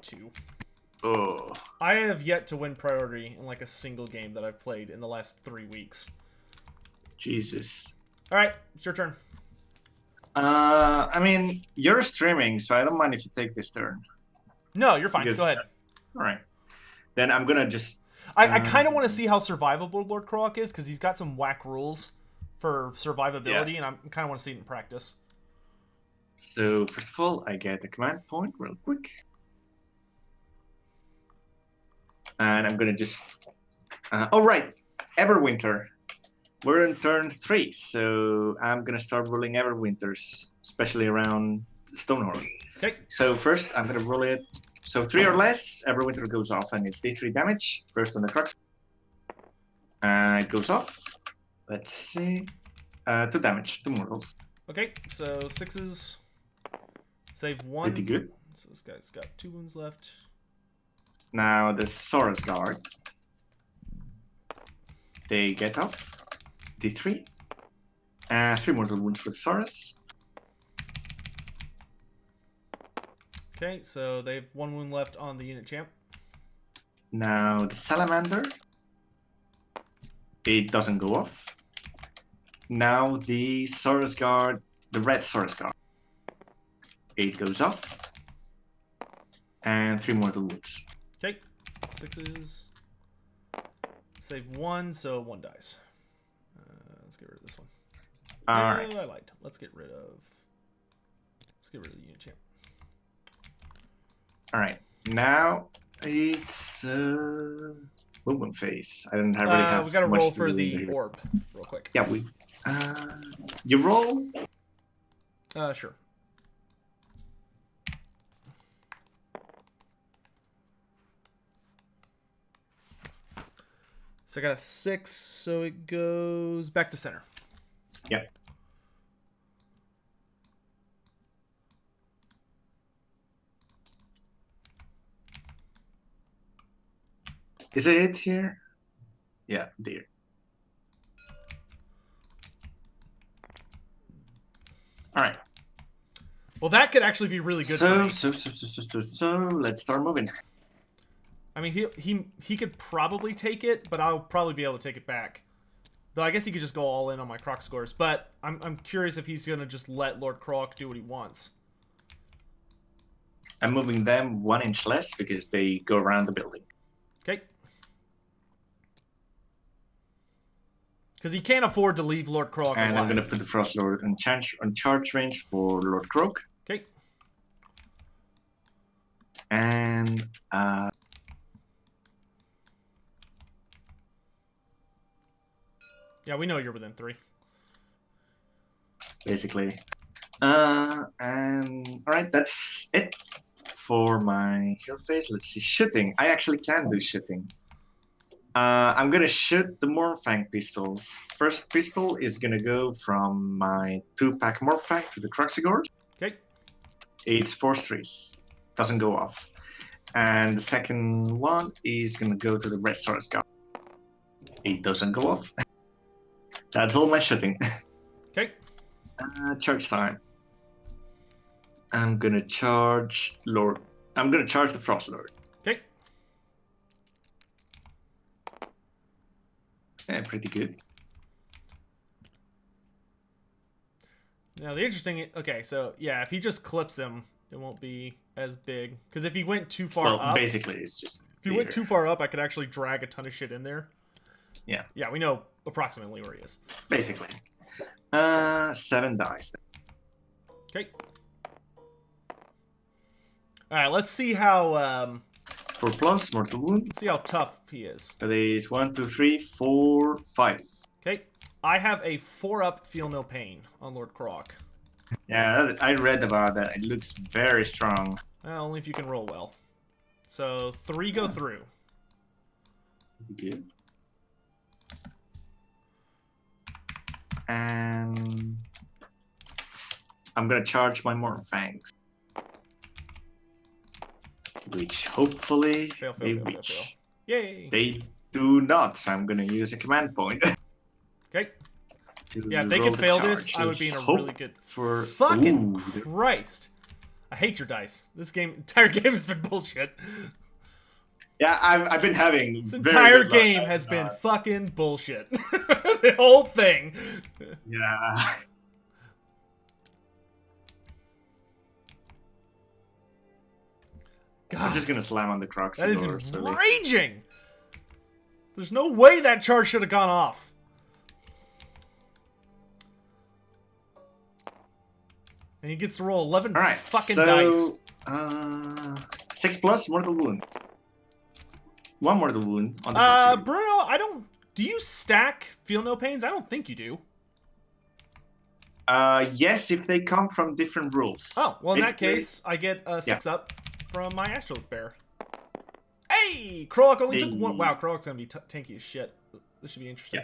2. Oh. I have yet to win priority in like a single game that I've played in the last 3 weeks. Jesus. Alright, it's your turn. I mean, you're streaming, so I don't mind if you take this turn. No, you're fine. Because- Go ahead. Alright. Then I'm gonna just... I kind of want to see how survivable Lord Kroak is, because he's got some whack rules for survivability, and I kind of want to see it in practice. So, first of all, I get a command point real quick. And I'm gonna just... oh, right! Everwinter. We're in turn 3, so I'm gonna start rolling Everwinters, especially around Stonehorn. Okay. So first, I'm gonna roll it. So 3 or less, Everwinter goes off, and it's D3 damage. First on the Kroak. It goes off. Let's see. 2 damage, 2 mortals. Okay, so 6s. Save 1. Pretty good. So this guy's got 2 wounds left. Now the Saurus Guard. They get off. D3. 3 mortal wounds for the Saurus. Okay, so they have 1 wound left on the unit champ. Now the Salamander. It doesn't go off. Now the Saurus Guard, the red Saurus Guard. It goes off. And 3 mortal wounds. Okay, 6s. Save 1, so 1 dies. Let's get rid of this one. Alright. I lied. Let's get rid of the unit champ. Alright. Now it's movement phase. I don't really have we gotta much roll to for do the here. orb real quick. Yeah, you roll? Sure. So I got a 6, so it goes back to center. Yep. Is it here? Yeah, there. Alright. Well, that could actually be really good for me. So let's start moving. I mean, he could probably take it, but I'll probably be able to take it back. Though I guess he could just go all in on my Kroak scores. But I'm curious if he's gonna just let Lord Kroak do what he wants. I'm moving them 1 inch less because they go around the building. Okay. Because he can't afford to leave Lord Kroak And alive. I'm gonna put the Frost Lord on charge range for Lord Kroak. Okay. And Yeah, we know you're within 3. basically. And alright, that's it for my hero phase. Let's see, shooting. I actually can do shooting. I'm gonna shoot the Morphang pistols. First pistol is gonna go from my 2-pack Morphang to the Kroxigord. Okay. It's force 3s. Doesn't go off. And the second one is gonna go to the Red Saurus Guard. It doesn't go off. That's all my shooting. Okay. Charge time. I'm gonna charge Lord. I'm gonna charge the Frost Lord. Okay. Yeah, pretty good. Now the interesting. Okay, so yeah, if he just clips him, it won't be as big. Because if he went too far Well, up, basically, it's just. if he went too far up, I could actually drag a ton of shit in there. Yeah. Yeah, we know approximately where he is. Basically. 7 dice. Okay. All right, let's see how 4 plus, mortal wound. let's see how tough he is. That is 1, 2, 3, 4, 5. Okay, I have a 4-up, feel no pain on Lord Kroak. Yeah, I read about that. It looks very strong. Well, only if you can roll well. So 3 go through. Good. And I'm gonna charge my Morphangs, which hopefully Fail, they fail, fail, reach. fail. Yay! They do not, so I'm gonna use a command point. Okay. to Yeah, if they roll could the fail charge. this, I would be in a Hope really good. for Fucking Ooh. Christ! I hate your dice. This entire game has been bullshit. Yeah, I've been having This very entire good luck. game has been fucking bullshit. The whole thing. Yeah. God, I'm just gonna slam on the Kroak. that is enraging. There's no way that charge should have gone off. And he gets to roll 11 All right, fucking so, dice. 6 plus mortal wound. 1 mortal wound on the Kroak. Bruno, I don't. Do you stack feel no pains? I don't think you do. Yes, if they come from different rules. Oh, well, in that Basically- case, I get a 6-up from my Astrolith Bear. Hey! Kroak only took one. Wow, Kroak's gonna be tanky as shit. This should be interesting.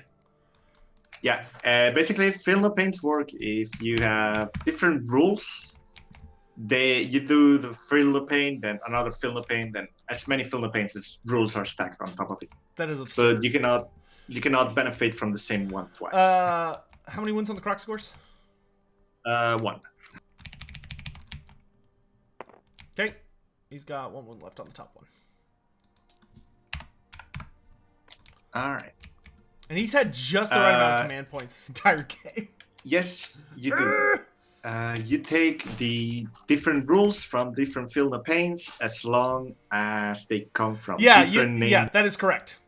Yeah. Basically, fill the paints work if you have different rules. You do the fill the paint, then another fill the paint, then as many fill the paints as rules are stacked on top of it. That is absurd. But you cannot benefit from the same one twice. How many wins on the Kroak scores? 1. Okay. He's got 1 win left on the top one. All right. And he's had just the right amount of command points this entire game. Yes, you do. You take the different rules from different fill the paints as long as they come from different names. Yeah, that is correct.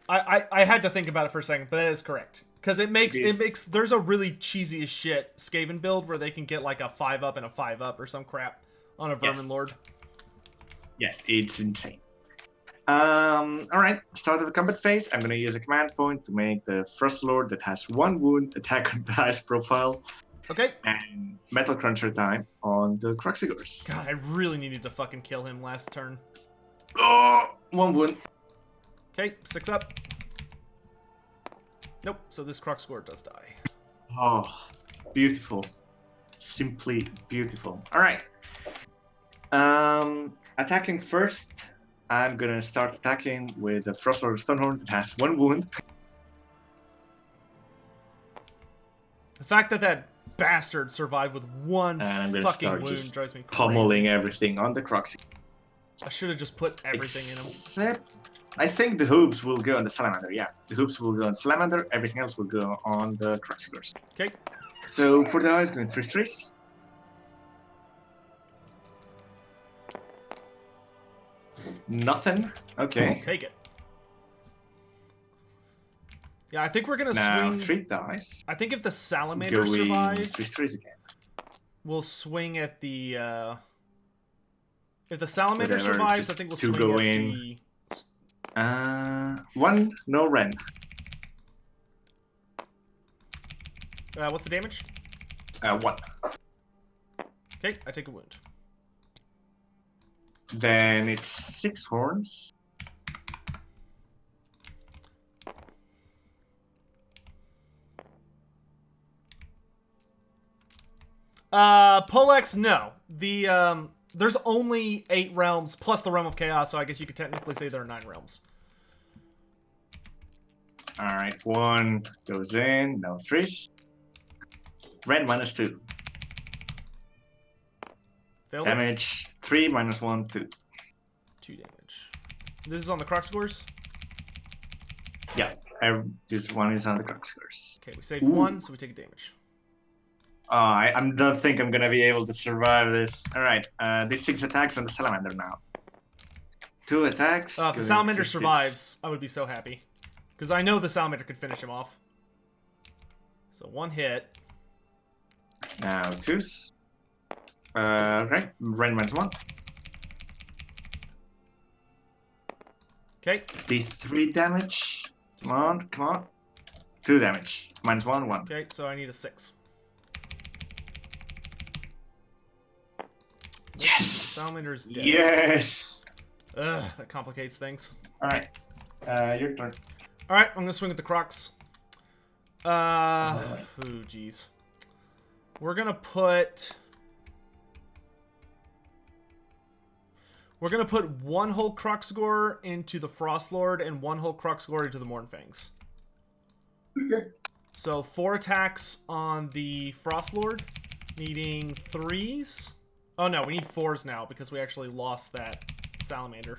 I had to think about it for a second, but that is correct. Because it makes there's a really cheesy as shit Skaven build where they can get like a 5-up and a 5-up or some crap on a Vermin Lord. Yes, it's insane. Alright, start of the combat phase. I'm gonna use a command point to make the Frost Lord that has 1 wound attack on the highest profile. Okay. And Metal Cruncher time on the Cruxigors. God, I really needed to fucking kill him last turn. Oh, 1 wound. Okay, 6-up. Nope, so this Cruxigor does die. Oh, beautiful. Simply beautiful. Alright. Attacking first. I'm gonna start attacking with the Frostlord Stonehorn that has 1 wound. The fact that that bastard survived with 1 fucking wound drives me crazy. Pummeling everything on the Cruxy. I should have just put everything in him. Except, I think the hoops will go on the Salamander. Yeah, the hoops will go on Salamander. Everything else will go on the Cruxigors. Okay. So for the eyes, going 3/3s. Nothing. Okay. Take it. Yeah, I think we're gonna Now swing. 3 dice. I think if the Salamander Going survives, 3/3s again. we'll swing at the. If the Salamander Whatever, survives, I just think we'll 2 swing go at in. the. 1, no Ren. What's the damage? 1. Okay, I take a wound. Then it's 6 horns. Polex, no. The there's only 8 realms plus the Realm of Chaos, so I guess you could technically say there are 9 realms. Alright, 1 goes in, no 3s. Ren -2. Failed Damage 3 -1, 2. 2 damage. This is on the Cruxigors? Yeah, this one is on the Cruxigors. Okay, we saved 1, so we take a damage. I don't think I'm gonna be able to survive this. Alright, this 6 attacks on the Salamander now. 2 attacks. If the Salamander survives, I would be so happy. Because I know the Salamander could finish him off. So 1 hit. Now 2s. Right, Ren -1. Okay. D3 damage. Come on, come on. 2 damage. -1, 1. Okay, so I need a 6. Yes! Salamander's dead. Yes! Ugh, that complicates things. Alright, your turn. Alright, I'm gonna swing at the Crocs. Alright. Ooh, jeez. We're gonna put 1 whole Cruxigor into the Frostlord and 1 whole Cruxigor into the Mournfangs. Okay. So 4 attacks on the Frostlord, needing 3s. Oh no, we need 4s now because we actually lost that Salamander.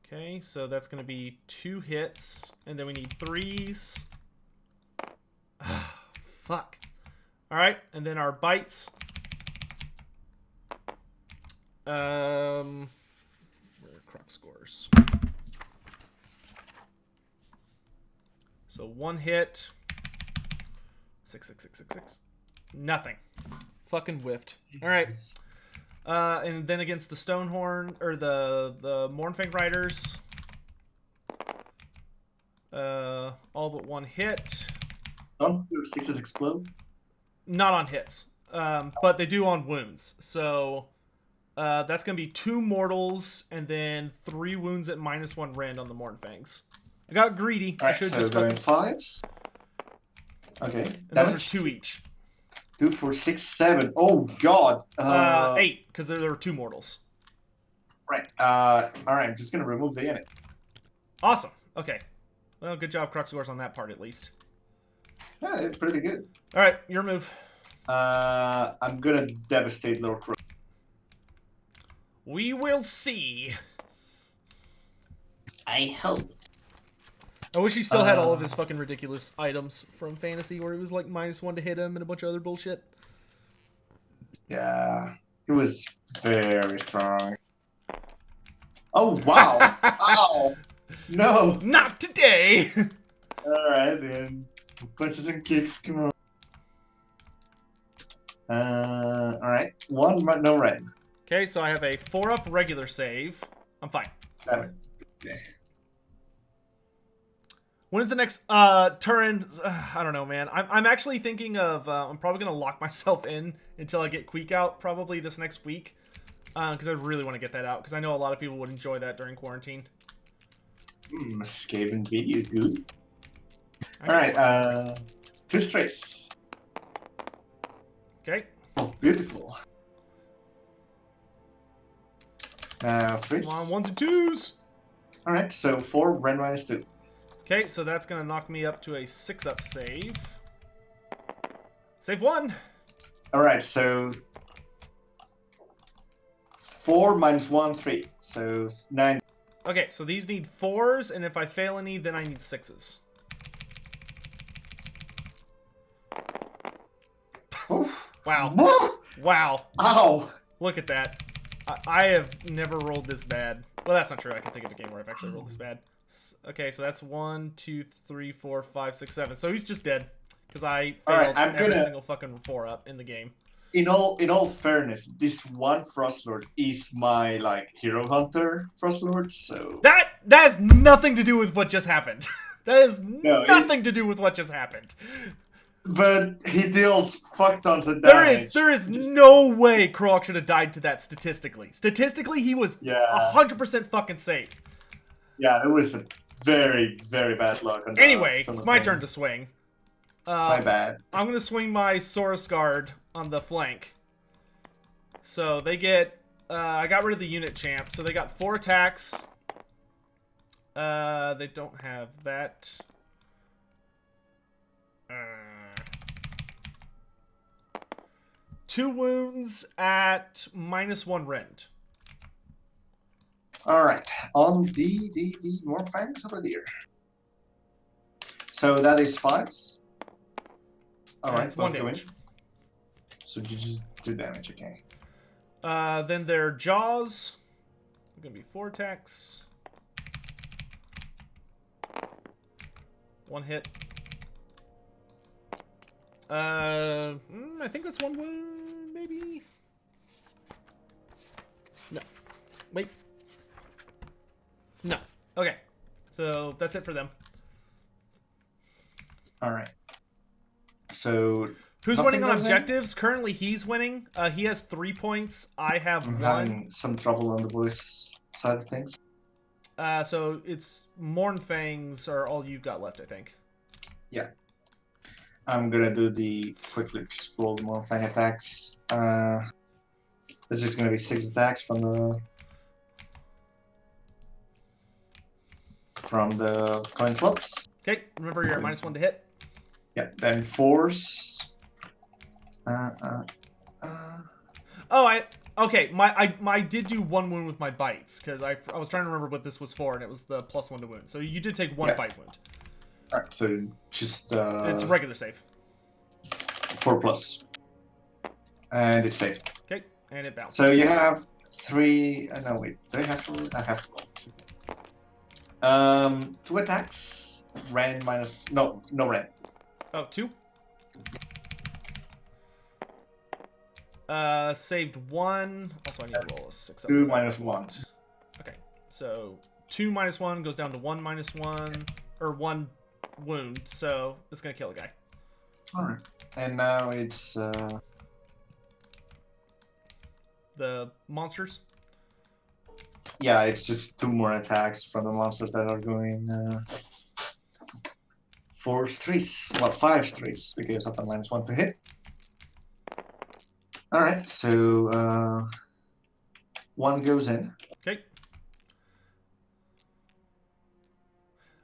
Okay, so that's going to be 2 hits, and then we need 3s. Fuck. Alright, and then our bites. Where are Cruxigors? So 1 hit. 6, 6, 6, 6, 6. Nothing. Fucking whiffed. Alright. And then against the Stonehorn, or the Mournfang Riders. All but 1 hit. Don't your 6s explode? Not on hits, but they do on wounds. So that's going to be 2 mortals and then 3 wounds at -1 rend on the Mornfangs. I got greedy. I Alright, should so just going fucking... 5s. Okay. And those are Damage. 2 each. 2, 4, 6, 7. Oh god. 8, because there were 2 mortals. Right. Alright, I'm just gonna remove the unit. Awesome. Okay. Well, good job, Kroak on that part at least. Yeah, it's pretty good. All right, your move. I'm gonna devastate Lord Kroak. We will see. I hope. I wish he still had all of his fucking ridiculous items from Fantasy, where he was like -1 to hit him and a bunch of other bullshit. Yeah, he was very strong. Oh wow! Ow! No! Not today! Alright then. Punches and kicks, come on. Alright. 1, but no red. Okay, so I have a 4-up regular save. I'm fine. Damn it. Okay. When is the next turn? I don't know, man. I'm actually thinking of I'm probably gonna lock myself in until I get Queek out probably this next week, because I really want to get that out because I know a lot of people would enjoy that during quarantine. Escape NVIDIA, good. Alright, 2 strays. Okay. Oh, beautiful. Now, 3. Come on, 1s and 2s. Alright, so 4, red -2. Okay, so that's gonna knock me up to a 6-up save. Save 1. Alright, so 4 -1, 3. So 9. Okay, so these need 4s, and if I fail any, then I need 6s. Wow. Wow. Ow! Look at that. I have never rolled this bad. Well, that's not true. I can think of a game where I've actually rolled this bad. Okay, so that's 1, 2, 3, 4, 5, 6, 7. So he's just dead. Because I failed every single fucking 4-up in the game. In all fairness, this one Frostlord is my like hero hunter Frostlord, so That has nothing to do with what just happened. That has nothing to do with what just happened. But he deals fuck tons of damage. There is no way Kroak should have died to that statistically. Statistically, he was 100% fucking safe. Yeah, it was a very, very bad luck. On anyway, it's my turn to swing. My bad. I'm going to swing my Saurus Guard on the flank. So they get... I got rid of the unit champ, so they got 4 attacks. They don't have that. 2 wounds at -1 rend. Alright, on the more fangs over there. So that is 5s. Alright, one both go in. damage. So you just do damage, okay. Then their jaws. Gonna be 4 attacks. 1 hit. I think that's 1 wound, maybe. No. Wait. No. Okay. So that's it for them. Alright. So who's winning on objectives? Currently, he's winning. He has 3 points. I have 1. Having some trouble on the voice side of things. So it's Mornfangs are all you've got left, I think. Yeah. I'm gonna do the quickly just roll the Mornfang attacks. This is gonna be 6 attacks from the coin clubs. Okay, remember you're at -1 to hit. Yeah, then 4s. Oh, okay. I did do 1 wound with my bites because I was trying to remember what this was for, and it was the +1 to wound. So you did take 1 bite wound. Alright, so just it's a regular save. 4+. And it's safe. Okay, and it bounces. So you have 3. No, wait. Do I have to? I have to roll. 2 attacks. Rend minus. No rend. Oh, 2. Saved 1. Also, I need to roll a 6. 2 minus 1. Okay, so 2 -1 goes down to 1 -1, or 1 wound. So it's gonna kill a guy. Alright. And now it's The monsters. yeah, it's just 2 more attacks from the monsters that are going 4 threes. Well, 5 threes because of the -1 to hit. Alright, so 1 goes in. Okay.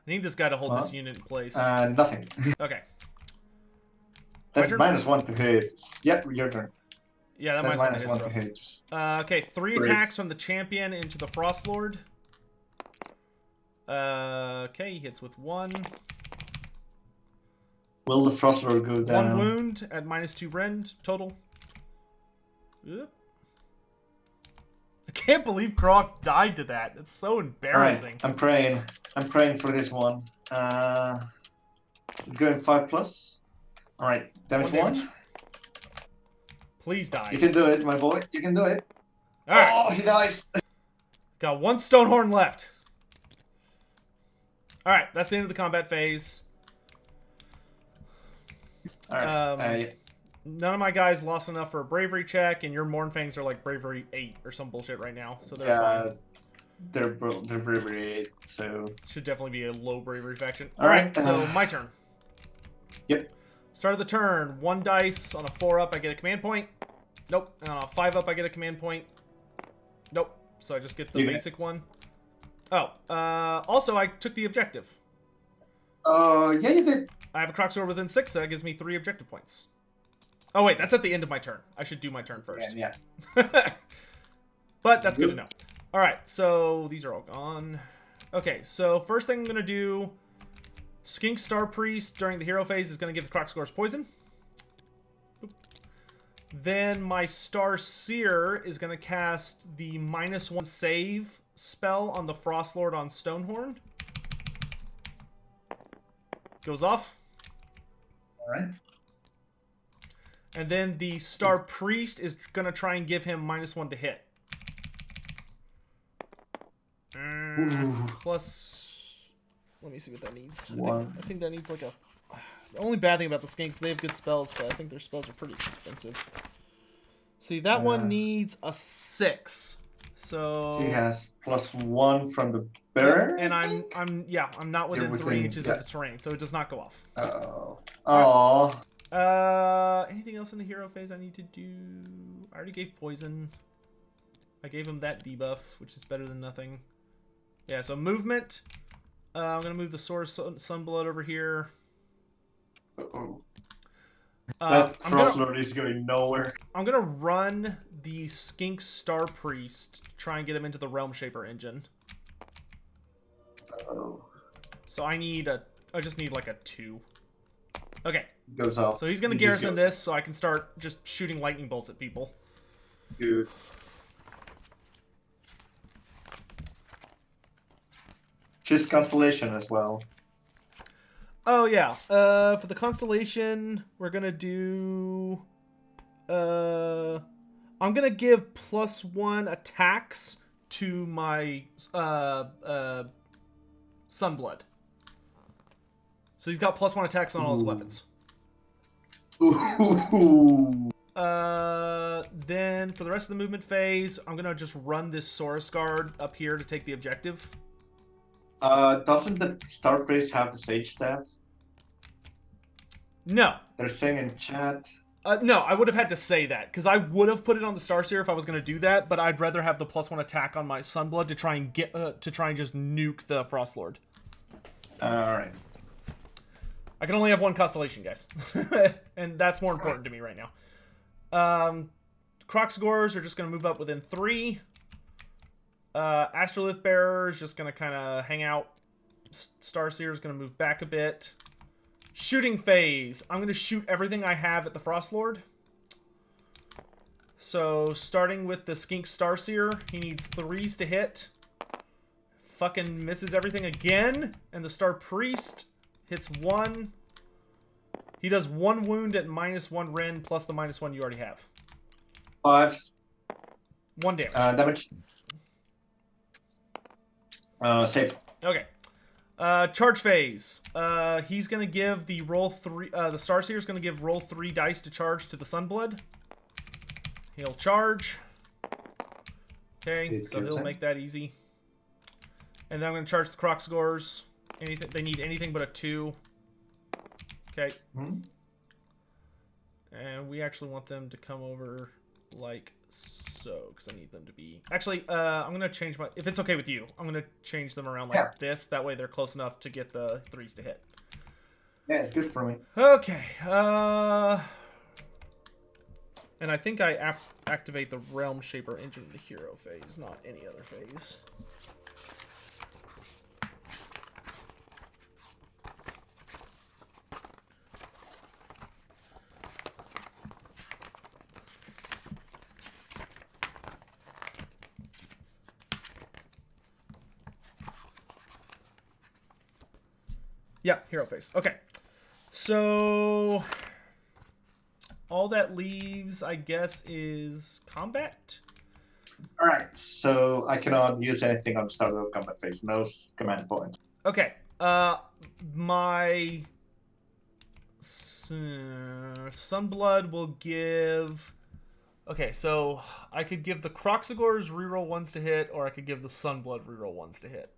I need this guy to hold Well, this unit in place. Nothing. Okay. That turn? -1 to hit. Yep, your turn. Yeah, that That minus one -1 to hit. hit. Just Okay, 3 Great. attacks from the champion into the Frost Lord. Okay, he hits with 1. will the Frost Lord go down? 1 wound at -2 rend total. Oop. I can't believe Kroak died to that. It's so embarrassing. Alright, I'm praying. I'm praying for this one. Going 5+. Alright, damage 1. Please die. You can do it, my boy. You can do it. Alright. Oh, he dies. Got 1 Stonehorn left. Alright, that's the end of the combat phase. Alright. None of my guys lost enough for a bravery check, and your Mournfangs are like bravery 8 or some bullshit right now. So they're fine. They're bravery 8, so Should definitely be a low bravery faction. Alright, so my turn. Yep. Start of the turn. 1 dice. On a 4-up, I get a command point. Nope. And on a 5-up, I get a command point. Nope. So I just get the basic one. Oh. Also, I took the objective. Yeah, you did. I have a Kroak sword within 6, so that gives me 3 objective points. Oh, wait. That's at the end of my turn. I should do my turn first. Yeah. But that's good to know. Alright, so these are all gone. Okay, so first thing I'm going to do... Skink Star Priest during the hero phase is going to give the Kroak scores poison. Oop. Then my Star Seer is going to cast the -1 save spell on the Frost Lord on Stonehorn. Goes off. Alright. And then the Star Priest is going to try and give him -1 to hit. Plus... Let me see what that needs. I think that needs like a... The only bad thing about the skinks, they have good spells, but I think their spells are pretty expensive. See, that one needs a 6. So... He has +1 from the bearer. And I'm not within 3 inches of the terrain, so it does not go off. Oh. Anything else in the hero phase I need to do? I already gave poison. I gave him that debuff, which is better than nothing. Yeah, so movement. I'm going to move the Sword Sunblood over here. That Frost Lord is going nowhere. I'm going to run the Skink Star Priest to try and get him into the Realm Shaper engine. So I just need like a 2. Okay. Goes off. So he's going to garrison this so I can start just shooting lightning bolts at people. Good. Just Constellation as well. Oh, yeah. For the Constellation, we're going to do... I'm going to give +1 attacks to my Sunblood. So he's got +1 attacks on all his weapons. Ooh. Then for the rest of the movement phase, I'm going to just run this Saurus Guard up here to take the objective. Doesn't the Star Priest have the Sage Staff? No. They're saying in chat. No, I would have had to say that, because I would have put it on the Starseer if I was going to do that, but I'd rather have the +1 attack on my Sunblood to try and just nuke the Frost Lord. Alright. I can only have 1 Constellation, guys. And that's more important to me right now. Kroak scores are just going to move up within 3. Astrolith Bearer is just going to kind of hang out. Starseer is going to move back a bit. Shooting phase. I'm going to shoot everything I have at the Frost Lord. So, starting with the Skink Starseer, he needs 3s to hit. Fucking misses everything again. And the Star Priest hits 1. He does 1 wound at -1 rend plus the -1 you already have. 5s. 1 damage. Damage. Save. Okay. Charge phase. He's gonna give the roll 3. The Starseer's gonna give roll 3 dice to charge to the Sunblood. He'll charge. Okay, so he'll make that easy. And then I'm gonna charge the Kroak. Anything they need anything but a 2. Okay. And we actually want them to come over like so, because I need them to be... Actually, I'm going to change my... If it's okay with you, I'm going to change them around like this. That way they're close enough to get the 3s to hit. Yeah, it's good for me. Okay. And I think I activate the Realm Shaper engine in the hero phase, not any other phase. Yeah, hero phase. Okay. So all that leaves, I guess, is combat. All right, so I cannot use anything on the start of the combat phase. No command points. Okay. My Sunblood will give... Okay, so I could give the Kroxigors reroll 1s to hit, or I could give the Sunblood reroll 1s to hit.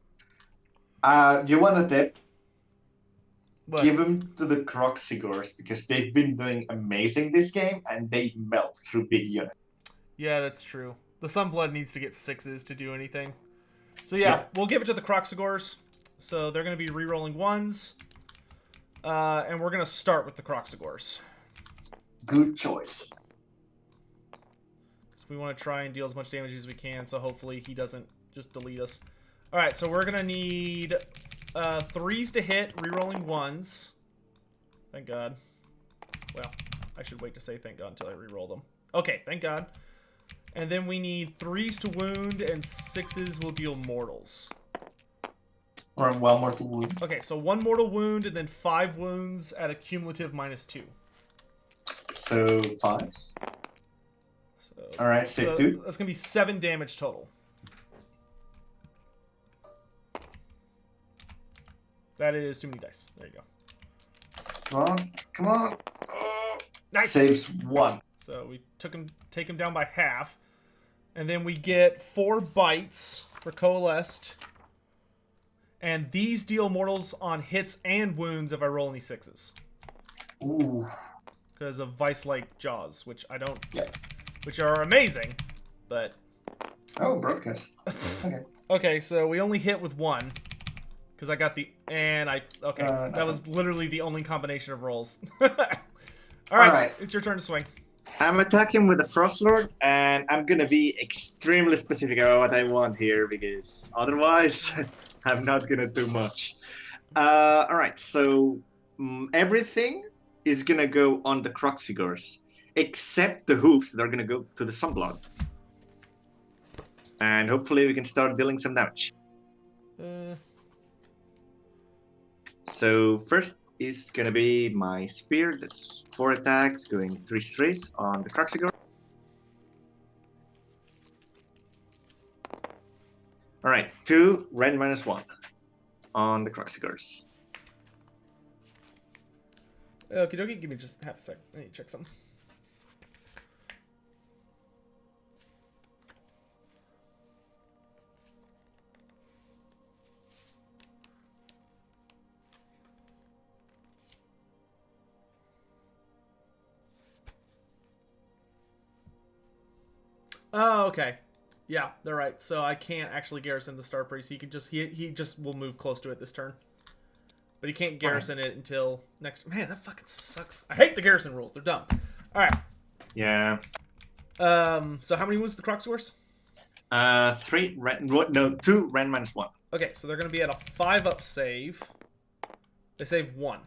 You want to dip? But, give them to the Kroxigors because they've been doing amazing this game and they melt through big units. Yeah, that's true. The Sunblood needs to get 6s to do anything. So yeah, we'll give it to the Kroxigors. So they're going to be rerolling 1s. And we're going to start with the Kroxigors. Good choice. We want to try and deal as much damage as we can, so hopefully he doesn't just delete us. Alright, so we're going to need 3s to hit, rerolling 1s. Thank God. Well, I should wait to say thank God until I reroll them. Okay, thank God. And then we need 3s to wound, and 6s will deal mortals. Or 1 mortal wound. Okay, so 1 mortal wound, and then 5 wounds at a cumulative -2. So 5s. Alright, save 2. That's going to be 7 damage total. That is too many dice. There you go. Come on, come on. Oh. Nice. Saves 1. So we take him down by half. And then we get 4 bites for Coalesced. And these deal mortals on hits and wounds if I roll any 6s. Ooh. Because of Vice-like Jaws, which I don't... Yeah. Which are amazing, but... Oh, broadcast. Okay. Okay, so we only hit with 1. Because I got the... And I... Okay, that was literally the only combination of rolls. Alright, it's your turn to swing. I'm attacking with the Frostlord, and I'm gonna be extremely specific about what I want here, because otherwise, I'm not gonna do much. Alright, so everything is gonna go on the Kroxigors, except the hoops that are gonna go to the Sunblood. And hopefully we can start dealing some damage. So first is gonna be my spear. That's 4 attacks, going 3 strays on the Kroxigor. All right, 2 rend -1 on the Kroxigors. Okie dokie, give me just half a sec. I need to check something. Oh, okay. Yeah, they're right. So I can't actually garrison the Star Priest. He can just he just will move close to it this turn. But he can't garrison it until next. Man, that fucking sucks. I hate the garrison rules. They're dumb. All right. Yeah. So how many wounds to the Kroxigors? 3 rend. No, 2 rend -1. Okay, so they're gonna be at a 5-up save. They save 1.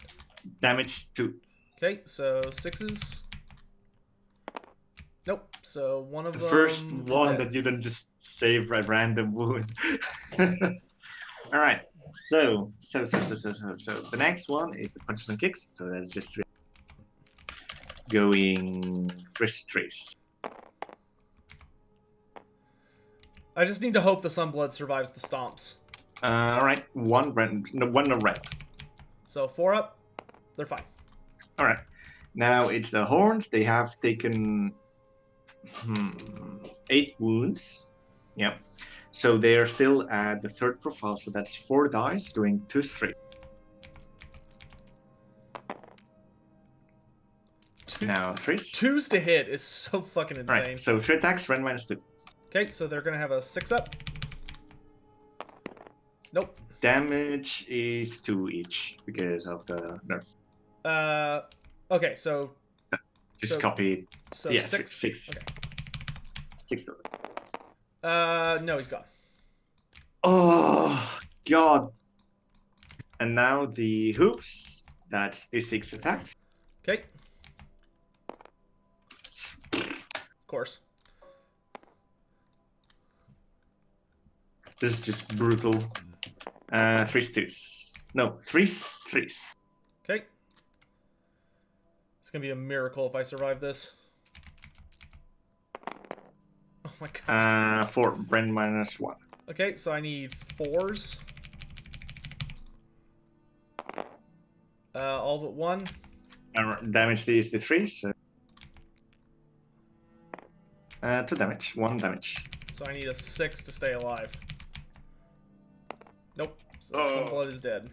Damage 2. Okay, so 6s. Nope. So one of The them. first one that you don't just save a random wound. All right. So the next one is the punches and kicks. So that is just 3. Going 3 strays. I just need to hope the Sunblood survives the stomps. All right, one red, no red. So 4 up, they're fine. All right, now it's the horns. They have taken 8 wounds. Yep. So they are still at the 3rd profile. So that's 4 dice doing 2, 3. Now 3s. 2s to hit is so fucking insane. All right. So 3 attacks, rend -2. Okay, so they're gonna have a 6 up. Nope. Damage is 2 each because of the nerf. Okay, so Just copy. So Yeah, 6. 6. Okay. 6 total. No, he's gone. Oh god. And now the hoops. That's the 6 attacks. Okay. Of course. This is just brutal. 3s, 2s. No, 3s, 3s. Okay. It's gonna be a miracle if I survive this. Oh my god. 4, rend -1. Okay, so I need 4s. All but 1. Damage is the 3, so 2 damage, 1 damage. So I need a 6 to stay alive. Nope. So Oh. Sunblood is dead.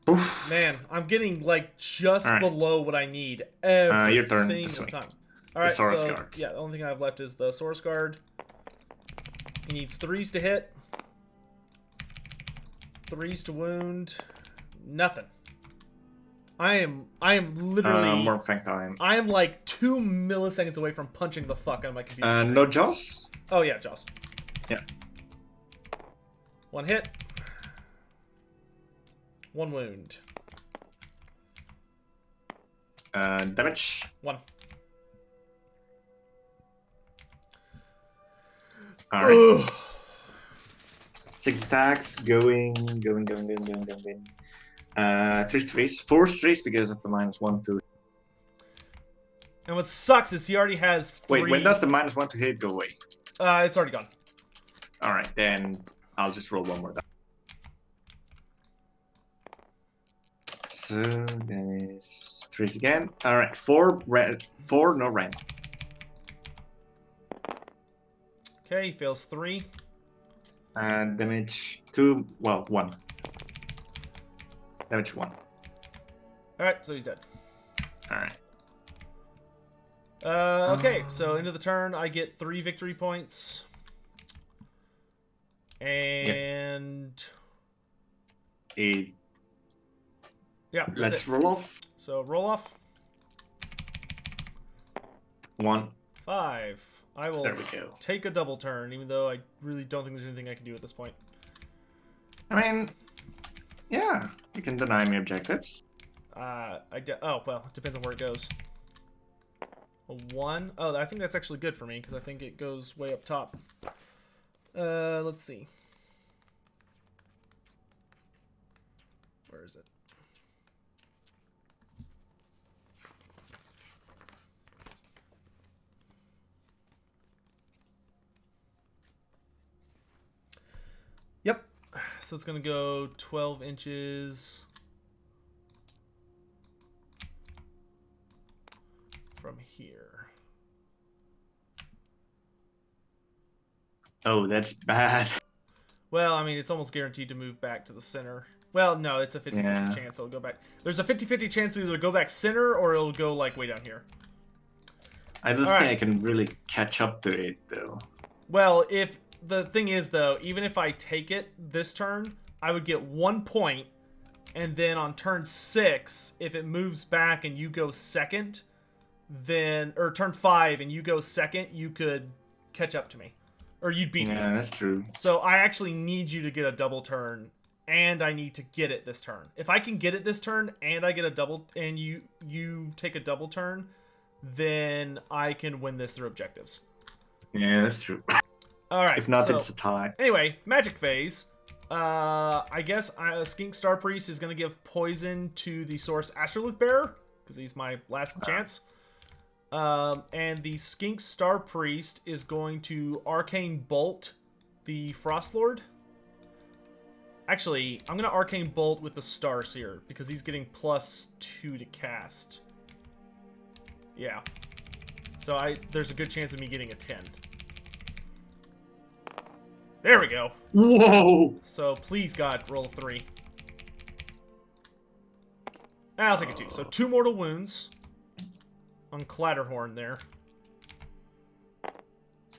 Oof. Man, I'm getting like just All right. below what I need every your turn to single swing. time. All right, Saurus so guards. yeah, the only thing I have left is the Source Guard. He needs 3s to hit, 3s to wound, nothing. I am literally. More fact time. I am like 2 milliseconds away from punching the fuck out of my computer. screen. No jaws. Oh yeah, Joss. Yeah. 1 hit. 1 wound. Damage. 1. All right. Ugh. 6 attacks. Going. 3s, 3s. 4s, 3s because of the -1 to. And what sucks is he already has 3. Wait, when does the -1 to hit go away? It's already gone. All right, then I'll just roll 1 more die. So then it's 3s again. All right, 4 red, 4 no red. Okay, he fails 3. And damage 2. Well, 1. Damage 1. Alright, so he's dead. All right. Okay, so end of the turn, I get 3 victory points. And... Yeah, that's let's it. roll off. So roll off. 1. 5. I will There we go. take a double turn, even though I really don't think there's anything I can do at this point. I mean, yeah, you can deny me objectives. Oh, well, it depends on where it goes. A 1. Oh, I think that's actually good for me, because I think it goes way up top. Let's see. Where is it? Yep. So it's going to go 12 inches from here. Oh, that's bad. Well, I mean, it's almost guaranteed to move back to the center. Well, no, it's a 50-50 chance it'll go back. There's a 50-50 chance it'll go back center or it'll go, like, way down here. I don't think I can really catch up to it, though. Well, if... The thing is, though, even if I take it this turn, I would get 1 point, and then on turn 6, if it moves back and you go second, then... Or turn 5 and you go second, you could catch up to me. Or you'd beat me. Yeah, that's true. So I actually need you to get a double turn, and I need to get it this turn. If I can get it this turn, and I get a double... And you take a double turn, then I can win this through objectives. Yeah, that's true. Alright, If not, so, it's a tie. anyway, magic phase. I guess Skink Star Priest is going to give poison to the Source Astrolith Bearer, because he's my last chance. And the Skink Star Priest is going to Arcane Bolt the Frost Lord. Actually, I'm going to Arcane Bolt with the Starseer, because he's getting +2 to cast. Yeah. So there's a good chance of me getting a 10. There we go. Whoa! So please, God, roll a 3. I'll take a 2. So 2 mortal wounds on Clatterhorn there.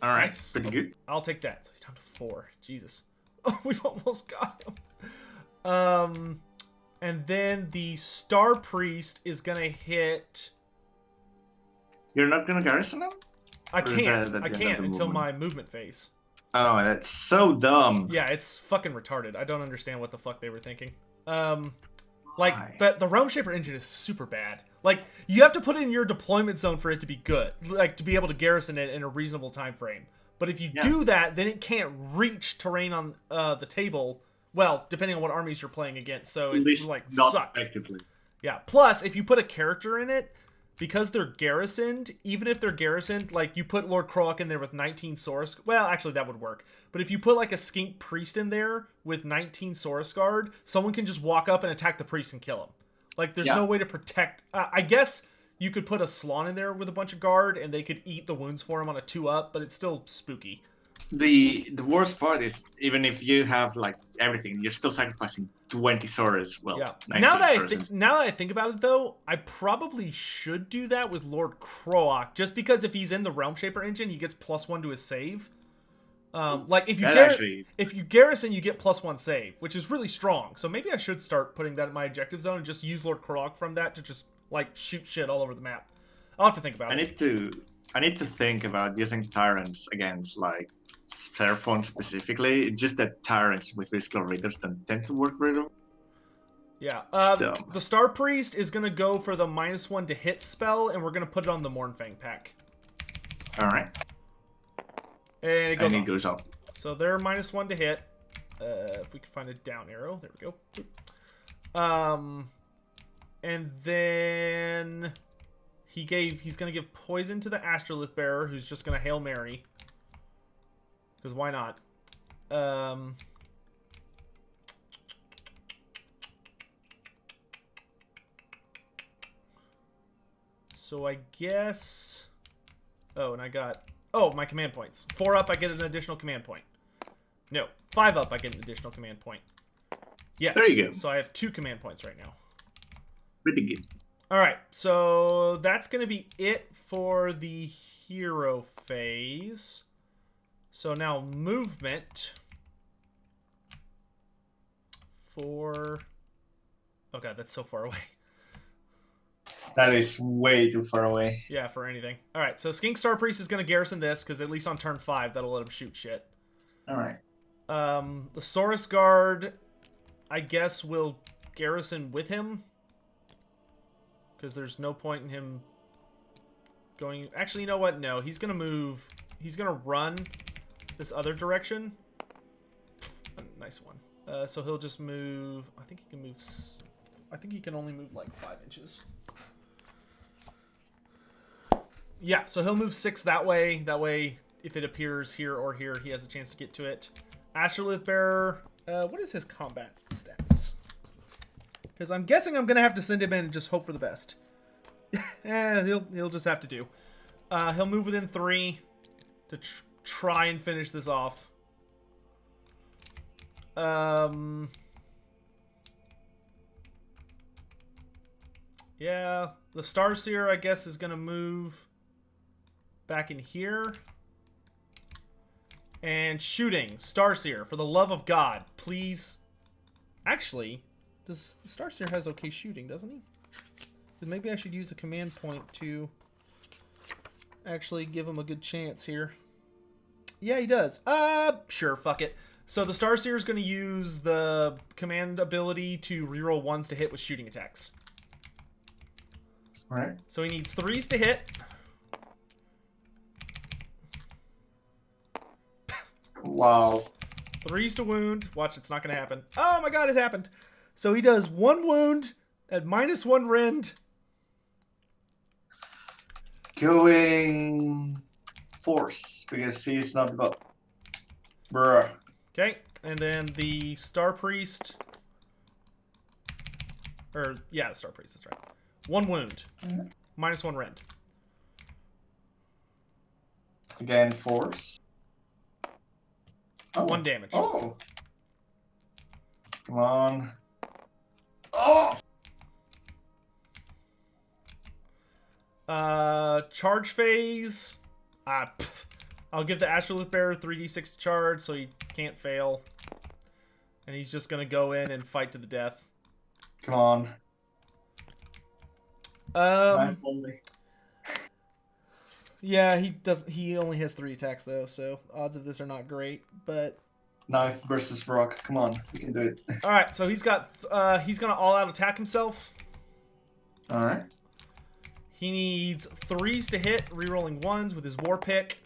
All right, Nice. pretty good. I'll take that. So he's down to 4. Jesus. Oh, we've almost got him. And then the Star Priest is gonna hit. You're not gonna garrison him? I Or is can't. that at I the end of can't the until movement? my movement phase. Oh, that's so dumb. Yeah, it's fucking retarded. I don't understand what the fuck they were thinking. Why? Like the Realm Shaper engine is super bad. Like you have to put it in your deployment zone for it to be good, like to be able to garrison it in a reasonable time frame. But if you do that, then it can't reach terrain on the table. Well, depending on what armies you're playing against, so At it least like not sucks. effectively. Yeah. Plus, if you put a character in it, because they're garrisoned, even if they're garrisoned, like you put Lord Kroak in there with 19 Saurus. Well, actually, that would work. But if you put like a skink priest in there with 19 Saurus guard, someone can just walk up and attack the priest and kill him. Like, there's no way to protect. I guess you could put a Slon in there with a bunch of guard, and they could eat the wounds for him on a 2-up, but it's still spooky. The worst part is even if you have like everything, you're still sacrificing 20 Saurus. Well, Yeah. 19 Now that I think about it, though, I probably should do that with Lord Kroak, just because if he's in the Realm Shaper engine, he gets +1 to his save. Like if you garrison, you get +1 save, which is really strong. So maybe I should start putting that in my objective zone and just use Lord Kroak from that to just like shoot shit all over the map. I'll have to think about it. I need to think about using tyrants against like Seraphon specifically. It's just that tyrants with physical readers don't tend to work very well. Yeah. Still. The Star Priest is gonna go for the -1 to hit spell, and we're gonna put it on the Mournfang pack. All right. And it goes off. So they're -1 to hit. If we can find a down arrow, there we go. And then he's gonna give poison to the Astrolith Bearer, who's just gonna Hail Mary. Because why not? So I guess. Oh, and I got. Oh, my command points. 4 up, I get an additional command point. No, 5 up, I get an additional command point. Yes. There you go. So I have 2 command points right now. Pretty good. All right, so that's going to be it for the hero phase. So now movement for... Oh god, that's so far away. That is way too far away. Yeah, for anything. All right, so Skink Star Priest is going to garrison this, because at least on turn 5, that'll let him shoot shit. All right. The Saurus Guard, I guess, will garrison with him. Because there's no point in him going... Actually, you know what? No, he's going to move... He's going to run this other direction. Nice one. So he'll just move... I think he can move... I think he can only move like 5 inches. Yeah, so he'll move 6 that way. That way, if it appears here or here, he has a chance to get to it. Astrolith Bearer... what is his combat stats? Because I'm guessing I'm going to have to send him in and just hope for the best. He'll just have to do. He'll move within 3 to try and finish this off. Yeah, the Starseer, I guess, is going to move back in here. And shooting. Starseer, for the love of God, please. Actually, Starseer has okay shooting, doesn't he? Maybe I should use a command point to actually give him a good chance here. Yeah, he does. Sure, fuck it. So the Starseer is going to use the command ability to reroll 1s to hit with shooting attacks. All right. So he needs 3s to hit. Wow. 3s to wound. Watch, it's not going to happen. Oh my god, it happened. So he does 1 wound at -1 rend. Going force, because he's not the buff. Bruh. Okay, And then the Star Priest. Yeah, the Star Priest, that's right. 1 wound. -1 rend. Again, force. Oh. 1 damage. Oh. Come on. Oh! Charge phase. I'll give the Astrolith Bearer 3d6 to charge, so he can't fail. And he's just gonna go in and fight to the death. Come on. Knife only. Yeah, he only has 3 attacks though, so odds of this are not great, but Knife versus rock. Come on, we can do it. alright, so he's gonna all out attack himself. Alright. He needs 3s to hit, rerolling 1s with his war pick.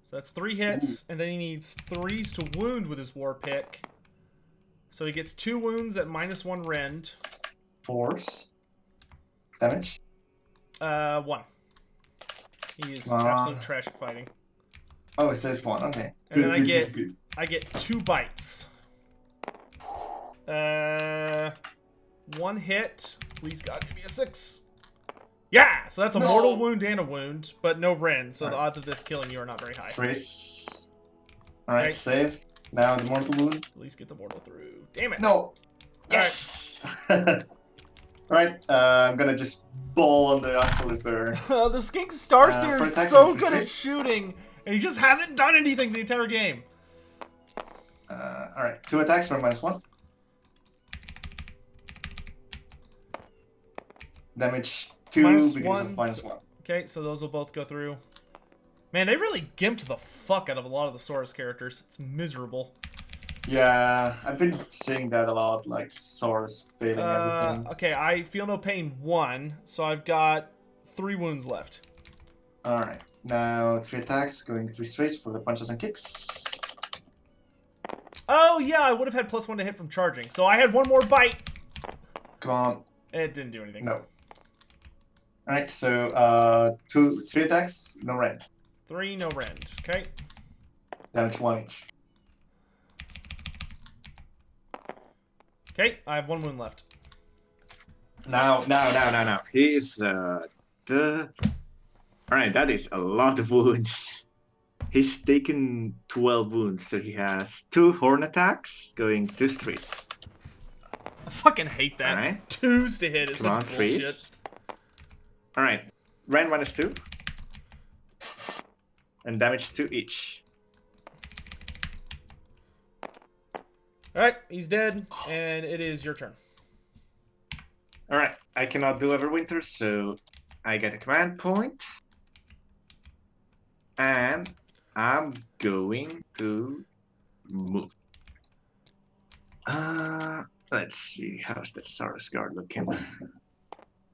So that's 3 hits, and then he needs 3s to wound with his war pick. So he gets 2 wounds at -1 rend. Force. Damage. 1. He is absolute trash at fighting. Oh, it says 1. Okay. And then Good. I get 2 bites. 1 hit. Please God, give me a 6. Yeah, so that's a mortal wound and a wound, but no rend. So the odds of this killing you are not very high. Trace. Alright, Okay. save. Now the mortal wound. At least get the mortal through. Damn it. No. Yes. Alright, I'm gonna just ball on the Astrolith Bearer. The Skink Starseer for is attacks so and good at trace. shooting, and he just hasn't done anything the entire game. Alright, 2 attacks for -1. Damage 2 -1. because of -1. Okay, so those will both go through. Man, they really gimped the fuck out of a lot of the Saurus characters. It's miserable. Yeah, I've been seeing that a lot, like Saurus failing everything. Okay, I feel no pain 1, so I've got 3 wounds left. Alright, now 3 attacks, going 3 straights for the punches and kicks. Oh yeah, I would have had +1 to hit from charging, so I had 1 more bite. Come on. It didn't do anything. No. Alright, so 3 attacks, no rend. 3, no rend. Okay. Damage 1 each. Okay, I have 1 wound left. Now. He's Alright, that is a lot of wounds. He's taken 12 wounds, so he has 2 horn attacks, going 2 threes. I fucking hate that. Alright. 2s to hit is Come on, some bullshit. threes. Alright, rend -2. And damage 2 each. Alright, he's dead, and it is your turn. Alright, I cannot do Everwinter, so I get a command point. And I'm going to move. Let's see, how's that Saurus Guard looking?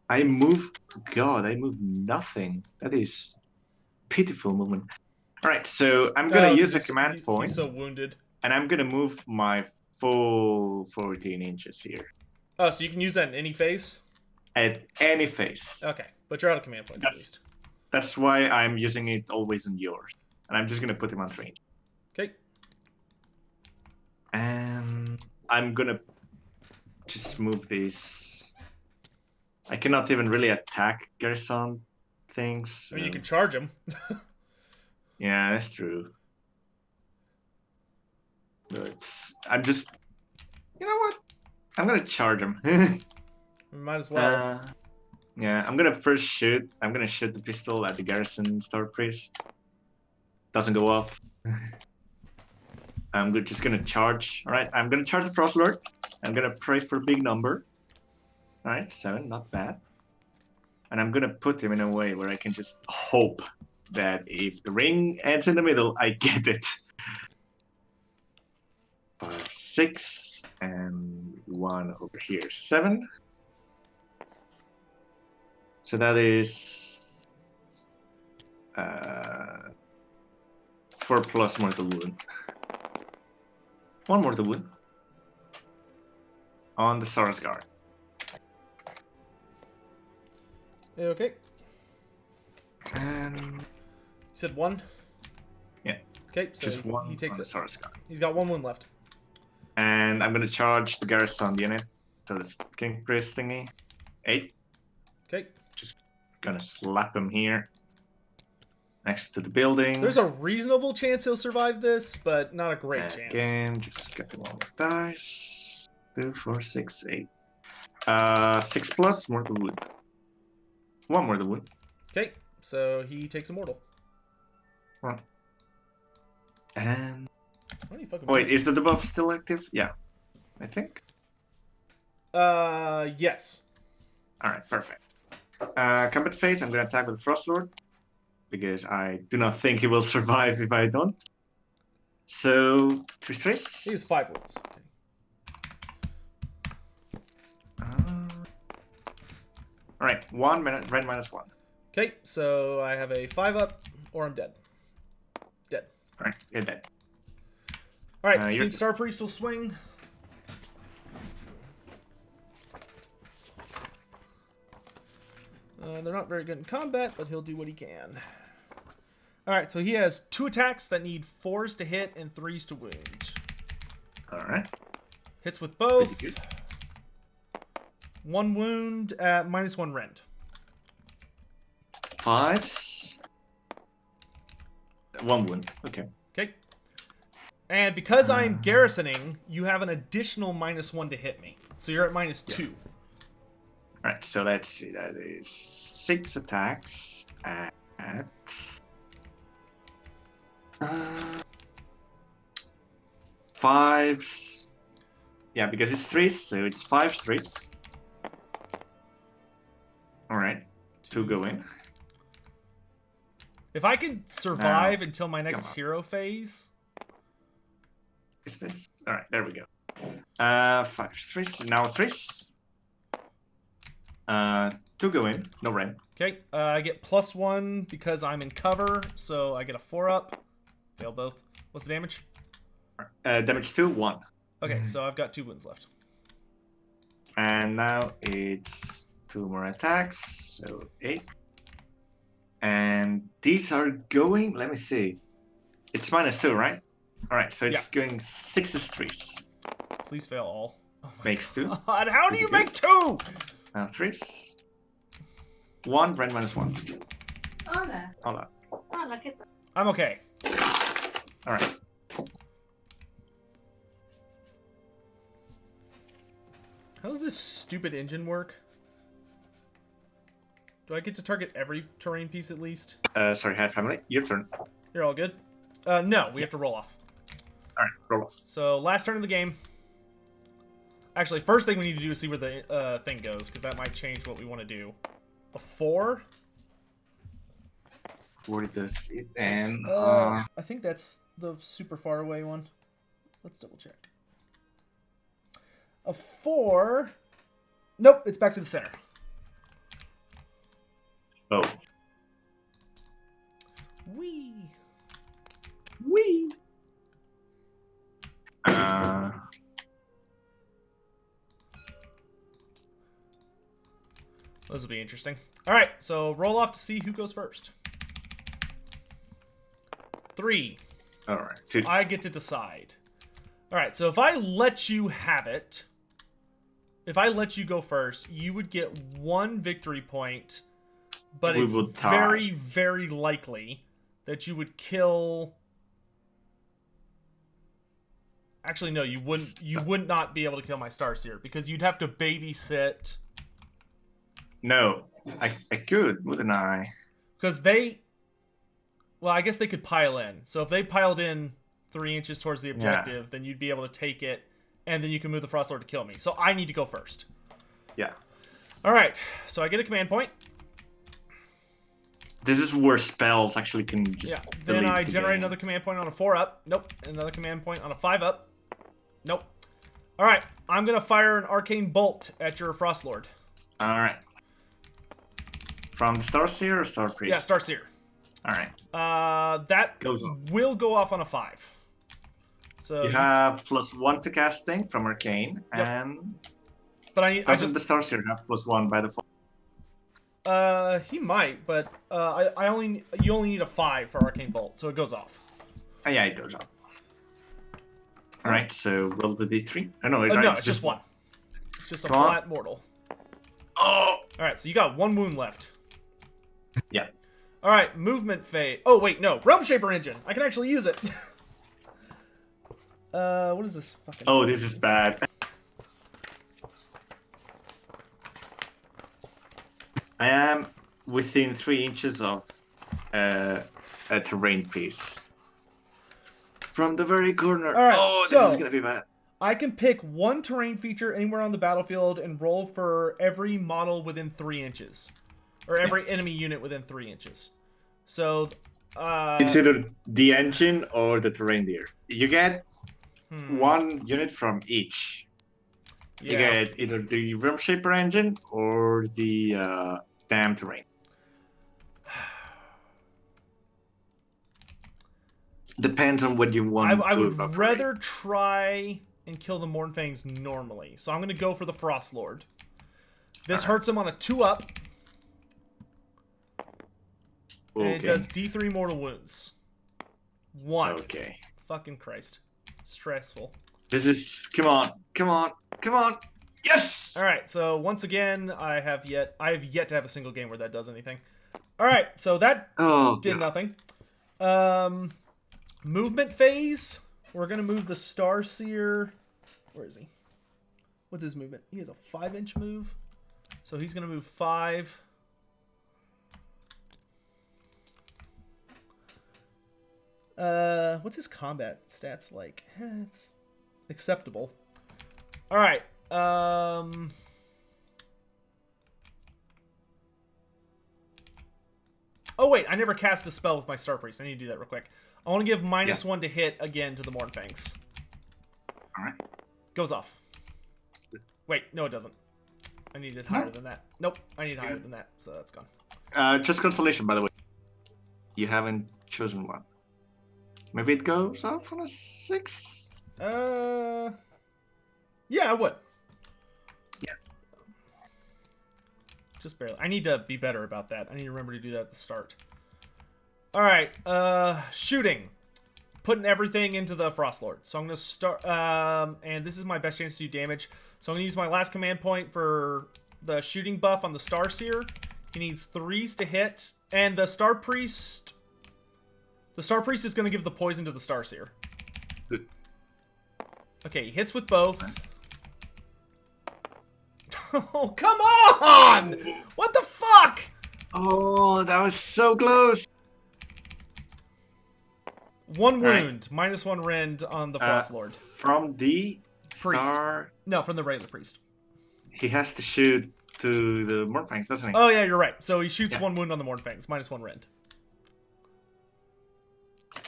I move nothing. That is pitiful movement. Alright, so I'm gonna use a command point. He's so wounded. And I'm gonna move my full 14 inches here. Oh, so you can use that in any phase? At any phase. Okay, but you're out of command points at least. That's why I'm using it always on yours. And I'm just gonna put him on 3. Okay. And I'm gonna just move these. I cannot even really attack Garrison things. I mean, you can charge him. Yeah, that's true. But I'm just... You know what? I'm gonna charge him. Might as well. Yeah, I'm gonna first shoot. I'm gonna shoot the pistol at the Garrison Star Priest. Doesn't go off. I'm just gonna charge. Alright, I'm gonna charge the Frost Lord. I'm gonna pray for a big number. Alright, 7, not bad. And I'm gonna put him in a way where I can just hope that if the ring ends in the middle, I get it. 5, 6, and 1 over here, 7. So that is 4 plus mortal wound. 1 mortal wound on the Saurus Guard. Okay. And You said 1? yeah. Okay, so Just one. he takes it. Sorry, Scott. He's got 1 wound left. And I'm gonna charge the garrison unit. So this King Priest thingy. 8. Okay. Gonna slap him here. Next to the building. There's a reasonable chance he'll survive this, but not a great chance. Again, just get one more dice. 2, 4, 6, 8. 6 plus mortal wound. 1 mortal wound. Okay, so he takes a mortal. And Why do you fucking wait, is the debuff still active? Yeah, I think. Yes. All right, perfect. Combat phase. I'm gonna attack with the Frost Lord because I do not think he will survive if I don't. So 3 stress. He has 5 wounds. Okay. All right, 1 minute. Red -1. Okay, so I have a 5-up, or I'm dead. Dead. All right, you're dead. All right, you're Speed Star Priest will swing. They're not very good in combat, but he'll do what he can. All right, so he has 2 attacks that need 4s to hit and 3s to wound. All right. Hits with both. Pretty good. 1 wound at -1 rend. 5s. 1 wound. Okay. Okay. And because I'm garrisoning, you have an additional -1 to hit me. So you're at -2. All right, so let's see. That is 6 attacks at 5s. Yeah, because it's 3s, so it's 5 3s. All right, 2 go in. If I can survive Now, until my next come on. hero phase, Is this? All right, there we go. 5 3s. Now 3s. 2 go in. No red. okay, I get +1 because I'm in cover, so I get a 4-up. Fail both. What's the damage? Damage 2, 1. Okay, so I've got 2 wounds left. And now it's 2 more attacks, so 8. And these are going, let me see. It's -2, right? All right, so it's going 6s 3s. Please fail all. Oh my Makes 2. God, how do you Pretty make 2? Now 3s. 1, red -1. Hola. Hola. Hola, ¿qué tal? I'm okay. All right. How does this stupid engine work? Do I get to target every terrain piece at least? Sorry, Hat Family. Your turn. You're all good? No, we have to roll off. All right, roll off. So, last turn of the game. Actually, first thing we need to do is see where the thing goes, because that might change what we want to do. A 4? Where does it end? I think that's the super far away one. Let's double check. A 4? Nope, it's back to the center. Oh. Whee! Wee. Those will be interesting. All right, so roll off to see who goes first. 3. All right. 2. I get to decide. All right, so if I let you have it, if I let you go first, you would get 1 victory point, but We it's would tie. very, very likely that you would kill. Actually, no, you wouldn't. You would not be able to kill my Starseer because you'd have to babysit. No, I could, wouldn't I? Because they. Well, I guess they could pile in. So if they piled in 3 inches towards the objective, then you'd be able to take it, and then you can move the Frost Lord to kill me. So I need to go first. Yeah. All right, so I get a command point. This is where spells actually can just. Yeah. Then delete I the generate game. another command point on a 4-up. Nope. Another command point on a 5-up. Nope. All right, I'm gonna fire an arcane bolt at your Frost Lord. All right. From the Starseer or Star Priest? Yeah, Starseer. All right. That Goes on. will go off on a 5. So You have +1 to casting from Arcane, Yep. and but I doesn't just the Starseer have +1 by default? he might, but you only need a 5 for arcane bolt, so it goes off. Oh, yeah, it goes off. All right, so roll the d3. Oh, no, No, it's just one. It's just a Come on. flat mortal. Oh! All right, so you got one wound left. Yeah. All right, movement phase. Oh, wait, no. Realm Shaper Engine. I can actually use it. What is this fucking... Oh, this is bad. I am within 3 inches of a terrain piece. From the very corner. All right, oh, so this is gonna be bad. I can pick one terrain feature anywhere on the battlefield and roll for every model within 3 inches. Or every enemy unit within 3 inches. So, It's either the engine or the terrain deer. You get 1 unit from each. You get either the Realm Shaper engine or the damn terrain. Depends on what you want. I to would evaporate. rather try and kill the Mournfangs normally. So I'm going to go for the Frost Lord. This hurts him on a 2-up. And it does D3 mortal wounds. 1. Okay. Fucking Christ. Stressful. This is... Come on. Come on. Come on. Yes! Alright, so once again, I have yet to have a single game where that does anything. Alright, so that did nothing. Movement phase. We're going to move the Starseer. Where is he? What's his movement? He has a 5-inch move. So he's going to move 5. What's his combat stats like? It's acceptable. All right. Oh wait, I never cast a spell with my Star Priest. I need to do that real quick. I want to give -1 to hit again to the Mournfangs. All right. Goes off. Wait, no, it doesn't. I needed higher than that. Nope, I need higher than that, so that's gone. Just consolation, by the way. You haven't chosen one. Maybe it goes off on a 6? Yeah, I would. Yeah. Just barely. I need to be better about that. I need to remember to do that at the start. Alright, shooting. Putting everything into the Frost Lord. So I'm going to start, and this is my best chance to do damage. So I'm going to use my last command point for the shooting buff on the Starseer. He needs 3s to hit, and the Star Priest... The Star Priest is going to give the poison to the Starseer. Good. Okay, he hits with both. Oh, come on! What the fuck? Oh, that was so close. 1 wound, -1 rend on the Frost Lord. From the Priest. Star... No, from the regular priest. He has to shoot to the Mournfangs, doesn't he? Oh, yeah, you're right. So he shoots 1 wound on the Mournfangs, -1 rend.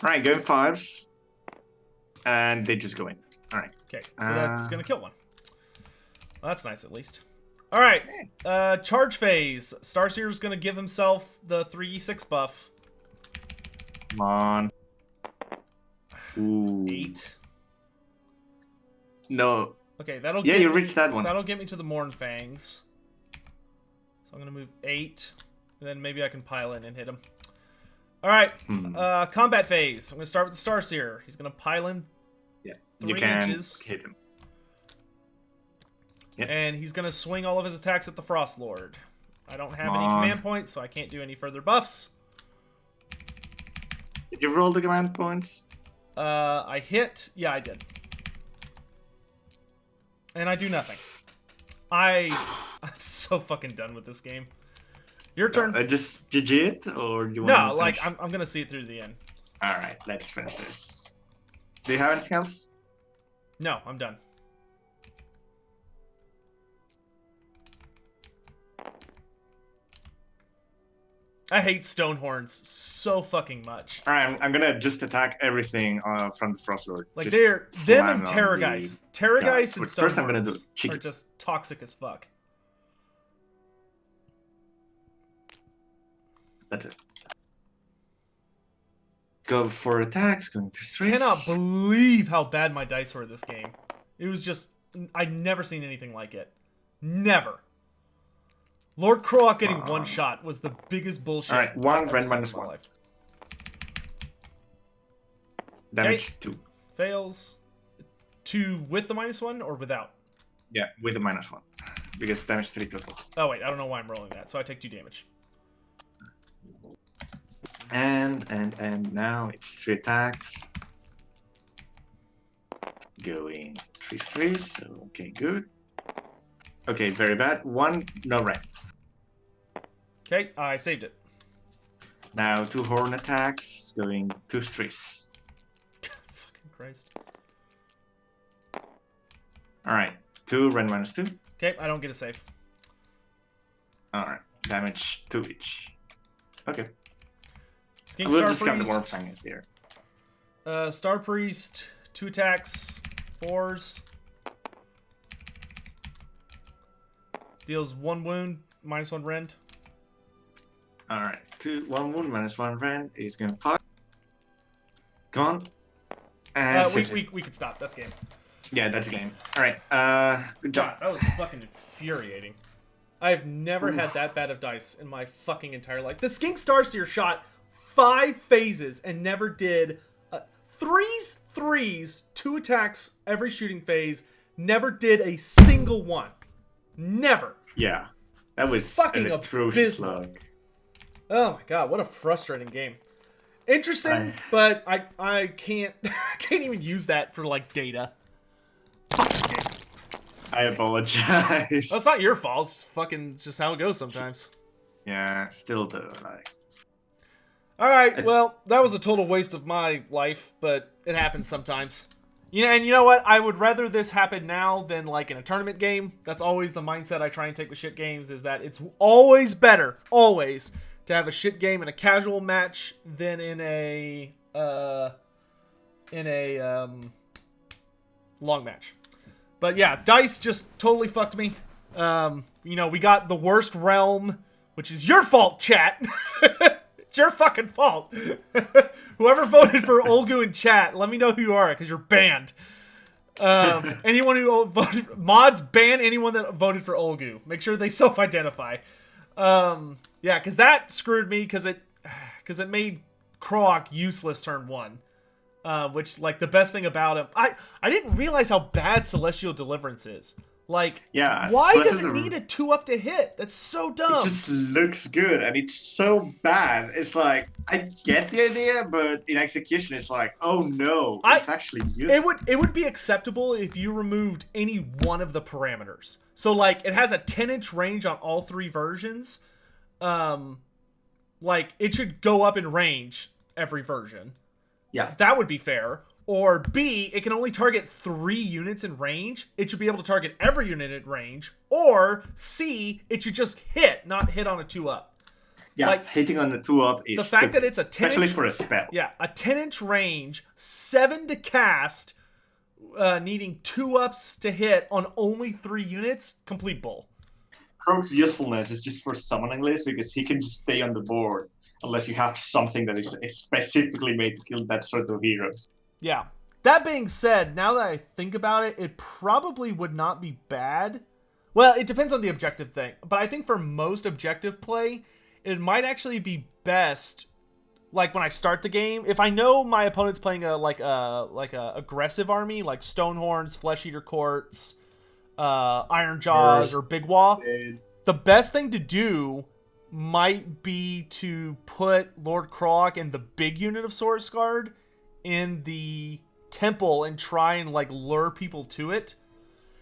Alright, go 5s. And they just go in. Alright. Okay, so that's going to kill 1. Well, that's nice, at least. Alright, charge phase. Starseer's going to give himself the 3e6 buff. Come on. Ooh. 8. No. Okay, that'll Yeah, get you me, reached that one. That'll get me to the Mournfangs. So I'm going to move 8. And then maybe I can pile in and hit him. Alright, combat phase. I'm going to start with the Starseer. He's going to pile in 3 inches. Hit him. Yep. And he's going to swing all of his attacks at the Frost Lord. I don't have any command points, so I can't do any further buffs. Did you roll the command points? I hit. Yeah, I did. And I do nothing. I'm so fucking done with this game. Your turn. Just GG it, or do you want to No, like, I'm going to see it through to the end. Alright, let's finish this. Do you have anything else? No, I'm done. I hate Stonehorns so fucking much. Alright, I'm gonna just attack everything from the Frost Lord. Like, just them and slam on Terrorgeist. Terrorgeist and First I'm gonna do Stonehorns chicken. are just toxic as fuck. That's it. Go for attacks, going through I stress. cannot believe how bad my dice were this game. It was just... I'd never seen anything like it. Never. Lord Kroak getting one shot was the biggest bullshit. Alright, 1 I've ever rend seen in minus my 1. life. Damage 2. Fails. 2 with the -1 or without? Yeah, with a -1. Because damage 3 total. Oh, wait. I don't know why I'm rolling that. So I take 2 damage. And now it's 3 attacks. Going 3 so okay, good. Okay, very bad. 1, no rent. Okay, I saved it. Now 2 horn attacks, going 2 3s. Fucking Christ. Alright, 2 rend -2. Okay, I don't get a save. Alright, damage 2 each. Okay. Skink We'll Star just count the Priest. Morphang there. Star Priest, 2 attacks, 4s. Deals 1 wound, -1 rend. Alright, 1 wound, -1 rend. He's going 5. Come on. And we could stop. That's game. yeah, that's game. Alright, good job. God, that was fucking infuriating. I've never had that bad of dice in my fucking entire life. The Skink Starseer shot 5 phases and never did 3s, 2 attacks every shooting phase. Never did a single one. Never. Yeah, that was Fucking an atrocious abysmal. slug. Oh my god, what a frustrating game. Interesting, but I can't can't even use that for like data. Fuck this game. I apologize. That's not your fault. It's just how it goes sometimes. Yeah, still though, like. Alright, well, that was a total waste of my life, but it happens sometimes. And you know what? I would rather this happen now than like in a tournament game. That's always the mindset I try and take with shit games, is that it's always better, always, to have a shit game in a casual match than in a long match. But yeah, dice just totally fucked me. We got the worst realm, which is your fault, chat. It's your fucking fault. Whoever voted for Olgu in chat, let me know who you are, because you're banned. Anyone who voted... Mods, ban anyone that voted for Olgu. Make sure they self-identify. Yeah, because that screwed me, because it made Kroak useless turn 1. Which, like, the best thing about him... I didn't realize how bad Celestial Deliverance is. Like, yeah, why does it need a 2-up to hit? That's so dumb. It just looks good, and it's so bad. It's like, I get the idea, but in execution, it's like, oh no, it's actually useful. It would be acceptable if you removed any one of the parameters. So, like, it has a 10-inch range on all 3 versions. Like, it should go up in range every version. Yeah. That would be fair. Or B, it can only target 3 units in range. It should be able to target every unit in range. Or C, it should just hit, not hit on a 2-up. Yeah, like, hitting on the 2-up is the fact that it's a 10-inch, especially for a spell. Yeah, a 10-inch range, 7 to cast, needing 2-ups to hit on only 3 units, complete bull. Kroak's usefulness is just for summoning list, because he can just stay on the board unless you have something that is specifically made to kill that sort of heroes. Yeah. That being said, now that I think about it, it probably would not be bad. Well, it depends on the objective thing. But I think for most objective play, it might actually be best, like when I start the game, if I know my opponent's playing a aggressive army, like Stonehorns, Flesh Eater Courts, Iron Jaws, or Big Wah, the best thing to do might be to put Lord Kroak and the big unit of Source Guard in the temple and try and like lure people to it,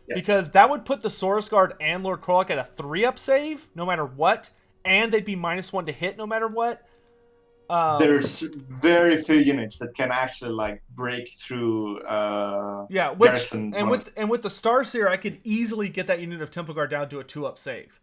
because that would put the Source Guard and Lord Kroak at a 3-up save no matter what, and they'd be -1 to hit no matter what. There's very few units that can actually like break through. Yeah, with the Starseer, I could easily get that unit of Temple Guard down to a 2-up save.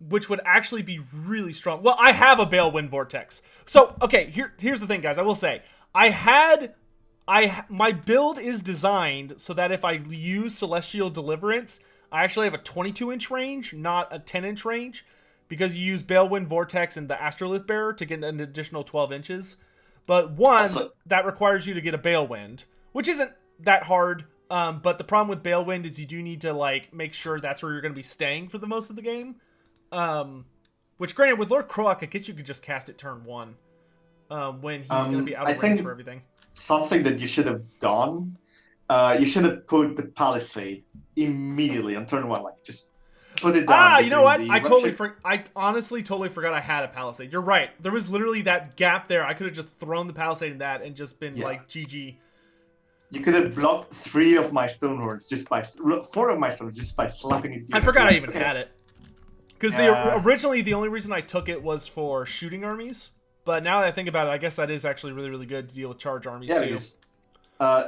Which would actually be really strong. Well, I have a Balewind Vortex. So, okay, here's the thing, guys. I will say, my build is designed so that if I use Celestial Deliverance, I actually have a 22-inch range, not a 10-inch range, because you use Balewind Vortex and the Astrolith Bearer to get an additional 12 inches. But that requires you to get a Balewind, which isn't that hard. But the problem with Balewind is you do need to like make sure that's where you're going to be staying for the most of the game. Which, granted, with Lord Kroak, I guess you could just cast it turn 1 when he's going to be out of range for everything. something that you should have done. You should have put the Palisade immediately on turn 1. Like, just put it down. You know what? between the I honestly totally forgot I had a Palisade. You're right. There was literally that gap there. I could have just thrown the Palisade in that and just been like, GG. You could have blocked 3 of my Stonehorns just by 4 of my Stonehorns just by slapping it. I forgot I even had it. Because originally the only reason I took it was for shooting armies. But now that I think about it, I guess that is actually really, really good to deal with charge armies too. Because,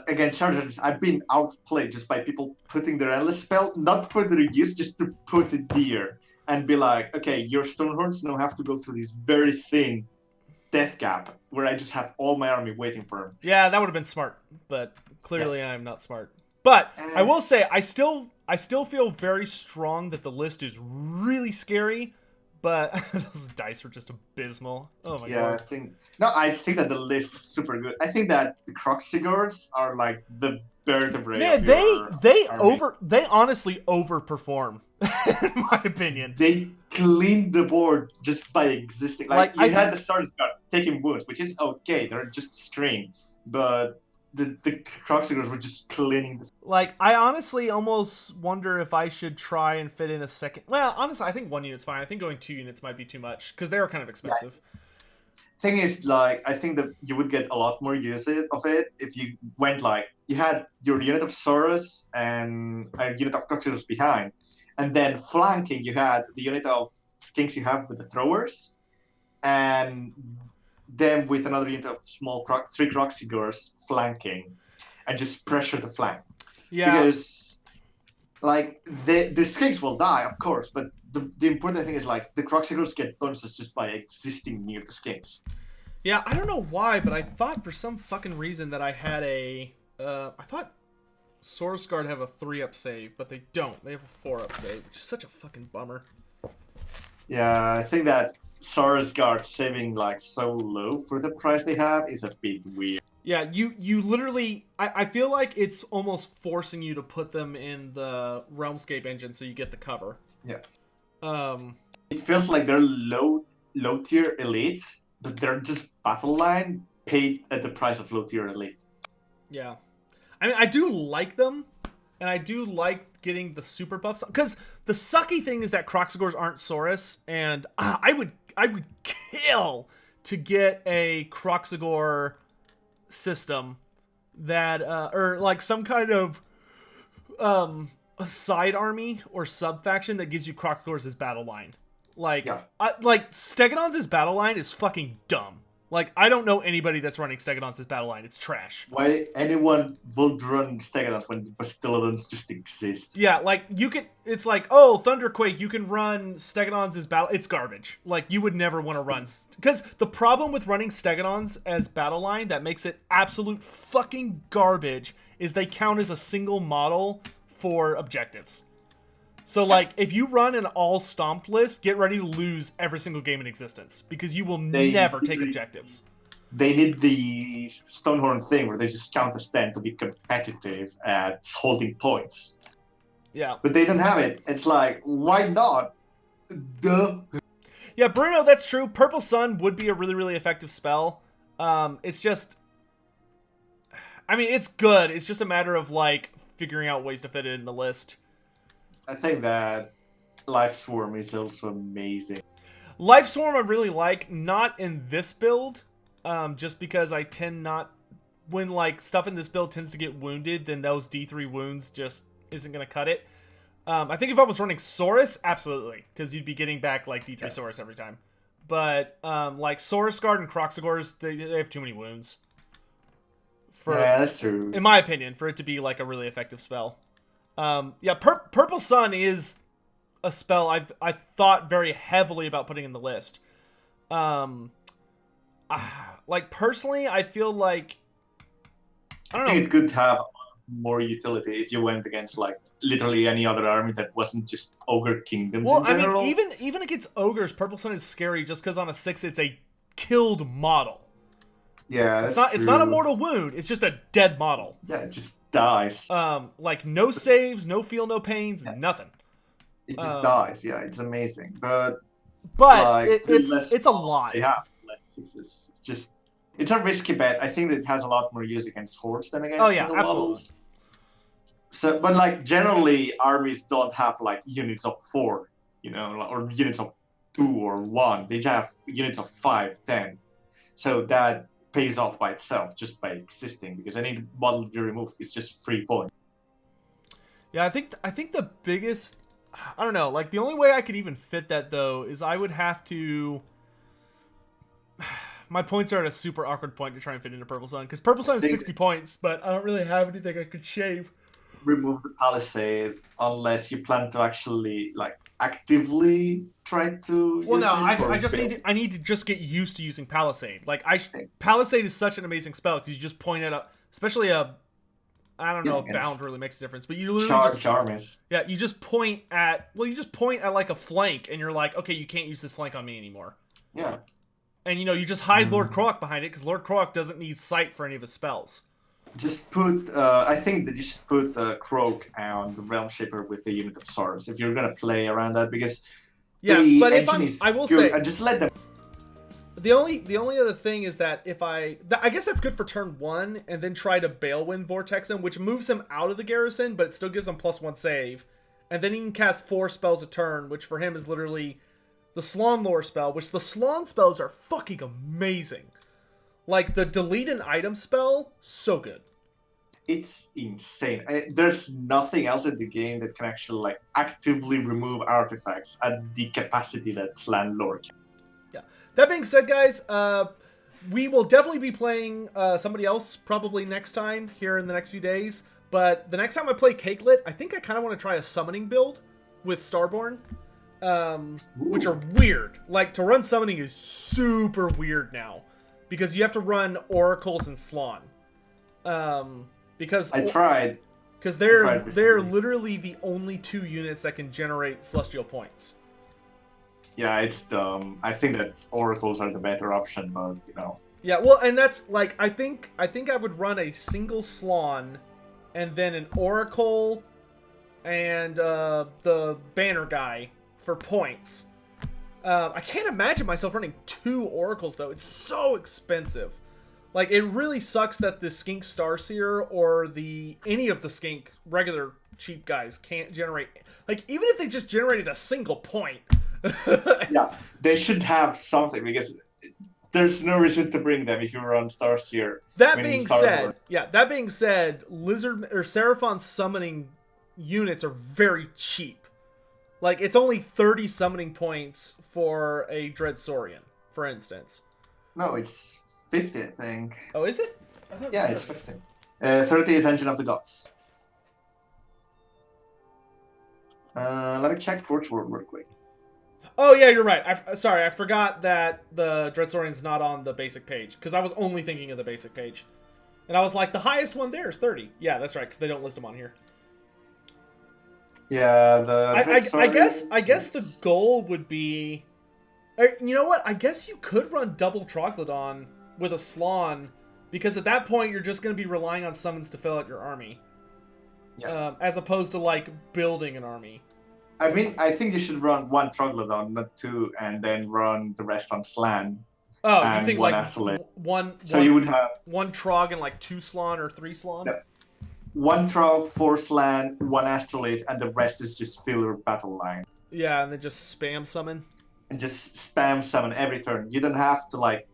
again, charge armies, I've been outplayed just by people putting their endless spell, not for their use, just to put it there and be like, okay, your Stonehorns now have to go through this very thin death gap where I just have all my army waiting for them. Yeah, that would have been smart, but clearly I'm not smart. But I will say, I still feel very strong that the list is really scary, but those dice were just abysmal. Oh my god. I think that the list is super good. I think that the Croxigors are like the vertebrae. Man, they honestly overperform, in my opinion. They cleaned the board just by existing. Like you had the Stars Guard taking wounds, which is okay. They're just screen, but the Croxigors were just cleaning the. Like, I honestly almost wonder if I should try and fit in a second. Well, honestly, I think 1 unit's fine. I think going 2 units might be too much because they are kind of expensive. Thing is, like, I think that you would get a lot more use of it if you went like you had your unit of Saurus and a unit of Croxigors behind, and then flanking you had the unit of Skinks you have with the throwers, and them with another unit of small 3 Croxigors flanking, and just pressure the flank. Yeah. Because, like, the Skinks will die, of course, but the important thing is, like, the Croxigors get bonuses just by existing near the Skinks. Yeah, I don't know why, but I thought for some fucking reason that I had a... I thought Saurus Guard have a 3-up save, but they don't. They have a 4-up save, which is such a fucking bummer. Yeah, I think that Saurus Guard saving like so low for the price they have is a bit weird. Yeah, you literally... I feel like it's almost forcing you to put them in the Realmscape engine so you get the cover. Yeah. It feels like they're low tier elite, but they're just battle line paid at the price of low tier elite. Yeah. I mean, I do like them, and I do like getting the super buffs, because the sucky thing is that Croxigors aren't Saurus, and I would kill to get a Croxigor system that or like some kind of a side army or sub faction that gives you Croxigors as battle line. Like like Stegodons' battle line is fucking dumb. Like, I don't know anybody that's running Stegodons as battle line. It's trash. Why anyone would run Stegodons when Bastiladons just exist? Yeah, like, you could... It's like, oh, Thunderquake, you can run Stegodons as battle... It's garbage. Like, you would never want to run... Because the problem with running Stegodons as battle line that makes it absolute fucking garbage is they count as a single model for objectives. So, like, if you run an all-stomped list, get ready to lose every single game in existence. Because you will never take objectives. They need the Stonehorn thing where they just count as 10 to be competitive at holding points. Yeah. But they don't have it. It's like, why not? Duh. Yeah, Bruno, that's true. Purple Sun would be a really, really effective spell. It's just... I mean, it's good. It's just a matter of, like, figuring out ways to fit it in the list. I think that Life Swarm is also amazing. Life Swarm I really like, not in this build, just because I tend not... When, like, stuff in this build tends to get wounded, then those D3 wounds just isn't going to cut it. I think if I was running Saurus, absolutely, because you'd be getting back, like, D3 Saurus every time. But, like, Saurus Guard and Croxigors, they have too many wounds. Yeah, that's true. In my opinion, for it to be, like, a really effective spell. Yeah, Purple Sun is a spell I thought very heavily about putting in the list. Like, personally, I feel like... I think it could have more utility if you went against, like, literally any other army that wasn't just Ogre Kingdoms in general. I mean, even against Ogres, Purple Sun is scary just because on a 6 it's a killed model. Yeah, that's true. It's not a mortal wound, it's just a dead model. Yeah, it just dies. Like, no saves, no feel, no pains, nothing. It just dies, yeah, it's amazing. But like, it's a lot. They have less sixes. Just It's a risky bet. I think that it has a lot more use against hordes than against Oh, yeah, single absolutely. models. So, but like generally, armies don't have like units of 4, or units of 2 or 1. They just have units of 5, 10. So that pays off by itself just by existing, because any model you remove is just 3 points. Yeah, I think the biggest, I don't know, like the only way I could even fit that though is I would have to. My points are at a super awkward point to try and fit into Purple Sun, because Purple Sun is 60 points, but I don't really have anything I could shave. Remove the palisade unless you plan to actually like actively try to Well, use no, it. I need to just get used to using Palisade. Like Palisade is such an amazing spell because you just point at especially I don't know if bound really makes a difference, but you literally armies. Yeah, you just point at like a flank, and you're like, okay, you can't use this flank on me anymore. Yeah. And you just hide Lord Kroak behind it because Lord Kroak doesn't need sight for any of his spells. Just put, I think that you should put Kroak on the Realm Shaper with a unit of swords if you're gonna play around that, because the but engine is I will good. say, Just let them. the only other thing is that if I guess that's good for turn 1, and then try to Balewind Vortex him, which moves him out of the garrison, but it still gives him +1 save, and then he can cast 4 spells a turn, which for him is literally the Slon Lore spell, which the Slon spells are fucking amazing. Like, the delete an item spell, so good. It's insane. There's nothing else in the game that can actually like actively remove artifacts at the capacity that Slan Lore can. Yeah. That being said, guys, we will definitely be playing somebody else probably next time here in the next few days. But the next time I play Cakelet, I think I kind of want to try a summoning build with Starborn. Which are weird. Like, to run summoning is super weird now, because you have to run oracles and Slon. Because I tried. Because they're literally the only 2 units that can generate celestial points. Yeah, it's dumb. I think that oracles are the better option, but Yeah, well, and that's like I think I would run a single Slon, and then an oracle, and the banner guy for points. I can't imagine myself running 2 oracles though. It's so expensive. Like, it really sucks that the Skink Starseer or any of the Skink regular cheap guys can't generate. Like, even if they just generated a single point. Yeah, they should have something, because there's no reason to bring them if you run Starseer. That being said, Lizard or Seraphon summoning units are very cheap. Like, it's only 30 summoning points for a Dread Saurian, for instance. No, it's 50, I think. Oh, is it? Yeah, it's 50. 30 is Engine of the Gods. Let me check Forge World real quick. Oh, yeah, you're right. Sorry, I forgot that the Dread Saurian's not on the basic page, because I was only thinking of the basic page. And I was like, the highest one there is 30. Yeah, that's right, because they don't list them on here. Yeah, I guess the goal would be... You know what? I guess you could run double Troglodon with a Slon, because at that point you're just going to be relying on summons to fill out your army. Yeah. As opposed to, like, building an army. I mean, I think you should run 1 Troglodon, not 2, and then run the rest on Slan. Oh, you think like you would have 1 Trog and like 2 Slon or 3 Slon? No. 1 Trog, 4 Slan, 1 Astrolate, and the rest is just filler battle line. Yeah, and then just spam summon. And just spam summon every turn. You don't have to like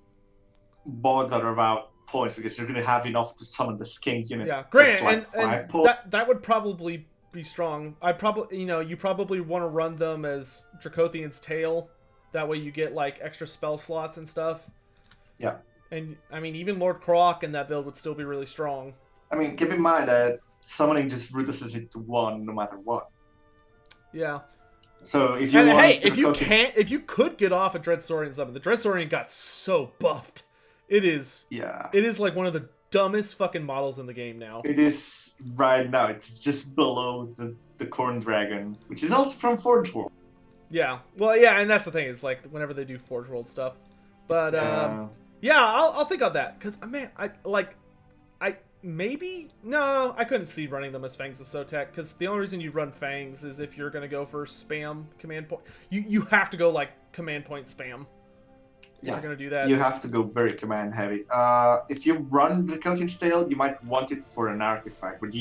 bother about points, because you're gonna have enough to summon the Skink unit. Yeah, great, like and that would probably be strong. You probably want to run them as Dracothian's Tail. That way you get like extra spell slots and stuff. Yeah. And I mean, even Lord Kroak in that build would still be really strong. I mean, keep in mind that summoning just reduces it to 1 no matter what. Yeah. So if you if you could get off a Dread Saurian summon, the Dread Saurian got so buffed. It is like one of the dumbest fucking models in the game now. It is right now. It's just below the Corn Dragon, which is also from Forge World. Yeah. Well, yeah, and that's the thing, is like whenever they do Forge World stuff. But I'll think on that, because man, I couldn't see running them as Fangs of Sotek, because the only reason you run Fangs is if you're gonna go for spam command point. You have to go like command point spam. if you're gonna do that. You have to go very command heavy. If you run Draconian's Tale, you might want it for an artifact, but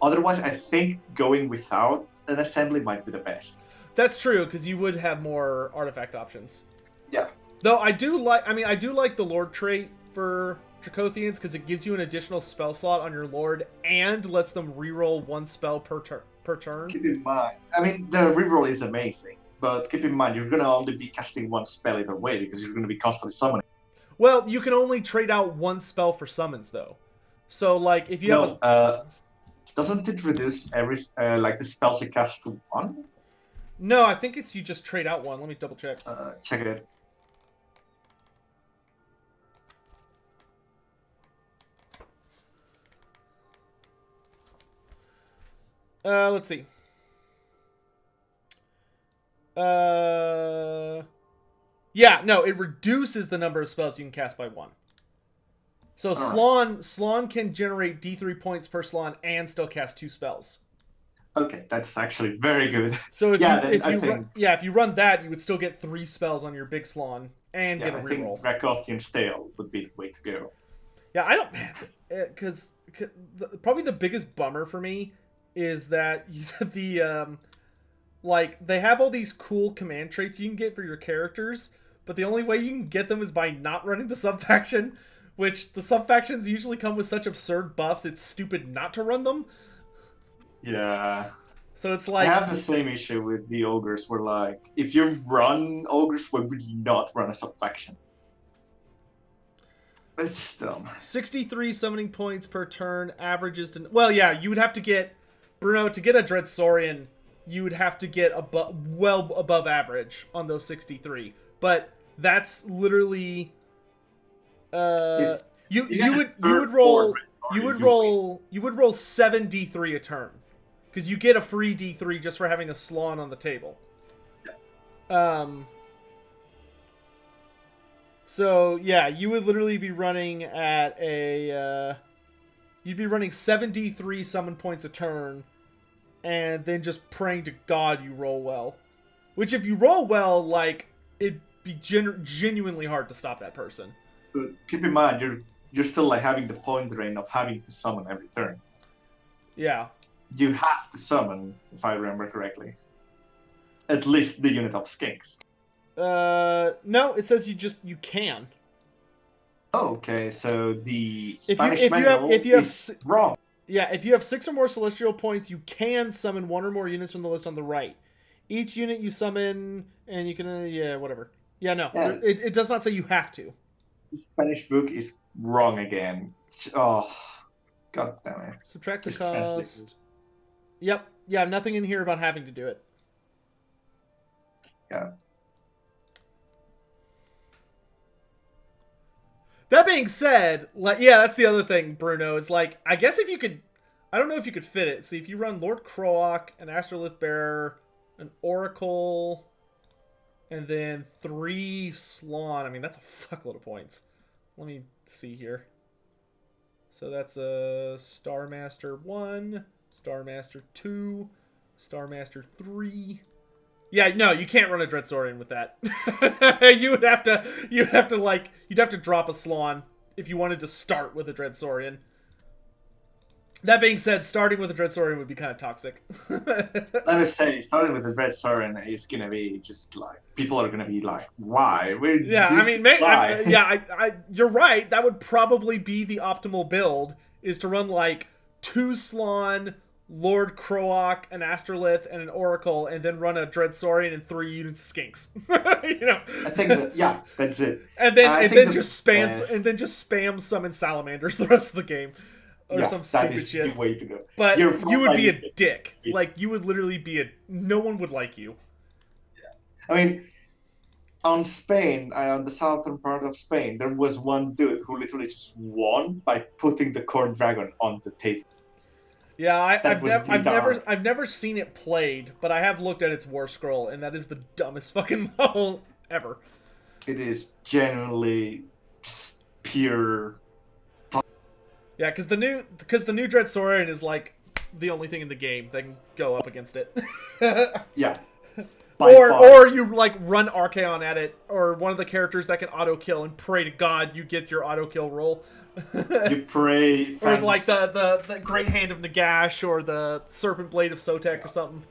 otherwise I think going without an assembly might be the best. That's true, because you would have more artifact options. Yeah. Though I do like the Lord trait for Dracothians, because it gives you an additional spell slot on your Lord and lets them reroll one spell per turn. Keep in mind, I mean, the reroll is amazing, but keep in mind, you're gonna only be casting one spell either way, because you're gonna be constantly summoning. Well, you can only trade out one spell for summons, though. So, like, if you have doesn't it reduce every the spells you cast to one? No, I think it's you just trade out one. Let me double check. Check it. Let's see. Yeah, no, it reduces the number of spells you can cast by one. So Slaawn can generate D3 points per Slaawn and still cast 2 spells. Okay, that's actually very good. So if you run that, you would still get 3 spells on your big Slaawn and get a reroll. I think Dracothian's Tale would be the way to go. Yeah, I don't, because probably the biggest bummer for me is that they have all these cool command traits you can get for your characters, but the only way you can get them is by not running the sub-faction, which the sub-factions usually come with such absurd buffs, it's stupid not to run them. Yeah. So it's like... I have the same issue with the Ogres, where, like, if you run Ogres, why would you not run a sub-faction? It's dumb. 63 summoning points per turn, averages to... Well, yeah, you would have to get... Bruno, to get a Dreadsaurian, you would have to get well above average on those 63. But that's literally... you would roll 7 D3 a turn. Because you get a free D3 just for having a Slaawn on the table. Yeah. So, yeah, you would literally be running at a... you'd be running 7 D3 summon points a turn, and then just praying to God you roll well. Which, if you roll well, like, it'd be genuinely hard to stop that person. But keep in mind, you're still, like, having the point drain of having to summon every turn. Yeah. You have to summon, if I remember correctly. At least the unit of skinks. No, it says you can. Oh, okay, so the Spanish manual is wrong. Yeah, if you have 6 or more celestial points, you can summon 1 or more units from the list on the right. Each unit you summon, and you can, whatever. Yeah, no, Yeah. It does not say you have to. The Spanish book is wrong again. Oh, god damn it. Subtract the Just cost. translate. Yep, yeah, nothing in here about having to do it. Yeah. That being said, like, yeah, that's the other thing, Bruno, is like, I guess if you could, I don't know if you could fit it. See, if you run Lord Kroak, an Astrolith Bearer, an Oracle, and then 3 Slaawn, I mean, that's a fuckload of points. Let me see here. So that's a Star Master 1, Star Master 2, Star Master 3. Yeah, no, you can't run a Dreadsaurian with that. you'd have to drop a Slaawn if you wanted to start with a Dreadsaurian. That being said, starting with a Dreadsaurian would be kind of toxic. Let me say, starting with the Dreadsaurian is gonna be just like, people are gonna be like, why? You're right. That would probably be the optimal build, is to run like 2 Slaawn, Lord Kroak, an Astrolith, and an Oracle, and then run a Dreadsaurian and 3 units of Skinks. You know. I think that, yeah, that's it. And then just spam summon salamanders the rest of the game. Or some stupid shit. The way to go. But you would be a dick. Like, you would literally be no one would like you. Yeah. I mean, on Spain, on the southern part of Spain, there was one dude who literally just won by putting the Corn Dragon on the table. Yeah, I've never seen it played, but I have looked at its War Scroll, and that is the dumbest fucking model ever. It is genuinely just pure. Yeah, because the new Dreadsaurian is like the only thing in the game that can go up against it. Yeah. By far. Or you like run Archaon at it, or one of the characters that can auto kill, and pray to God you get your auto kill roll. You pray. Or like the Great Hand of Nagash, or the Serpent Blade of Sotek, or something.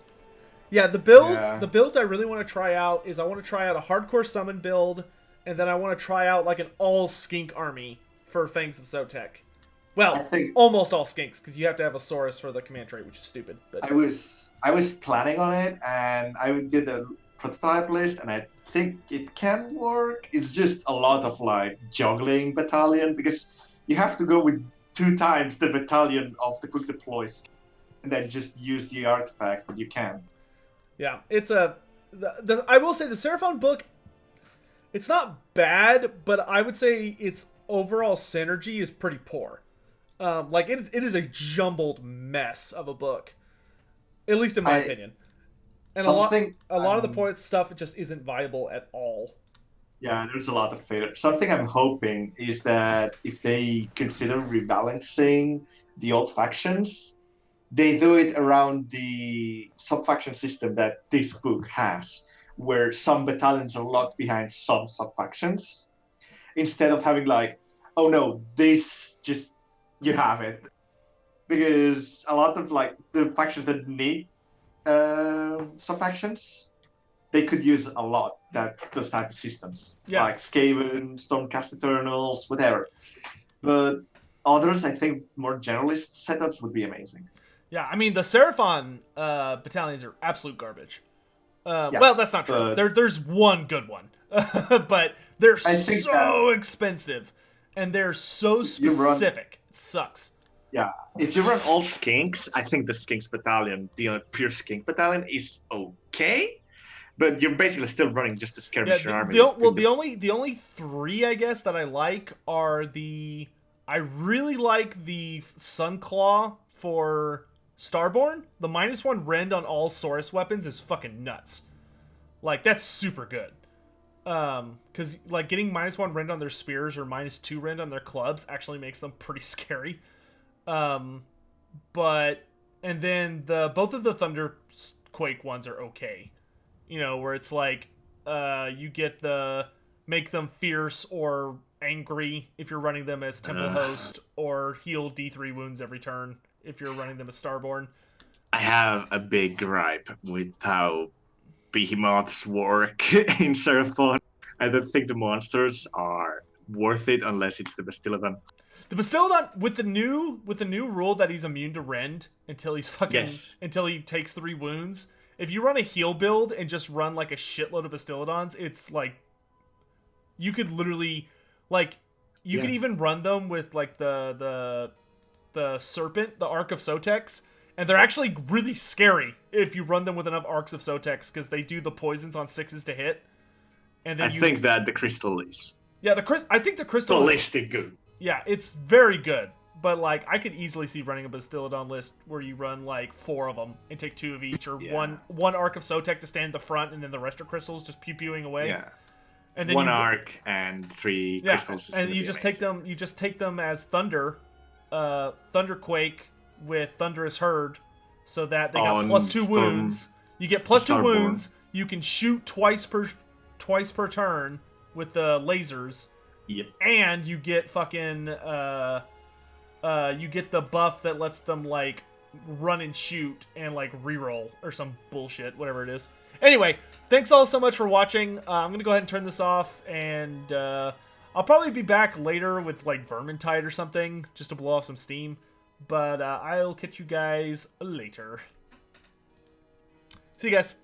Yeah, the builds I really want to try out is I want to try out a hardcore summon build, and then I want to try out like an all skink army for Fangs of Sotek. Well, I think almost all skinks, because you have to have a Saurus for the command trait, which is stupid. But I was planning on it, and I did a prototype list, and I think it can work. It's just a lot of like juggling battalion, because you have to go with 2 times the battalion of the quick deploys, and then just use the artifacts that you can. yeah, it's I will say the Seraphon book, it's not bad, but I would say its overall synergy is pretty poor. Like it is a jumbled mess of a book, at least in my opinion. And a lot of the point stuff just isn't viable at all. Yeah, there's a lot of failure. Something I'm hoping is that if they consider rebalancing the old factions, they do it around the sub-faction system that this book has, where some battalions are locked behind some sub-factions, instead of having like, oh no, this just, you have it. Because a lot of like the factions that need sub-factions, they could use a lot those type of systems. Yeah. Like Skaven, Stormcast Eternals, whatever. But others, I think more generalist setups would be amazing. Yeah, I mean the Seraphon battalions are absolute garbage. Yeah, well, that's not true. There's one good one, but they're so expensive, and they're so specific. It sucks. Yeah, If you run all skinks, I think the skinks battalion, the pure skink battalion, is okay. But you're basically still running just a skirmisher army. The only 3 I guess that I like are I really like the Sunclaw for Starborn. The -1 rend on all Saurus weapons is fucking nuts. Like that's super good. Because like getting -1 rend on their spears or -2 rend on their clubs actually makes them pretty scary. But and then both of the Thunderquake ones are okay. You know, where it's like you get the make them fierce or angry if you're running them as Temple Host, or heal D3 wounds every turn if you're running them as Starborn. I have a big gripe with how behemoths work in Seraphon. I don't think the monsters are worth it unless it's the Bastiladon. The Bastiladon with the new rule that he's immune to rend until he's until he takes 3 wounds. If you run a heal build and just run like a shitload of Bastiladons, it's like you could literally like you could even run them with like the serpent, the Arc of Sotex, and they're actually really scary if you run them with enough Arcs of Sotex, because they do the poisons on 6s to hit. And then I think that the crystal is I think the crystal ballistic good. Yeah, it's very good. But like I could easily see running a Bastiladon list where you run like 4 of them and take 2 of each, or one Arc of Sotek to stand in the front, and then the rest are crystals just pew-pewing away. Yeah. And then 1 arc and 3 crystals. And you just take them. You just take them as Thunder, Thunderquake with Thunderous Herd, so that they got +2 wounds. You get +2 wounds. You can shoot twice per turn with the lasers. Yep. And you get fucking you get the buff that lets them like run and shoot and like reroll or some bullshit, whatever it is. Anyway, thanks all so much for watching. I'm gonna go ahead and turn this off, and I'll probably be back later with like Vermintide or something just to blow off some steam. But I'll catch you guys later. See you guys.